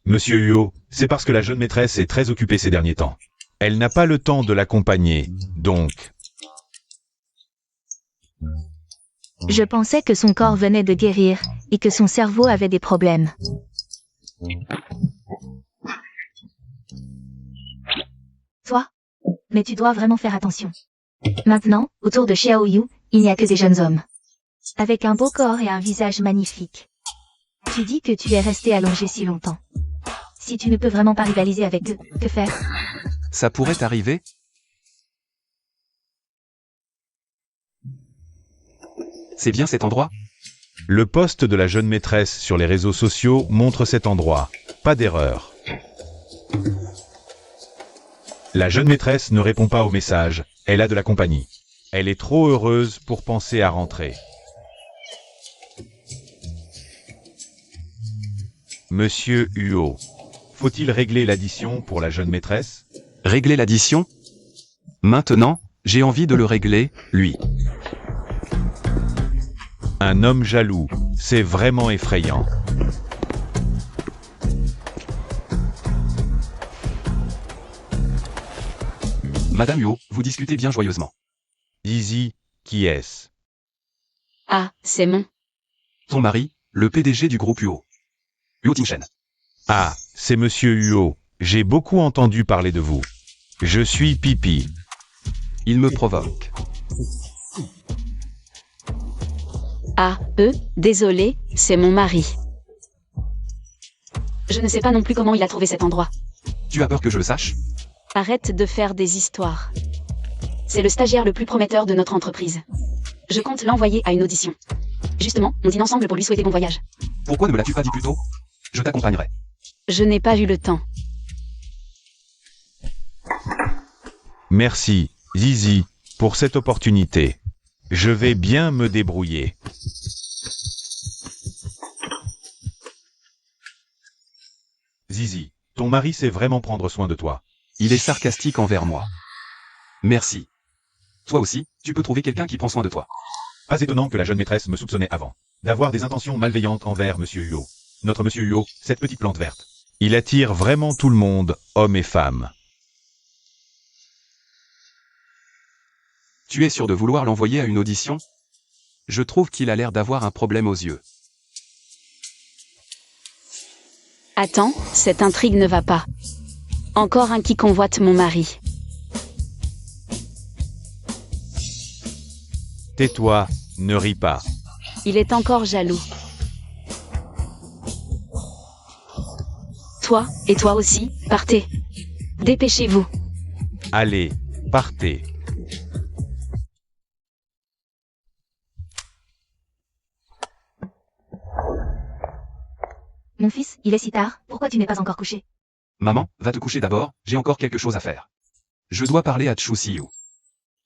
Monsieur Huo, c'est parce que la jeune maîtresse est très occupée ces derniers temps. Elle n'a pas le temps de l'accompagner, donc... Je pensais que son corps venait de guérir, et que son cerveau avait des problèmes. Toi? Mais tu dois vraiment faire attention. Maintenant, autour de Xiaoyu, il n'y a que des jeunes hommes. Avec un beau corps et un visage magnifique. Tu dis que tu es resté allongé si longtemps. Si tu ne peux vraiment pas rivaliser avec eux, que faire? Ça pourrait arriver? C'est bien cet endroit? Le post de la jeune maîtresse sur les réseaux sociaux montre cet endroit. Pas d'erreur. La jeune maîtresse ne répond pas aux messages, elle a de la compagnie. Elle est trop heureuse pour penser à rentrer. Monsieur Huo, faut-il régler l'addition pour la jeune maîtresse? Régler l'addition? Maintenant? J'ai envie de le régler, lui. Un homme jaloux, c'est vraiment effrayant. Madame Huo, vous discutez bien joyeusement. Easy, qui est-ce? Ah, c'est mon. Ton mari, le PDG du groupe Huo. Huo Tingshen. Ah, c'est Monsieur Huo. J'ai beaucoup entendu parler de vous. Je suis Pipi. Il me provoque. Ah, désolé, c'est mon mari. Je ne sais pas non plus comment il a trouvé cet endroit. Tu as peur que je le sache? Arrête de faire des histoires. C'est le stagiaire le plus prometteur de notre entreprise. Je compte l'envoyer à une audition. Justement, on dîne ensemble pour lui souhaiter bon voyage. Pourquoi ne me l'as-tu pas dit plus tôt? Je t'accompagnerai. Je n'ai pas eu le temps. Merci, Zizi, pour cette opportunité. Je vais bien me débrouiller. Zizi, ton mari sait vraiment prendre soin de toi. Il est sarcastique envers moi. Merci. Toi aussi, tu peux trouver quelqu'un qui prend soin de toi. Pas étonnant que la jeune maîtresse me soupçonnait avant d'avoir des intentions malveillantes envers Monsieur Huo. Notre Monsieur Huo, cette petite plante verte. Il attire vraiment tout le monde, hommes et femmes. Tu es sûr de vouloir l'envoyer à une audition? Je trouve qu'il a l'air d'avoir un problème aux yeux. Attends, cette intrigue ne va pas. Encore un qui convoite mon mari. Tais-toi, ne ris pas. Il est encore jaloux. Toi, et toi aussi, partez. Dépêchez-vous. Allez, partez. Mon fils, il est si tard, pourquoi tu n'es pas encore couché? Maman, va te coucher d'abord, j'ai encore quelque chose à faire. Je dois parler à Chu Siyu.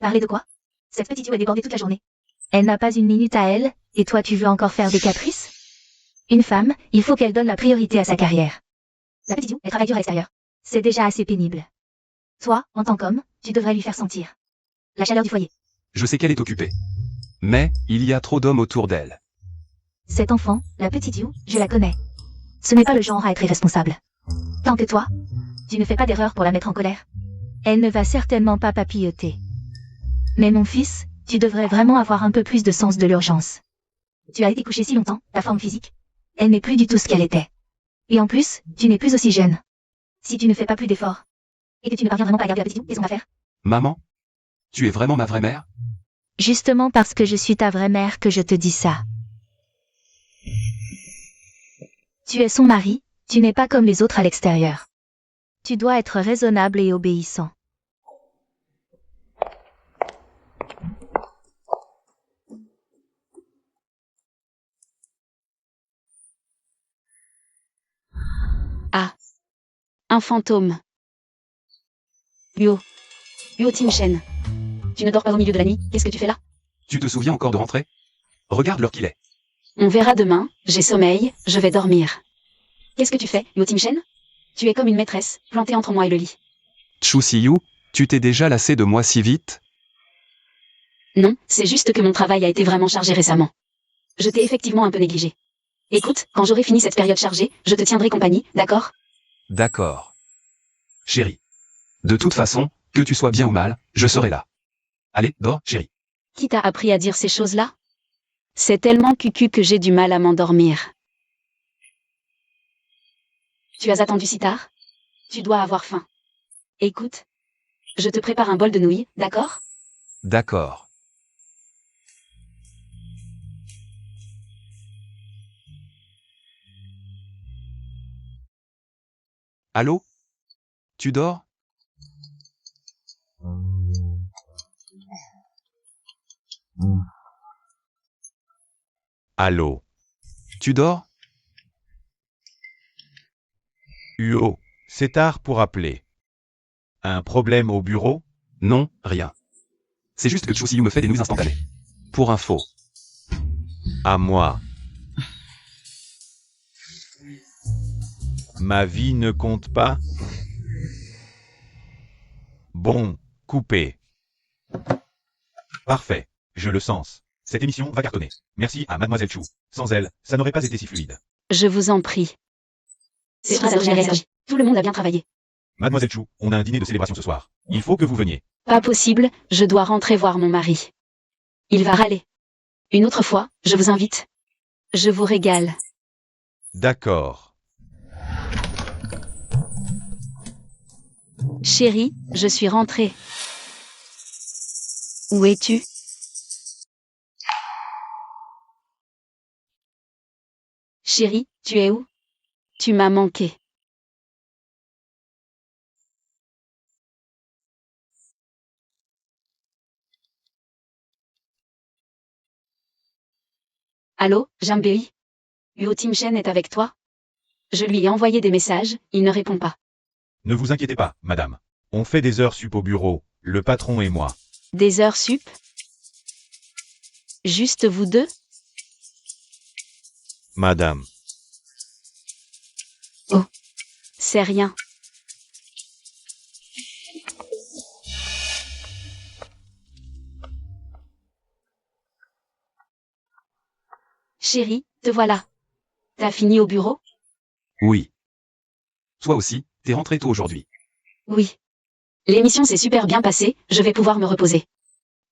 Parler de quoi? Cette petite Yu est débordée toute la journée. Elle n'a pas une minute à elle, et toi tu veux encore faire des caprices? Une femme, il faut qu'elle donne la priorité à sa carrière. La petite Yu, elle travaille dur à l'extérieur. C'est déjà assez pénible. Toi, en tant qu'homme, tu devrais lui faire sentir la chaleur du foyer. Je sais qu'elle est occupée. Mais, il y a trop d'hommes autour d'elle. Cet enfant, la petite Yu, je la connais. Ce n'est pas le genre à être irresponsable. Tant que toi, tu ne fais pas d'erreur pour la mettre en colère. Elle ne va certainement pas papilloter. Mais mon fils, tu devrais vraiment avoir un peu plus de sens de l'urgence. Tu as été couché si longtemps, ta forme physique, elle n'est plus du tout ce qu'elle était. Et en plus, tu n'es plus aussi jeune. Si tu ne fais pas plus d'efforts, et que tu ne parviens vraiment pas à garder la petite Yu, qu'est-ce qu'on va faire? Maman? Tu es vraiment ma vraie mère? Justement parce que je suis ta vraie mère que je te dis ça. Tu es son mari, tu n'es pas comme les autres à l'extérieur. Tu dois être raisonnable et obéissant. Ah. Un fantôme. Huo Tingshen. Tu ne dors pas au milieu de la nuit, qu'est-ce que tu fais là? Tu te souviens encore de rentrer? Regarde l'heure qu'il est. On verra demain, j'ai sommeil, je vais dormir. Qu'est-ce que tu fais, Huo Tingshen? Tu es comme une maîtresse, plantée entre moi et le lit. Chu Siyu, tu t'es déjà lassé de moi si vite? Non, c'est juste que mon travail a été vraiment chargé récemment. Je t'ai effectivement un peu négligé. Écoute, quand j'aurai fini cette période chargée, je te tiendrai compagnie, d'accord? D'accord. Chérie. De toute façon, que tu sois bien ou mal, je serai là. Allez, dors, chérie. Qui t'a appris à dire ces choses-là? C'est tellement cucu que j'ai du mal à m'endormir. Tu as attendu si tard? Tu dois avoir faim. Écoute, je te prépare un bol de nouilles, d'accord? D'accord. Allô? Tu dors? Allô? Tu dors? Huo, c'est tard pour appeler. Un problème au bureau? Non, rien. C'est juste que Chu Siyu me fait des nuits instantanées. Pour info. À moi. Ma vie ne compte pas? Bon, coupez. Parfait. Je le sens. Cette émission va cartonner. Merci à Mademoiselle Chou. Sans elle, ça n'aurait pas été si fluide. Je vous en prie. C'est grâce à Sergi. Tout le monde a bien travaillé. Mademoiselle Chou, on a un dîner de célébration ce soir. Il faut que vous veniez. Pas possible, je dois rentrer voir mon mari. Il va râler. Une autre fois, je vous invite. Je vous régale. D'accord. Chérie, je suis rentrée. Où es-tu? Chérie, tu es où? Tu m'as manqué. Allô, Jambéi? Huo Timchen est avec toi? Je lui ai envoyé des messages, il ne répond pas. Ne vous inquiétez pas, madame. On fait des heures sup au bureau, le patron et moi. Des heures sup? Juste vous deux? Madame. C'est rien. Chérie, te voilà. T'as fini au bureau? Oui. Toi aussi, t'es rentré tôt aujourd'hui. Oui. L'émission s'est super bien passée, je vais pouvoir me reposer.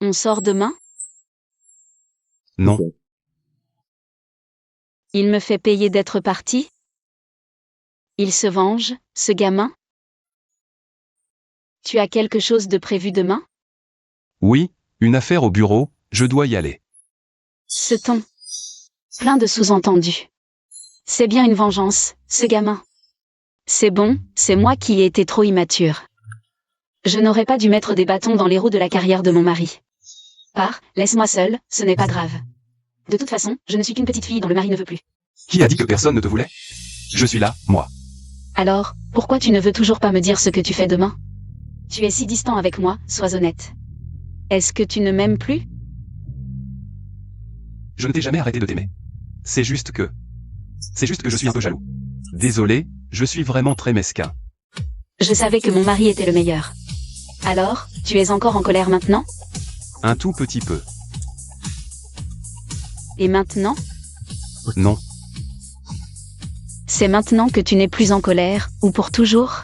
On sort demain? Non. Il me fait payer d'être parti? Il se venge, ce gamin? Tu as quelque chose de prévu demain? Oui, une affaire au bureau, je dois y aller. Ce ton. Plein de sous-entendus. C'est bien une vengeance, ce gamin. C'est bon, c'est moi qui ai été trop immature. Je n'aurais pas dû mettre des bâtons dans les roues de la carrière de mon mari. Pars, laisse-moi seule, ce n'est pas grave. De toute façon, je ne suis qu'une petite fille dont le mari ne veut plus. Qui a dit que personne ne te voulait? Je suis là, moi. Alors, pourquoi tu ne veux toujours pas me dire ce que tu fais demain? Tu es si distant avec moi, sois honnête. Est-ce que tu ne m'aimes plus? Je ne t'ai jamais arrêté de t'aimer. C'est juste que je suis un peu jaloux. Désolé, je suis vraiment très mesquin. Je savais que mon mari était le meilleur. Alors, tu es encore en colère maintenant? Un tout petit peu. Et maintenant? Non. C'est maintenant que tu n'es plus en colère, ou pour toujours?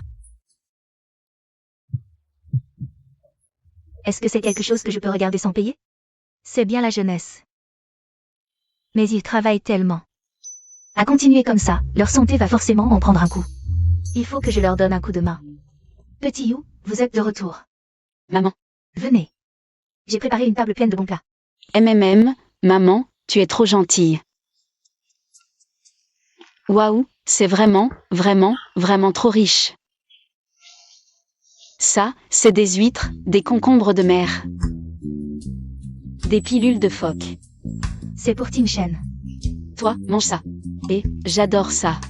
Est-ce que c'est quelque chose que je peux regarder sans payer? C'est bien la jeunesse. Mais ils travaillent tellement. À continuer comme ça, leur santé va forcément en prendre un coup. Il faut que je leur donne un coup de main. Petit You, vous êtes de retour. Maman. Venez. J'ai préparé une table pleine de bons plats. Maman, tu es trop gentille. Waouh, c'est vraiment, vraiment, vraiment trop riche. Ça, c'est des huîtres, des concombres de mer. Des pilules de phoque. C'est pour Tim Shen. Toi, mange ça. Et, j'adore ça.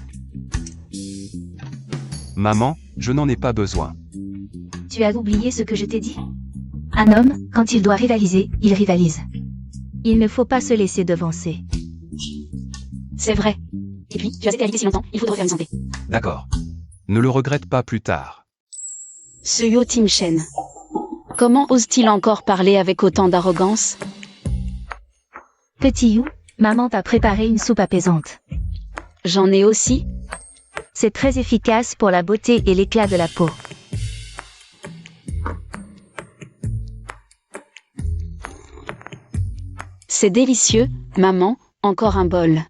Maman, je n'en ai pas besoin. Tu as oublié ce que je t'ai dit? Un homme, quand il doit rivaliser, il rivalise. Il ne faut pas se laisser devancer. C'est vrai. Et puis, tu as été alité si longtemps, il faut te refaire une santé. D'accord. Ne le regrette pas plus tard. Ce Yo Tim Shen. Comment ose-t-il encore parler avec autant d'arrogance? Petit You, maman t'a préparé une soupe apaisante. J'en ai aussi? C'est très efficace pour la beauté et l'éclat de la peau. C'est délicieux, maman, encore un bol.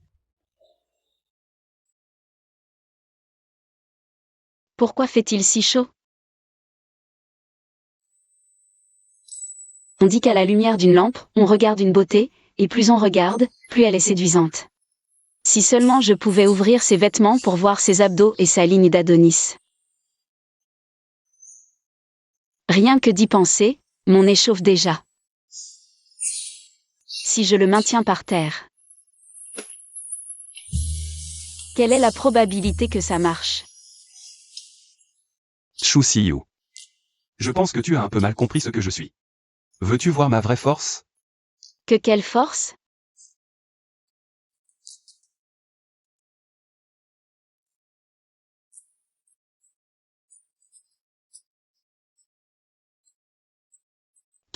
Pourquoi fait-il si chaud? On dit qu'à la lumière d'une lampe, on regarde une beauté, et plus on regarde, plus elle est séduisante. Si seulement je pouvais ouvrir ses vêtements pour voir ses abdos et sa ligne d'Adonis. Rien que d'y penser, mon nez chauffe déjà. Si je le maintiens par terre. Quelle est la probabilité que ça marche? Chou Siyu. Je pense que tu as un peu mal compris ce que je suis. Veux-tu voir ma vraie force? Que quelle force?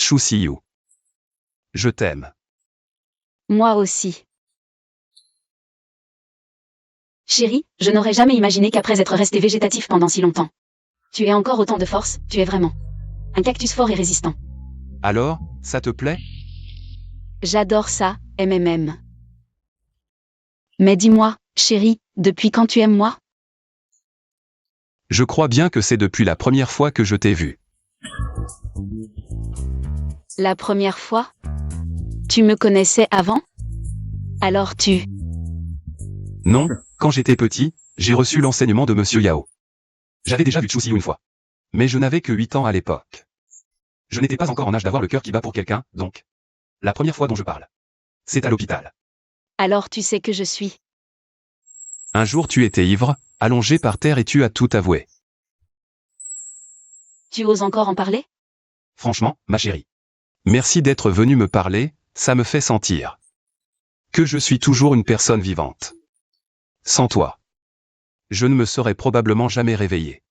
Chu Siyu. Je t'aime. Moi aussi. Chérie, je n'aurais jamais imaginé qu'après être resté végétatif pendant si longtemps. Tu es encore autant de force, tu es vraiment un cactus fort et résistant. Alors, ça te plaît? J'adore ça, MMM. Mais dis-moi, chérie, depuis quand tu aimes moi? Je crois bien que c'est depuis la première fois que je t'ai vu. La première fois? Tu me connaissais avant? Alors tu... Non, quand j'étais petit, j'ai reçu l'enseignement de Monsieur Yao. J'avais déjà vu Chu Siyu une fois. Mais je n'avais que 8 ans à l'époque. Je n'étais pas encore en âge d'avoir le cœur qui bat pour quelqu'un, donc. La première fois dont je parle. C'est à l'hôpital. Alors tu sais que je suis... Un jour tu étais ivre, allongé par terre et tu as tout avoué. Tu oses encore en parler? Franchement, ma chérie. Merci d'être venue me parler, ça me fait sentir que je suis toujours une personne vivante. Sans toi, je ne me serais probablement jamais réveillé.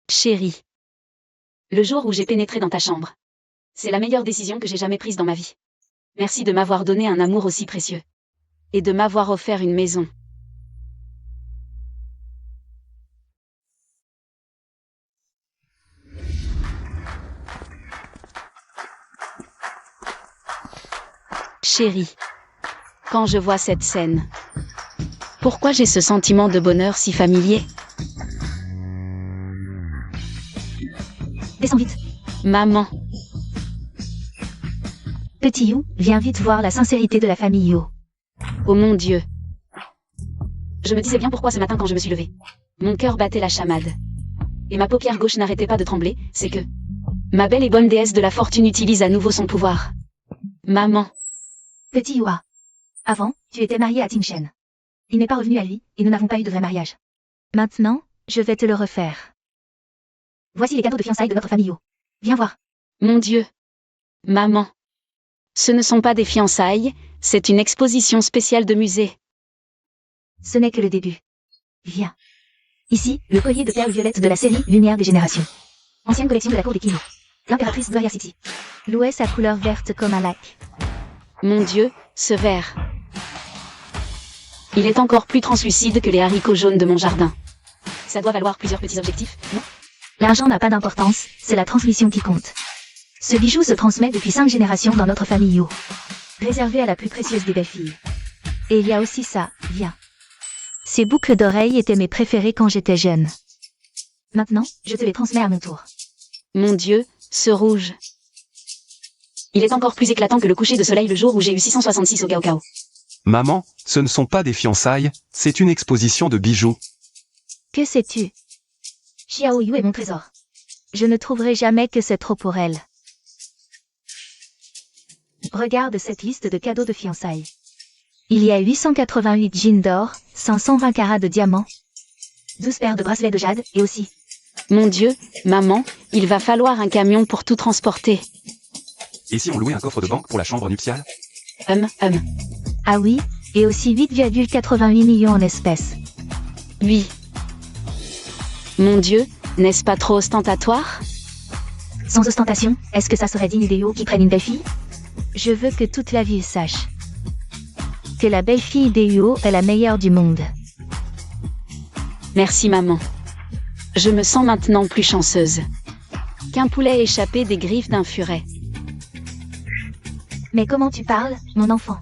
Chérie. Le jour où j'ai pénétré dans ta chambre. C'est la meilleure décision que j'ai jamais prise dans ma vie. Merci de m'avoir donné un amour aussi précieux. Et de m'avoir offert une maison. Chérie. Quand je vois cette scène. Pourquoi j'ai ce sentiment de bonheur si familier? Descends vite. Maman. Petit You, viens vite voir la sincérité de la famille Yo. Oh mon Dieu. Je me disais bien pourquoi ce matin quand je me suis levée. Mon cœur battait la chamade. Et ma paupière gauche n'arrêtait pas de trembler, c'est que... Ma belle et bonne déesse de la fortune utilise à nouveau son pouvoir. Maman. Petit Yua. Avant, tu étais marié à Ting Shen. Il n'est pas revenu à lui, et nous n'avons pas eu de vrai mariage. Maintenant, je vais te le refaire. Voici les cadeaux de fiançailles de notre famille Yo. Viens voir. Mon Dieu. Maman. Ce ne sont pas des fiançailles, c'est une exposition spéciale de musée. Ce n'est que le début. Viens. Ici, le collier de perles violettes de la série Lumière des générations. Ancienne collection de la cour des Qing. L'impératrice Gloria City. Louait sa couleur verte comme un lac. Mon Dieu, ce vert. Il est encore plus translucide que les haricots jaunes de mon jardin. Ça doit valoir plusieurs petits objectifs, non? L'argent n'a pas d'importance, c'est la transmission qui compte. Ce bijou se transmet depuis 5 générations dans notre famille Yo. Réservé à la plus précieuse des belles-filles. Et il y a aussi ça, viens. Ces boucles d'oreilles étaient mes préférées quand j'étais jeune. Maintenant, je te les transmets à mon tour. Mon Dieu, ce rouge. Il est encore plus éclatant que le coucher de soleil le jour où j'ai eu 666 au Gaokao. Maman, ce ne sont pas des fiançailles, c'est une exposition de bijoux. Que sais-tu? Xiao Yu est mon trésor. Je ne trouverai jamais que c'est trop pour elle. Regarde cette liste de cadeaux de fiançailles. Il y a 888 jeans d'or, 120 carats de diamants, 12 paires de bracelets de jade, et aussi... Mon Dieu, maman, il va falloir un camion pour tout transporter. Et si on louait un coffre de banque pour la chambre nuptiale? Ah oui, et aussi 8,88 millions en espèces. Oui. Mon Dieu, n'est-ce pas trop ostentatoire? Sans ostentation, est-ce que ça serait digne des Yo qui prennent une belle-fille? Je veux que toute la ville sache que la belle-fille des Yo est la meilleure du monde. Merci maman. Je me sens maintenant plus chanceuse qu'un poulet échappé des griffes d'un furet. Mais comment tu parles, mon enfant?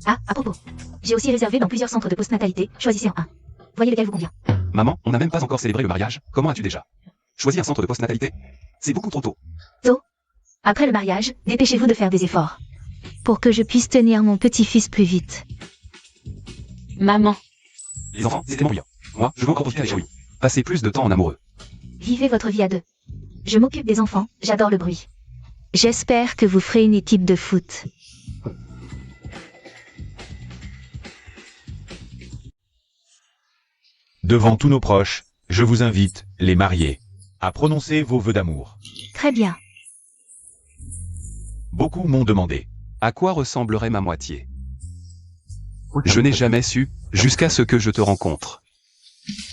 Ah, à propos. J'ai aussi réservé dans plusieurs centres de postnatalité, choisissez en un. Voyez lequel vous convient. Maman, on n'a même pas encore célébré le mariage, comment as-tu déjà choisi un centre de postnatalité? C'est beaucoup trop tôt. Après le mariage, dépêchez-vous de faire des efforts. Pour que je puisse tenir mon petit-fils plus vite. Maman. Les enfants, c'est tellement bien. Moi, je veux encore profiter avec Xiaoyu. Passer plus de temps en amoureux. Vivez votre vie à deux. Je m'occupe des enfants, j'adore le bruit. J'espère que vous ferez une équipe de foot. Devant tous nos proches, je vous invite, les mariés, à prononcer vos vœux d'amour. Très bien. Beaucoup m'ont demandé. À quoi ressemblerait ma moitié? Je n'ai jamais su, jusqu'à ce que je te rencontre.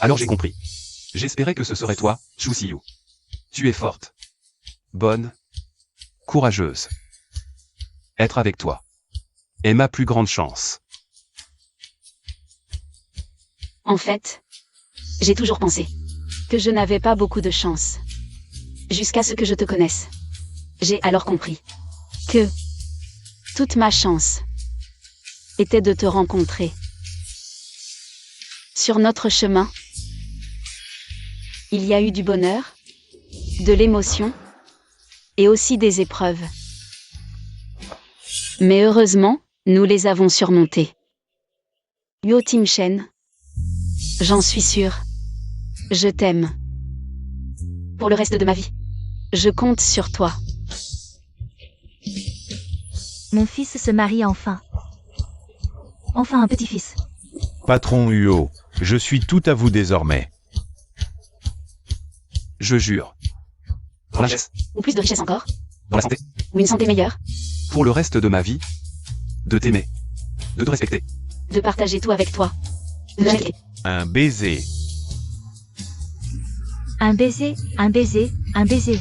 Alors j'ai compris. J'espérais que ce serait toi, Chu Siyu. Tu es forte. bonne, courageuse. Être avec toi est ma plus grande chance. En fait, j'ai toujours pensé que je n'avais pas beaucoup de chance. Jusqu'à ce que je te connaisse. J'ai alors compris que toute ma chance était de te rencontrer. Sur notre chemin, il y a eu du bonheur, de l'émotion et aussi des épreuves. Mais heureusement, nous les avons surmontées. Yo Tim Shen, j'en suis sûre. Je t'aime. Pour le reste de ma vie. Je compte sur toi. Mon fils se marie enfin. Enfin un petit-fils. Patron Huo, je suis tout à vous désormais. Je jure. Dans la richesse, Ou plus de richesse encore. dans la santé, Ou une santé meilleure. pour le reste de ma vie, de t'aimer, de te respecter. De partager tout avec toi. De t'aimer. Un baiser. Un baiser, un baiser, un baiser.